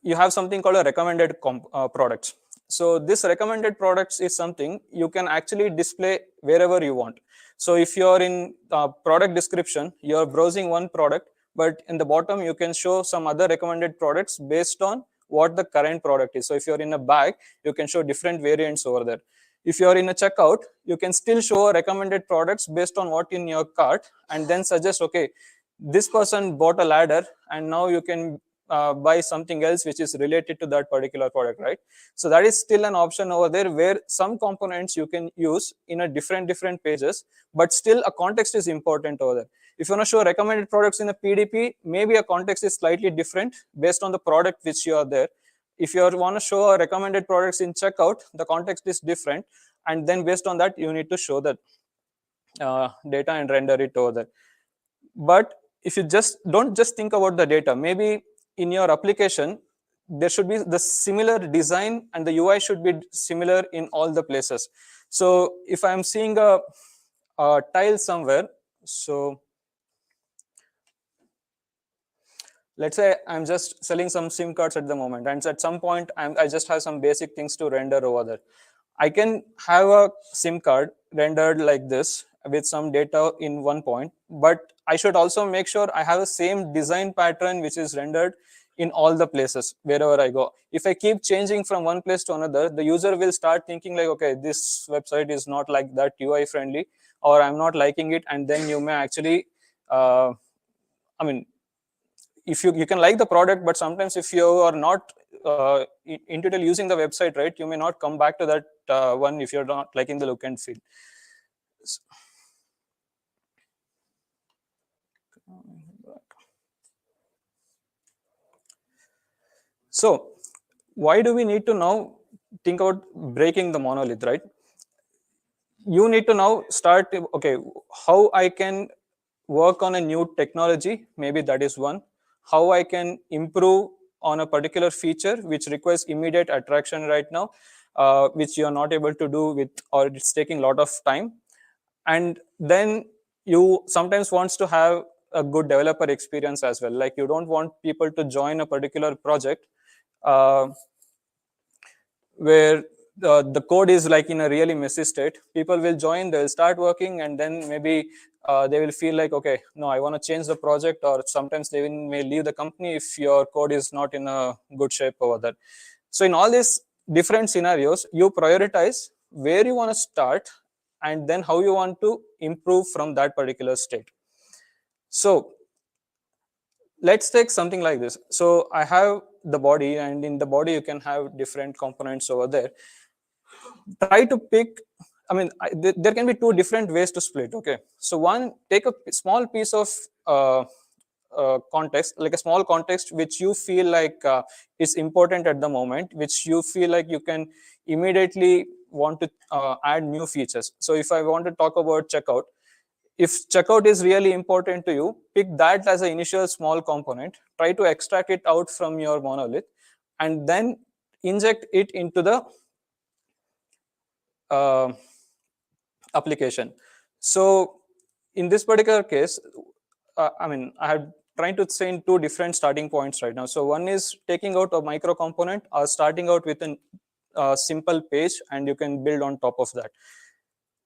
you have something called a recommended products. So this recommended products is something you can actually display wherever you want. So if you're in product description, you're browsing one product, but in the bottom you can show some other recommended products based on what the current product is. So if you're in a bag, you can show different variants over there. If you're in a checkout, you can still show recommended products based on what in your cart, and then suggest, okay, this person bought a ladder, and now you can buy something else which is related to that particular product, right? So that is still an option over there, where some components you can use in a different pages, but still a context is important over there. If you want to show recommended products in a PDP, maybe a context is slightly different based on the product which you are there. If you want to show recommended products in checkout, the context is different, and then based on that you need to show that data and render it over there. But if you don't just think about the data, maybe in your application there should be the similar design and the UI should be similar in all the places. So if I'm seeing a tile somewhere, so let's say I'm just selling some SIM cards at the moment, and at some point I just have some basic things to render over there. I can have a SIM card rendered like this with some data in one point, but I should also make sure I have the same design pattern which is rendered in all the places wherever I go. If I keep changing from one place to another, the user will start thinking like, okay, this website is not like that UI friendly, or I'm not liking it, and then you may actually, I mean, if you can like the product, but sometimes if you are not intuitively using the website, right, you may not come back to that one if you're not liking the look and feel. So why do we need to now think about breaking the monolith, right? You need to now start, okay, how I can work on a new technology, maybe that is one. How I can improve on a particular feature which requires immediate attraction right now, which you are not able to do with, or it's taking a lot of time. And then you sometimes wants to have a good developer experience as well. Like you don't want people to join a particular project where the code is like in a really messy state. People will join, they'll start working, and then maybe they will feel like, okay, no, I want to change the project, or sometimes they may leave the company if your code is not in a good shape over there. So in all these different scenarios, you prioritize where you want to start and then how you want to improve from that particular state. So let's take something like this. So I have the body, and in the body you can have different components over there. Try to pick, I mean, there can be two different ways to split, okay? So one, take a small piece of context, like a small context which you feel like is important at the moment, which you feel like you can immediately want to add new features. So if I want to talk about checkout, if checkout is really important to you, pick that as an initial small component, try to extract it out from your monolith, and then inject it into the application. So in this particular case, I mean, I have trying to say in two different starting points right now. So one is taking out a micro component, or starting out with a simple page, and you can build on top of that.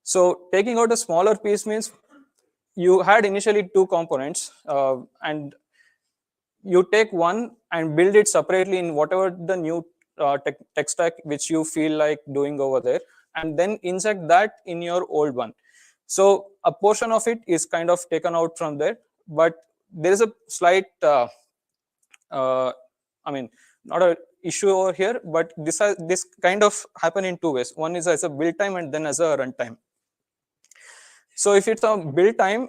So taking out a smaller piece means you had initially two components, and you take one and build it separately in whatever the new tech stack which you feel like doing over there, and then inject that in your old one. So a portion of it is kind of taken out from there, but there is a slight I mean, not a issue over here, but this kind of happen in two ways. One is as a build time and then as a runtime. So if it's a build time,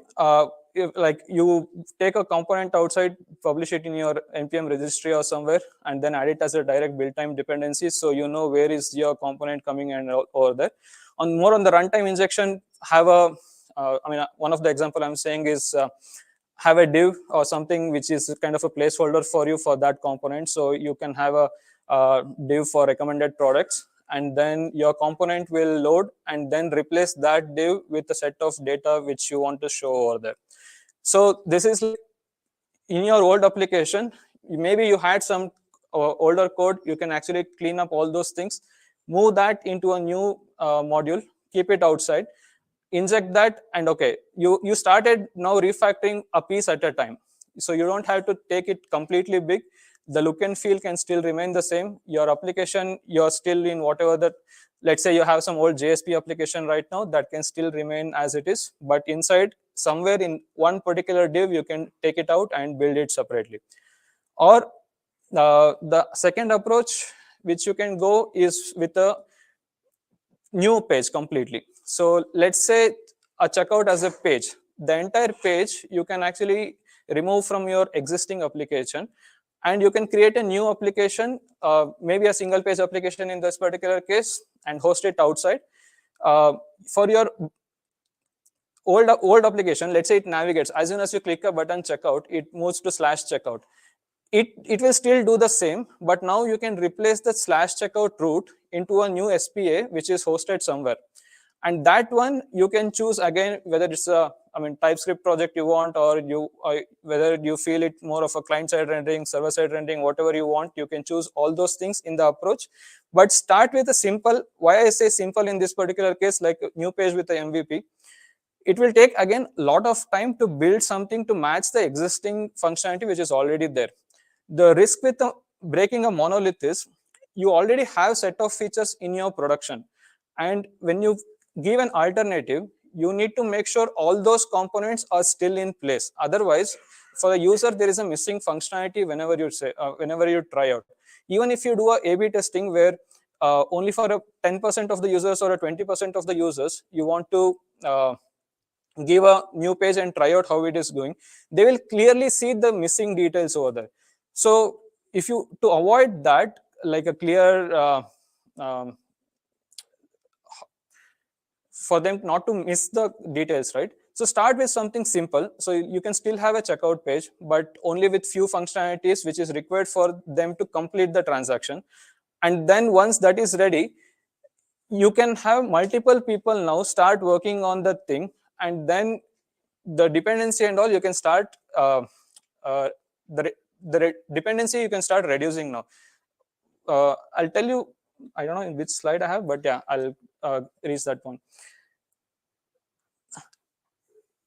if, like you take a component outside, publish it in your npm registry or somewhere, and then add it as a direct build time dependency, so you know where is your component coming and over there. More on the runtime injection, have a I mean, one of the example I'm saying is have a div or something which is kind of a placeholder for you for that component. So you can have a div for recommended products, and then your component will load and then replace that div with a set of data which you want to show over there. So this is like in your old application, maybe you had some older code, you can actually clean up all those things, move that into a new module, keep it outside, inject that, and okay, you started now refactoring a piece at a time. So you don't have to take it completely big. The look and feel can still remain the same. Your application, you're still in whatever that, let's say you have some old JSP application right now, that can still remain as it is, but inside somewhere in one particular div, you can take it out and build it separately. Or the second approach which you can go is with a new page completely. So let's say a checkout as a page. The entire page you can actually remove from your existing application, and you can create a new application, maybe a single page application in this particular case, and host it outside. For your old application, let's say it navigates, as soon as you click a button checkout, it moves to /checkout. It will still do the same, but now you can replace the /checkout route into a new SPA which is hosted somewhere. And that one you can choose again whether it's a TypeScript project you want, or whether you feel it more of a client-side rendering, server-side rendering, whatever you want. You can choose all those things in the approach, but start with a simple. Why I say simple in this particular case, like a new page with the MVP, it will take again a lot of time to build something to match the existing functionality which is already there. The risk with breaking a monolith is you already have set of features in your production, and when you give an alternative, you need to make sure all those components are still in place. Otherwise, for the user, there is a missing functionality whenever you try out. Even if you do a A/B testing where only for a 10% of the users or a 20% of the users you want to give a new page and try out how it is going, they will clearly see the missing details over there. So if you, to avoid that, like a clear for them not to miss the details, right? So start with something simple. So you can still have a checkout page, but only with few functionalities which is required for them to complete the transaction. And then once that is ready, you can have multiple people now start working on the thing, and then the dependency and all you can start the dependency you can start reducing now. I'll tell you, I don't know in which slide I have, but yeah, I'll reach that one.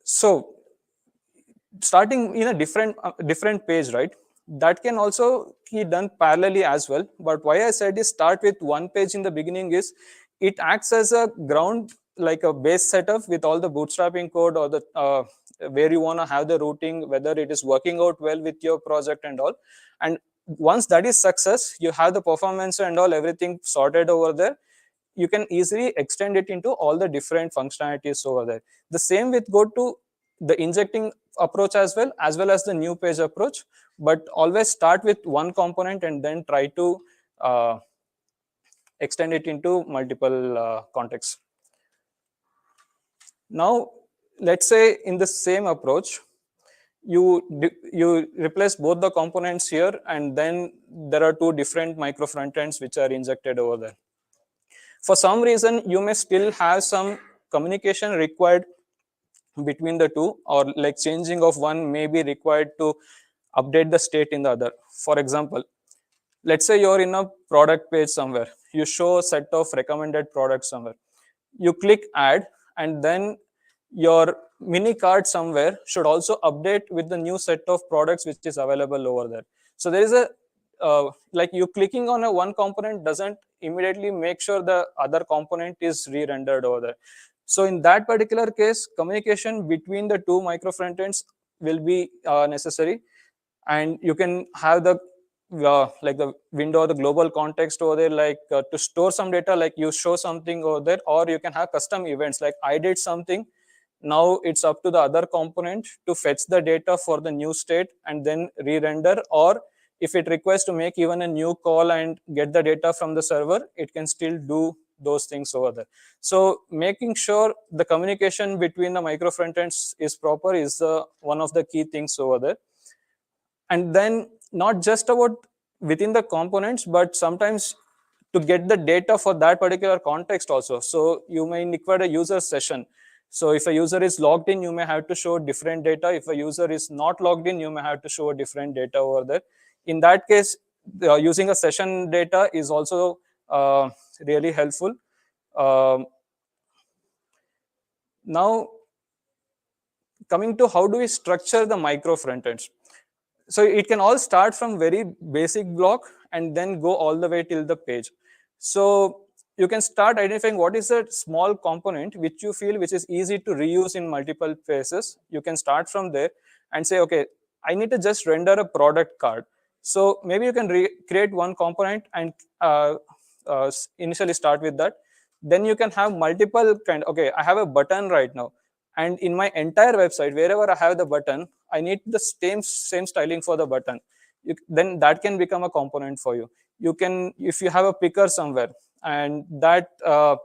So starting in a different page, right? That can also be done parallelly as well. But why I said is start with one page in the beginning is it acts as a ground, like a base setup with all the bootstrapping code, or the where you want to have the routing, whether it is working out well with your project and all. And once that is success, you have the performance and all, everything sorted over there, you can easily extend it into all the different functionalities over there. The same with go to the injecting approach as well as the new page approach, but always start with one component and then try to extend it into multiple contexts. Now, let's say in the same approach, you replace both the components here, and then there are two different micro front ends which are injected over there. For some reason, you may still have some communication required between the two, or like changing of one may be required to update the state in the other. For example, let's say you're in a product page somewhere, you show a set of recommended products somewhere, you click add, and then your mini cart somewhere should also update with the new set of products which is available over there. So there is a like you clicking on a one component doesn't immediately make sure the other component is re-rendered over there. So in that particular case, communication between the two micro front ends will be necessary, and you can have the like the window, the global context over there, like to store some data, like you show something over there, or you can have custom events like I did something. Now it's up to the other component to fetch the data for the new state and then re-render, or if it requires to make even a new call and get the data from the server, it can still do those things over there. So making sure the communication between the micro frontends is proper is one of the key things over there. And then not just about within the components, but sometimes to get the data for that particular context also. So you may require a user session. So if a user is logged in, you may have to show different data. If a user is not logged in, you may have to show different data over there. In that case, using a session data is also really helpful. Now, coming to how do we structure the micro frontends? So it can all start from very basic block and then go all the way till the page. So you can start identifying what is a small component which you feel which is easy to reuse in multiple places. You can start from there and say, okay, I need to just render a product card. So maybe you can create one component and initially start with that. Then you can have multiple kind. Okay, I have a button right now, and in my entire website, wherever I have the button, I need the same styling for the button. Then that can become a component for you. You can, if you have a picker somewhere, and that or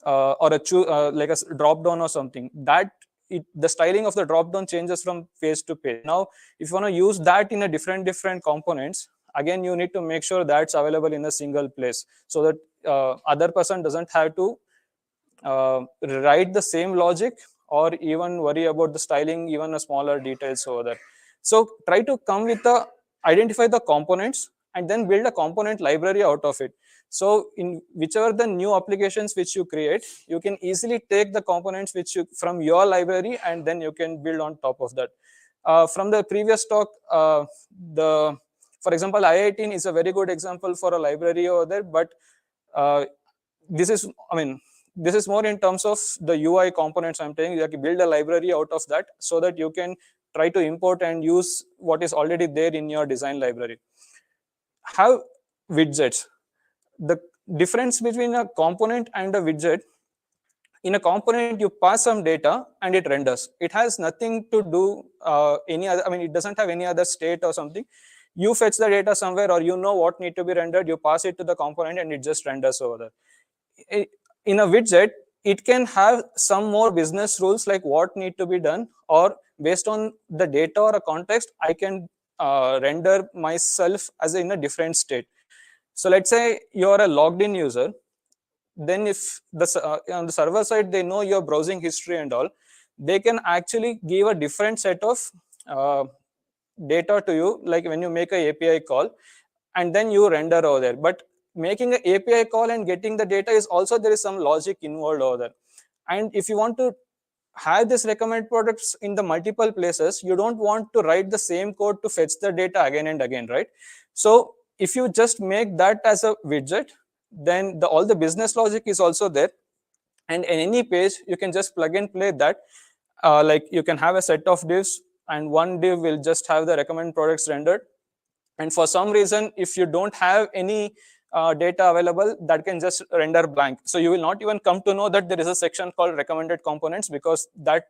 a like a drop down or something, that the styling of the drop down changes from page to page. Now, if you want to use that in a different components, again you need to make sure that's available in a single place, so that other person doesn't have to write the same logic or even worry about the styling, even a smaller details over there. So try to come with the identify the components and then build a component library out of it. So in whichever the new applications which you create, you can easily take the components which you from your library and then you can build on top of that. From the previous talk, for example, I18 is a very good example for a library over there, but this is, I mean, this is more in terms of the UI components. I'm telling you, you can build a library out of that so that you can try to import and use what is already there in your design library. Have widgets. The difference between a component and a widget, in a component, you pass some data and it renders. It has nothing to do any other, I mean, it doesn't have any other state or something. You fetch the data somewhere, or you know what need to be rendered, you pass it to the component and it just renders over there. In a widget, it can have some more business rules like what need to be done, or based on the data or a context, I can render myself as in a different state. So let's say you're a logged in user. Then if on the server side, they know your browsing history and all, they can actually give a different set of data to you, like when you make a API call and then you render over there. But making an API call and getting the data is also, there is some logic involved over there. And if you want to have this recommend products in the multiple places, you don't want to write the same code to fetch the data again and again, right? So if you just make that as a widget, then all the business logic is also there. And in any page, you can just plug and play that. Like you can have a set of divs, and one div will just have the recommend products rendered. And for some reason, if you don't have any data available, that can just render blank. So you will not even come to know that there is a section called recommended components, because that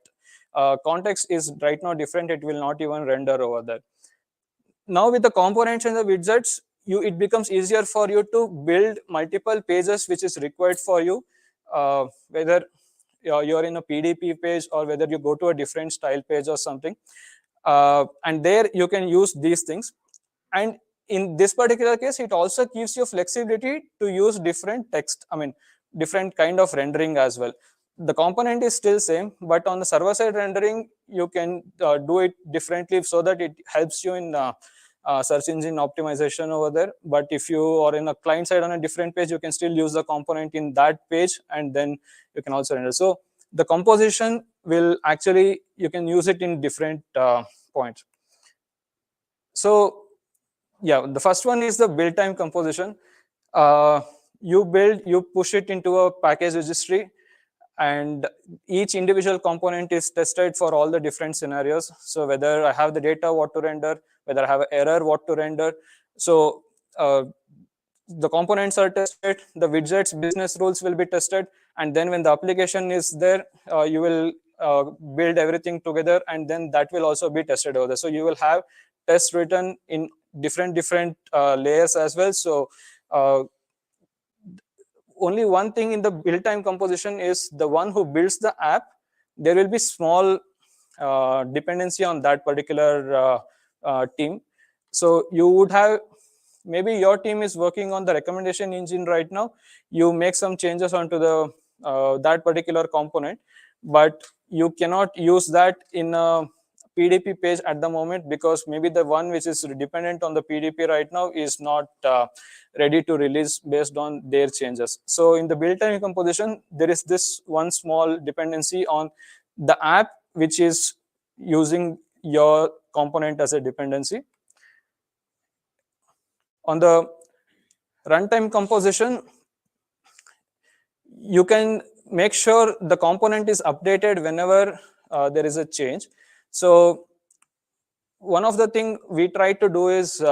context is right now different. It will not even render over there. Now with the components and the widgets, it becomes easier for you to build multiple pages which is required for you, whether you're in a PDP page or whether you go to a different style page or something. And there you can use these things. And in this particular case, it also gives you flexibility to use different text, I mean, different kind of rendering as well. The component is still same, but on the server side rendering, you can do it differently so that it helps you in search engine optimization over there. But if you are in a client side on a different page, you can still use the component in that page, and then you can also render. So the composition will actually, you can use it in different points. So yeah, the first one is the build time composition. You push it into a package registry, and each individual component is tested for all the different scenarios. So whether I have the data, what to render, whether I have an error, what to render, So the components are tested, the widgets business rules will be tested, and then when the application is there, you will build everything together, and then that will also be tested over there. So you will have tests written in different layers as well. So only one thing in the build time composition is the one who builds the app, there will be small dependency on that particular team. So you would have, maybe your team is working on the recommendation engine right now, you make some changes onto the that particular component, but you cannot use that in a PDP page at the moment, because maybe the one which is dependent on the PDP right now is not ready to release based on their changes. So in the build time composition, there is this one small dependency on the app which is using your component as a dependency. On the runtime composition, you can make sure the component is updated whenever there is a change. So one of the thing we try to do is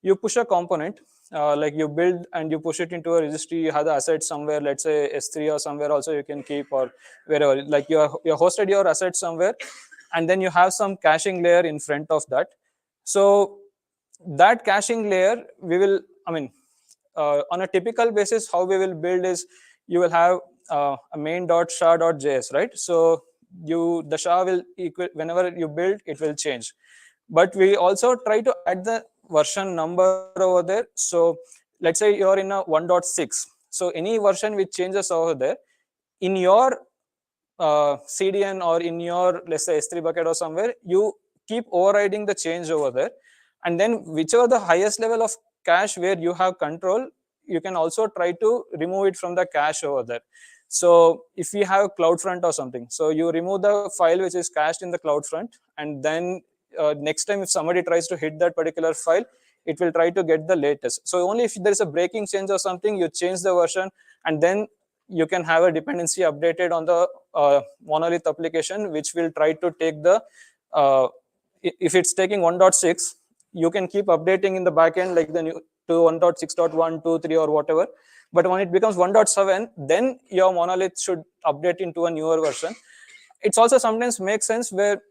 you push a component, like you build and you push it into a registry, you have the assets somewhere, let's say S3 or somewhere also you can keep, or wherever, like you hosted your assets somewhere, and then you have some caching layer in front of that. So that caching layer, we will, I mean, on a typical basis, how we will build is you will have a main.sha.js, right? So the SHA will equal, whenever you build, it will change. But we also try to add the version number over there. So let's say you're in a 1.6. So any version which changes over there, in your CDN or in your, let's say, S3 bucket or somewhere, you keep overriding the change over there. And then whichever the highest level of cache where you have control, you can also try to remove it from the cache over there. So if we have CloudFront or something, so you remove the file which is cached in the CloudFront, and then next time if somebody tries to hit that particular file, it will try to get the latest. So only if there is a breaking change or something, you change the version, and then you can have a dependency updated on the monolith application, which will try to take the, if it's taking 1.6, you can keep updating in the backend, like the new to 1.6.1, 2, 3, or whatever. But when it becomes 1.7, then your monolith should update into a newer version. It's also sometimes makes sense where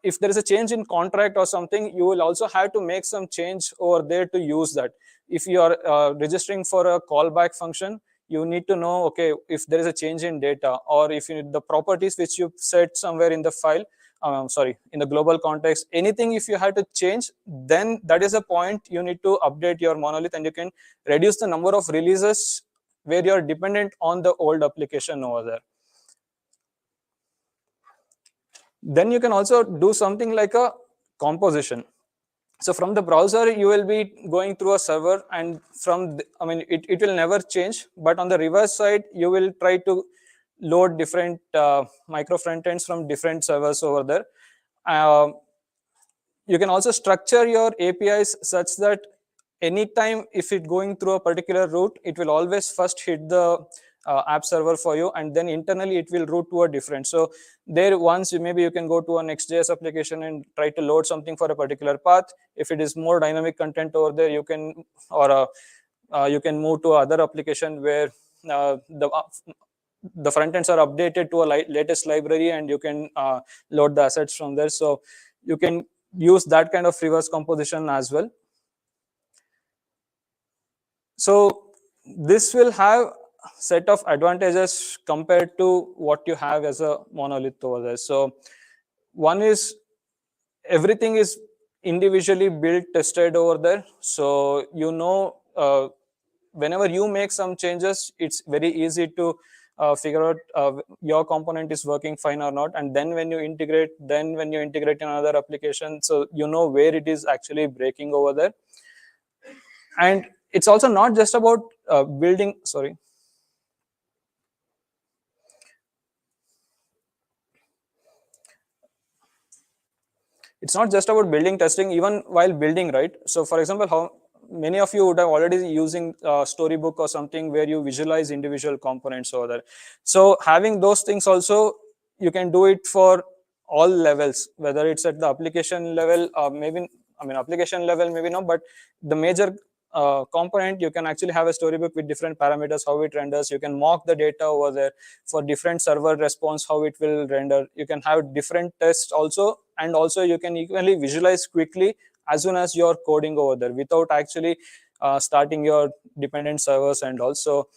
if there is a change in contract or something, you will also have to make some change over there to use that. If you are registering for a callback function, you need to know, okay, if there is a change in data, or if the properties which you set somewhere in the file, in the global context, anything if you have to change, then that is a point you need to update your monolith, and you can reduce the number of releases where you are dependent on the old application over there. Then you can also do something like a composition. So from the browser, you will be going through a server, and from, it will never change. But on the reverse side, you will try to load different micro frontends from different servers over there. You can also structure your APIs such that anytime if it going through a particular route, it will always first hit the app server for you, and then internally it will route to a different. So there, once maybe you can go to a Next.js application and try to load something for a particular path. If it is more dynamic content over there, you can, or you can move to other application where the front ends are updated to a latest library, and you can load the assets from there. So you can use that kind of reverse composition as well. So this will have set of advantages compared to what you have as a monolith over there. So one is everything is individually built, tested over there. So whenever you make some changes, it's very easy to figure out your component is working fine or not. And then when you integrate in another application, so you know where it is actually breaking over there. And it's also not just about building, sorry. It's not just about building, testing, even while building, right? So for example, how many of you would have already using Storybook or something where you visualize individual components over there. So having those things also, you can do it for all levels, whether it's at the application level, maybe I mean, application level, maybe not, but the major component, you can actually have a storybook with different parameters, how it renders. You can mock the data over there for different server response, how it will render. You can have different tests also, and also you can equally visualize quickly as soon as you're coding over there without actually starting your dependent servers. And also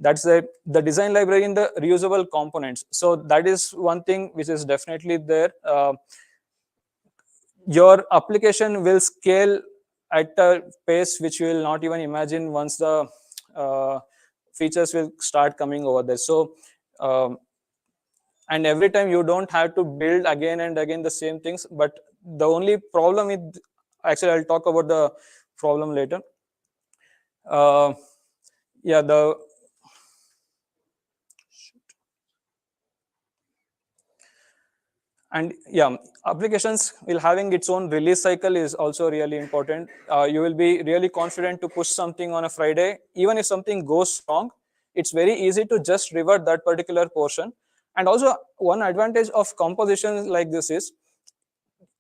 that's the design library in the reusable components. So that is one thing which is definitely there. Your application will scale at a pace which you will not even imagine once the features will start coming over there. So and every time you don't have to build again and again the same things. But the only problem with, actually I'll talk about the problem later. Yeah, and yeah, applications will having its own release cycle is also really important. You will be really confident to push something on a Friday. Even if something goes wrong, it's very easy to just revert that particular portion. And also one advantage of composition like this is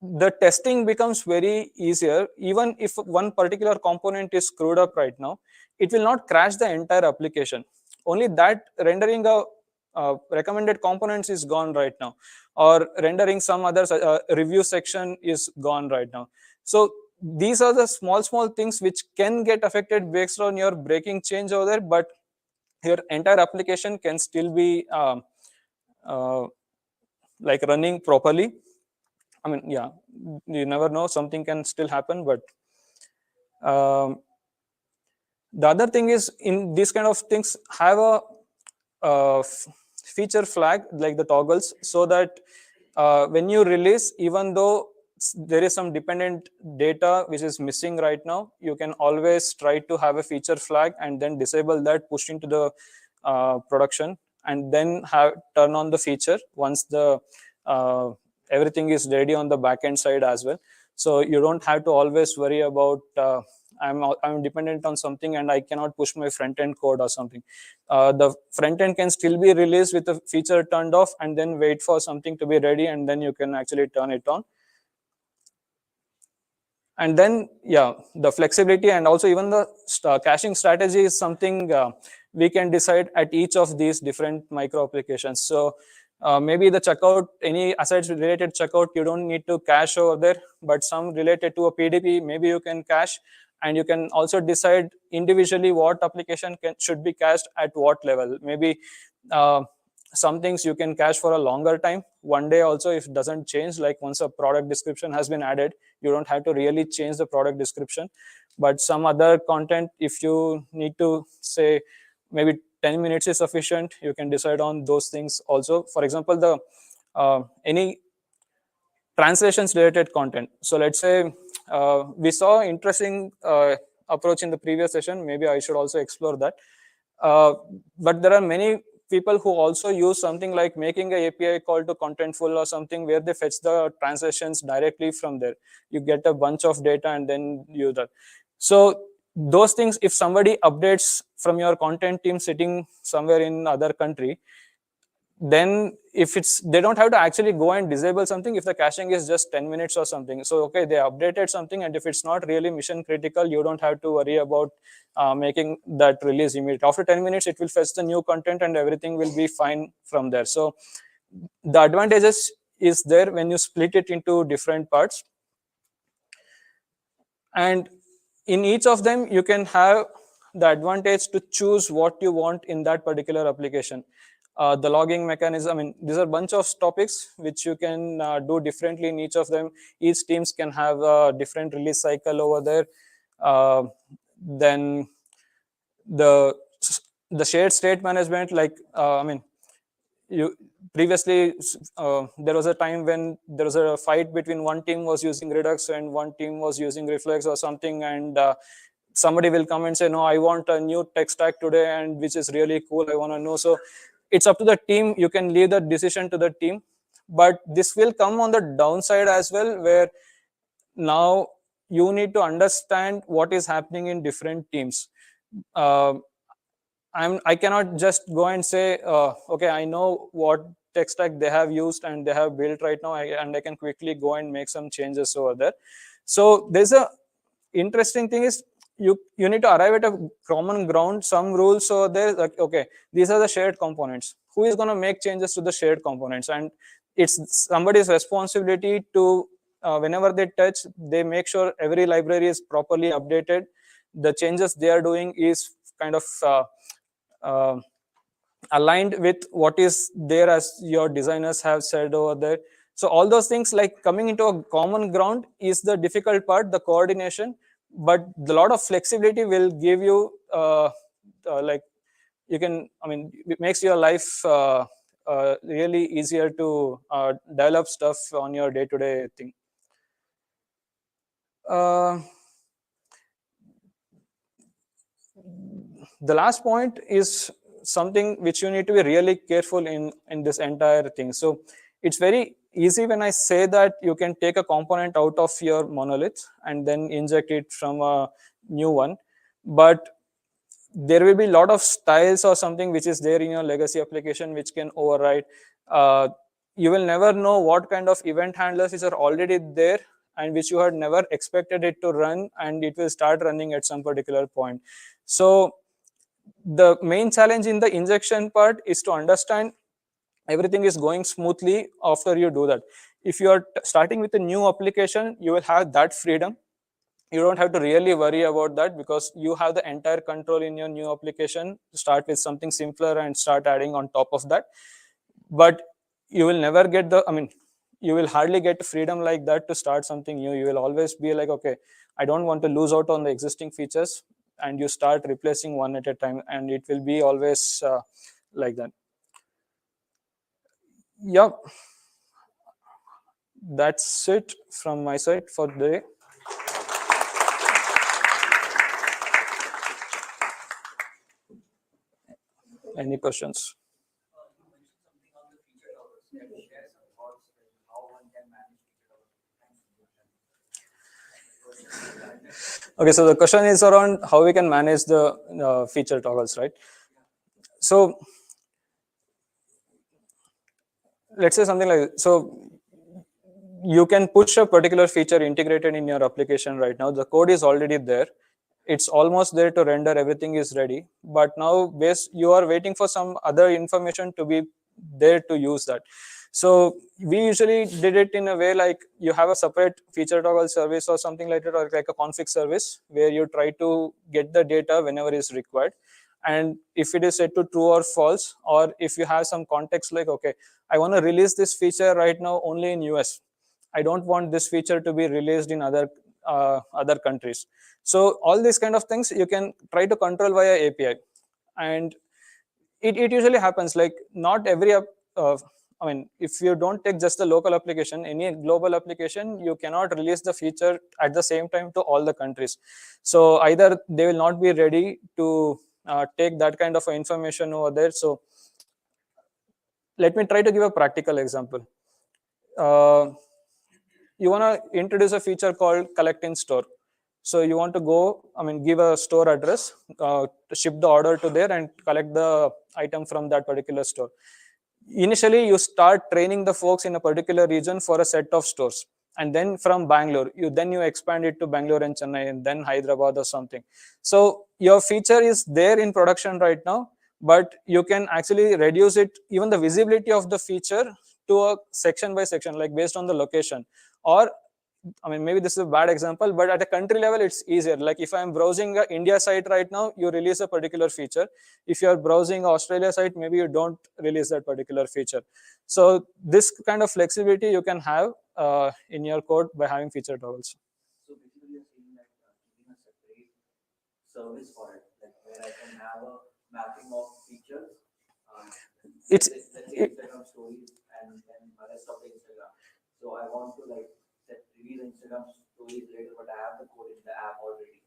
the testing becomes very easier. Even if one particular component is screwed up right now, it will not crash the entire application. Only that rendering a recommended components is gone right now, or rendering some other review section is gone right now. So these are the small things which can get affected based on your breaking change over there, but your entire application can still be like running properly. I mean, yeah, you never know, something can still happen. But the other thing is, in these kind of things, have a feature flag like the toggles, so that when you release, even though there is some dependent data which is missing right now, you can always try to have a feature flag and then disable that, push into the production, and then turn on the feature once the everything is ready on the backend side as well. So you don't have to always worry about I'm dependent on something and I cannot push my front end code or something. The front end can still be released with the feature turned off, and then wait for something to be ready, and then you can actually turn it on. And then, yeah, the flexibility and also even the caching strategy is something we can decide at each of these different micro applications. So maybe the checkout, any assets related checkout, you don't need to cache over there, but some related to a PDP, maybe you can cache. And you can also decide individually what application should be cached at what level. Maybe some things you can cache for a longer time, one day also, if it doesn't change. Like once a product description has been added, you don't have to really change the product description. But some other content, if you need to say maybe 10 minutes is sufficient, you can decide on those things also. For example, the any translations related content. So let's say we saw interesting approach in the previous session. Maybe I should also explore that. But there are many people who also use something like making a API call to Contentful or something, where they fetch the translations directly from there. You get a bunch of data and then use that. So those things, if somebody updates from your content team sitting somewhere in other country, then if it's, they don't have to actually go and disable something if the caching is just 10 minutes or something. So okay, they updated something, and if it's not really mission critical, you don't have to worry about making that release immediate. After 10 minutes, it will fetch the new content and everything will be fine from there. So the advantages is there when you split it into different parts. And in each of them, you can have the advantage to choose what you want in that particular application. The logging mechanism, I mean, these are a bunch of topics which you can do differently in each of them. Each teams can have a different release cycle over there. Then the shared state management, like, I mean, you previously there was a time when there was a fight between one team was using Redux and one team was using Reflex or something, and somebody will come and say, no, I want a new tech stack today, and which is really cool, I want to know. So it's up to the team. You can leave the decision to the team, but this will come on the downside as well, where now you need to understand what is happening in different teams. I cannot just go and say, okay, I know what tech stack they have used and they have built right now, and I can quickly go and make some changes over there. So there's a interesting thing is you need to arrive at a common ground, some rules. So there's like, okay, these are the shared components. Who is going to make changes to the shared components? And it's somebody's responsibility to whenever they touch, they make sure every library is properly updated. The changes they are doing is kind of uh, aligned with what is there as your designers have said over there. So all those things like coming into a common ground is the difficult part, the coordination, but a lot of flexibility will give you like you can, I mean, it makes your life really easier to develop stuff on your day-to-day thing. The last point is something which you need to be really careful in this entire thing. So it's very easy when I say that you can take a component out of your monolith and then inject it from a new one, but there will be a lot of styles or something which is there in your legacy application which can override. You will never know what kind of event handlers is are already there and which you had never expected it to run, and it will start running at some particular point. So the main challenge in the injection part is to understand everything is going smoothly after you do that. If you are starting with a new application, you will have that freedom. You don't have to really worry about that because you have the entire control in your new application to start with something simpler and start adding on top of that. But you will never get the, I mean, you will hardly get freedom like that to start something new. You will always be like, okay, I don't want to lose out on the existing features, and you start replacing one at a time, and it will be always like that. Yep, that's it from my side for the day. Any questions? Okay, so the question is around how we can manage the feature toggles, right? So let's say something like, so you can push a particular feature integrated in your application right now. The code is already there. It's almost there to render, everything is ready. But now you are waiting for some other information to be there to use that. So we usually did it in a way like you have a separate feature toggle service or something like that, or like a config service where you try to get the data whenever is required. And if it is set to true or false, or if you have some context like, okay, I want to release this feature right now only in US. I don't want this feature to be released in other countries. So all these kind of things you can try to control via API. And it usually happens like not every I mean, if you don't take just the local application, any global application, you cannot release the feature at the same time to all the countries. So either they will not be ready to take that kind of information over there. So let me try to give a practical example. You want to introduce a feature called collect in store. So you want to go, I mean, give a store address, ship the order to there and collect the item from that particular store. Initially, you start training the folks in a particular region for a set of stores. And then from Bangalore, you expand it to Bangalore and Chennai and then Hyderabad or something. So your feature is there in production right now, but you can actually reduce it, even the visibility of the feature, to a section by section, like based on the location. Or I mean, maybe this is a bad example, but at a country level, it's easier. Like if I'm browsing an India site right now, you release a particular feature. If you're browsing Australia site, maybe you don't release that particular feature. So this kind of flexibility you can have in your code by having feature toggles. So basically, you're saying that keeping a separate service for it, like where I can have a mapping of features. It's Instagram stories and then the rest of the Instagram. So I want to like release Instagram stories later, but I have the code in the app already.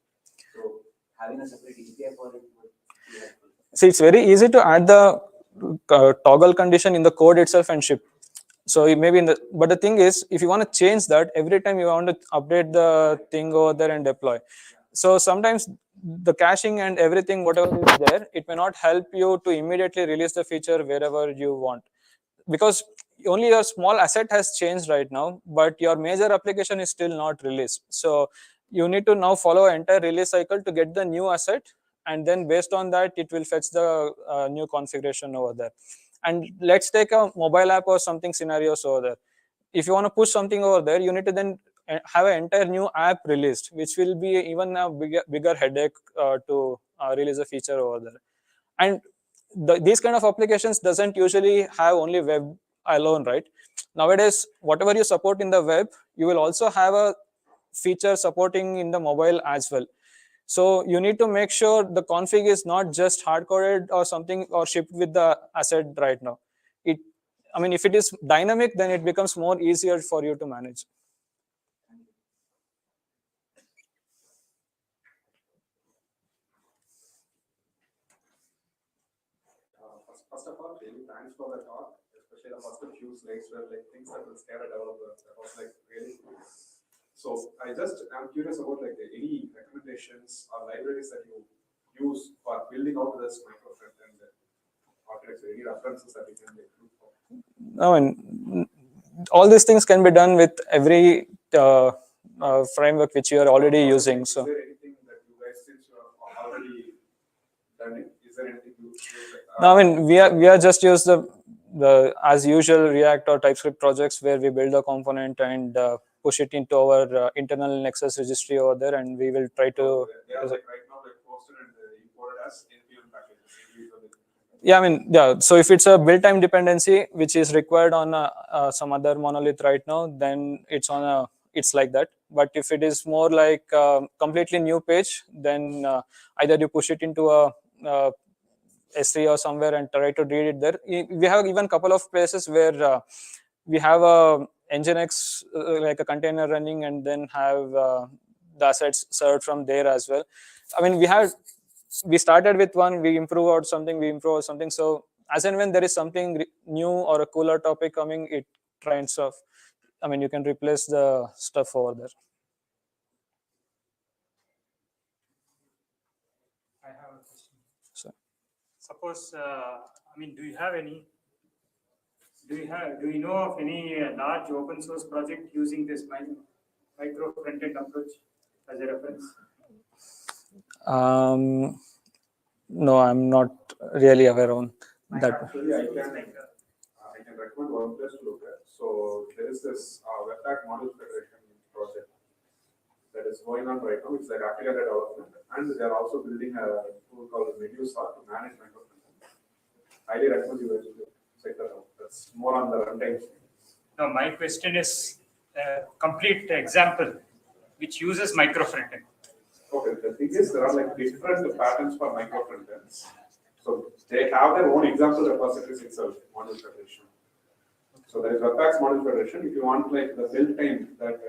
So having a separate API for it would be helpful. See, it's very easy to add the toggle condition in the code itself and ship. So maybe but the thing is, if you want to change that, every time you want to update the thing over there and deploy. So sometimes the caching and everything, whatever is there, it may not help you to immediately release the feature wherever you want. Because only your small asset has changed right now, but your major application is still not released. So you need to now follow an entire release cycle to get the new asset, and then based on that, it will fetch the new configuration over there. And let's take a mobile app or something scenarios over there. If you want to push something over there, you need to then have an entire new app released, which will be even a bigger headache to release a feature over there. And these kind of applications doesn't usually have only web alone, right? Nowadays, whatever you support in the web, you will also have a feature supporting in the mobile as well. So you need to make sure the config is not just hard coded or something or shipped with the asset right now. I mean, if it is dynamic, then it becomes more easier for you to manage. First of all, really thanks for the talk, especially the first few slides were like things that will scare a developer. That was like really cool. So I'm curious about like any recommendations or libraries that you use for building out this micro front-end architecture, any references that you can like look for? I mean, all these things can be done with every framework which you are already using. So is there anything that you guys, since you are already done it, is there anything you use like no, I mean, we are just use the as usual React or TypeScript projects where we build a component and push it into our internal Nexus registry over there, and we will try to. They are like right now like posted and imported as NPM packages individually. Yeah, I mean, yeah. So if it's a build time dependency which is required on some other monolith right now, then it's like that. But if it is more like completely new page, then either you push it into a S3 or somewhere and try to read it there. We have even a couple of places where we have a Nginx like a container running, and then have the assets served from there as well. I mean, we started with one, we improve out something. So as and when there is something new or a cooler topic coming, it trends off. I mean, you can replace the stuff over there. I have a question. So, Suppose, I mean, do you know of any large open source project using this micro front-end approach as a reference? no, I'm not really aware on that. Actually, I can recommend one place to look at. So there is this Webpack Model Federation project that is going on right now. It's like application development, and they are also building a tool called Medusa to manage micro front-end. Highly recommend you guys to check that out. That's more on the runtime. No, my question is a complete example which uses micro front-end. Okay, the thing is there are like different patterns for micro front-ends. So they have their own example repositories itself, Model Federation. So there is Webpack's Model Federation. If you want like the build time that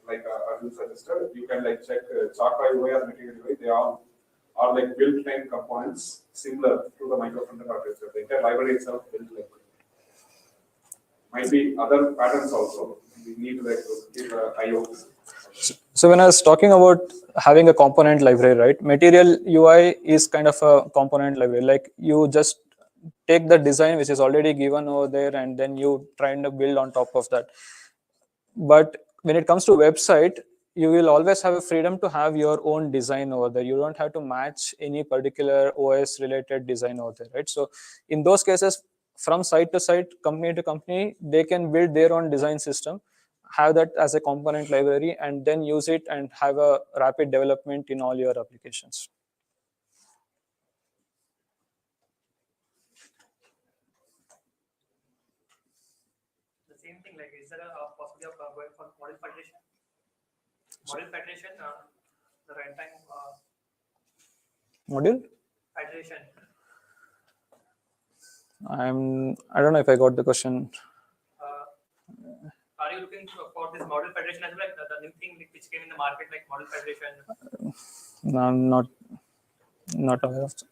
like Arjun suggested, you can like check Chakra UI or Material UI. They all are like build time components similar to the micro front-end architecture. The entire library itself built like might be other patterns also. We need to like keep an eye open. So when I was talking about having a component library, right? Material UI is kind of a component library. Like you just take the design which is already given over there, and then you try to build on top of that. But when it comes to website, you will always have a freedom to have your own design over there. You don't have to match any particular OS related design over there, right? So in those cases, from site to site, company to company, they can build their own design system, have that as a component library, and then use it and have a rapid development in all your applications. The same thing, like, is there a possibility of going for model federation? Model federation, the runtime Module? federation. I don't know if I got the question. Are you looking for this model federation as well, the new thing which came in the market, like model federation? No, I'm not aware of that.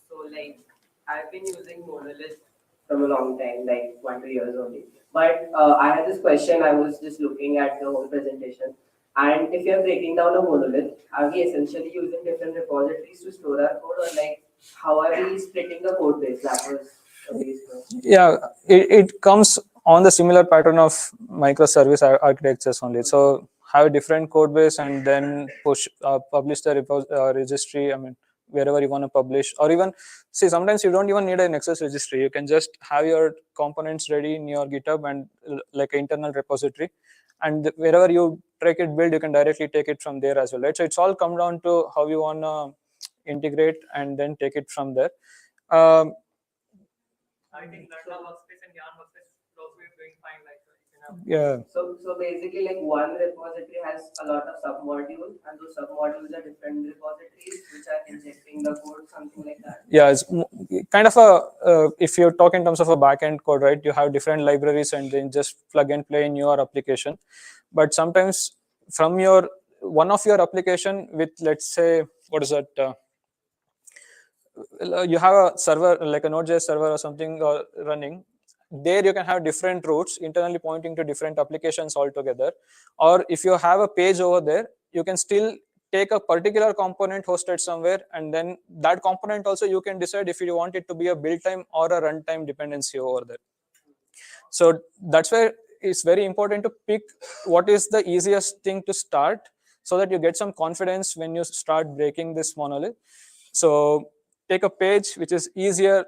So like I've been using monolith from a long time, like 1-2 years only. But I had this question. I was just looking at the whole presentation, and if you're breaking down a monolith, are we essentially using different repositories to store our code, or like how are we splitting the code base? That was Yeah, it comes on the similar pattern of microservice architectures only. So have a different code base and then publish the registry. I mean, wherever you want to publish, or even see, sometimes you don't even need an access registry. You can just have your components ready in your GitHub and like an internal repository, and wherever you take it build, you can directly take it from there as well, right? So it's all come down to how you want to integrate and then take it from there. I think Lambda workspace and Yarn workspace is also doing fine. Like Yeah. So basically, like one repository has a lot of submodules, and those submodules are different repositories which are injecting the code, something like that. Yeah, it's kind of a if you talk in terms of a backend code, right? You have different libraries and then just plug and play in your application. But sometimes from your one of your application with, let's say, what is that? You have a server like a Node.js server or something running. There you can have different routes internally pointing to different applications altogether. Or if you have a page over there, you can still take a particular component hosted somewhere, and then that component also you can decide if you want it to be a build time or a runtime dependency over there. So that's where it's very important to pick what is the easiest thing to start, so that you get some confidence when you start breaking this monolith. So take a page which is easier,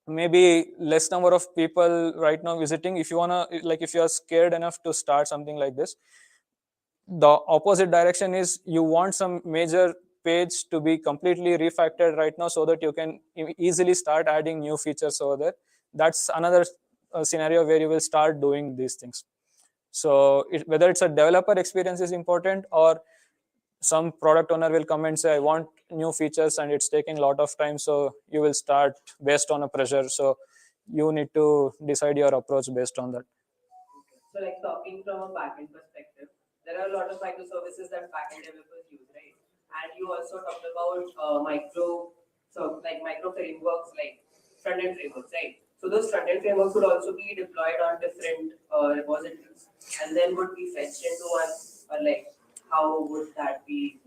maybe less number of people right now visiting. If you wanna, like, if you are scared enough to start something like this, the opposite direction is you want some major page to be completely refactored right now, so that you can easily start adding new features over there. That's another scenario where you will start doing these things. So whether it's a developer experience is important, or some product owner will come and say, I want new features and it's taking a lot of time, so you will start based on a pressure. So you need to decide your approach based on that. So like talking from a backend perspective, there are a lot of microservices that backend developers use, right? And you also talked about micro frameworks, like front-end frameworks, right? So those front-end frameworks would also be deployed on different repositories, and then would be fetched into one, or like how would that be?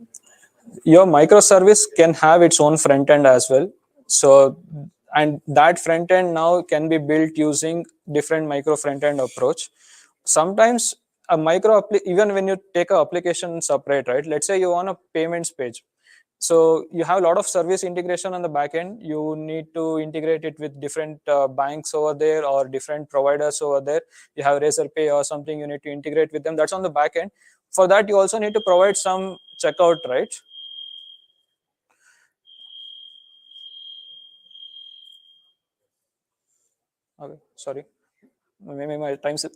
Your microservice can have its own front end as well. So, and that front end now can be built using different micro front end approach. Sometimes a even when you take a application separate, right? Let's say you want a payments page. So you have a lot of service integration on the back end. You need to integrate it with different banks over there, or different providers over there. You have Razorpay or something, you need to integrate with them. That's on the back end. For that, you also need to provide some checkout, right? Okay, sorry. Maybe my time's up.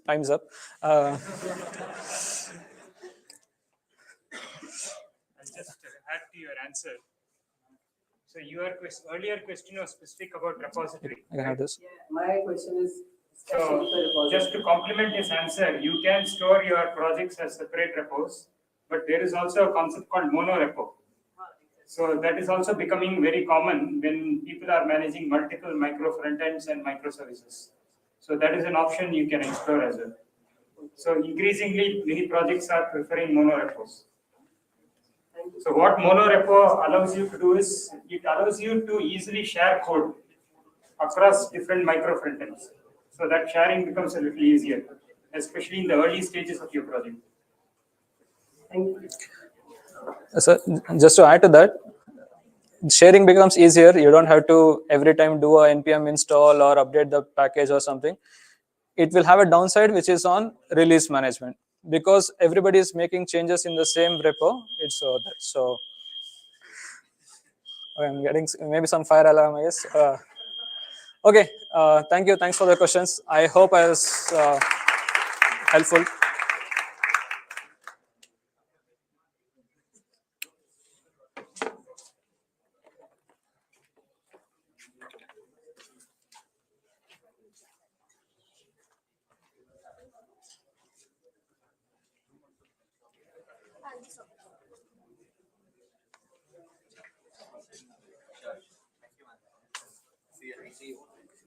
I'll just add to your answer. So your earlier question was specific about repository. I can have this. Yeah, my question is So just to complement his answer, you can store your projects as separate repos, but there is also a concept called monorepo. So that is also becoming very common when people are managing multiple micro front ends and microservices. So that is an option you can explore as well. So increasingly, many projects are preferring monorepos. So what monorepo allows you to do is, it allows you to easily share code across different micro front ends. So that sharing becomes a little easier, especially in the early stages of your project. Thank you. So just to add to that, sharing becomes easier. You don't have to every time do a npm install or update the package or something. It will have a downside, which is on release management, because everybody is making changes in the same repo. It's over there. So I'm getting maybe some fire alarm, I guess. Okay, thank you. Thanks for the questions. I hope I was helpful. See you.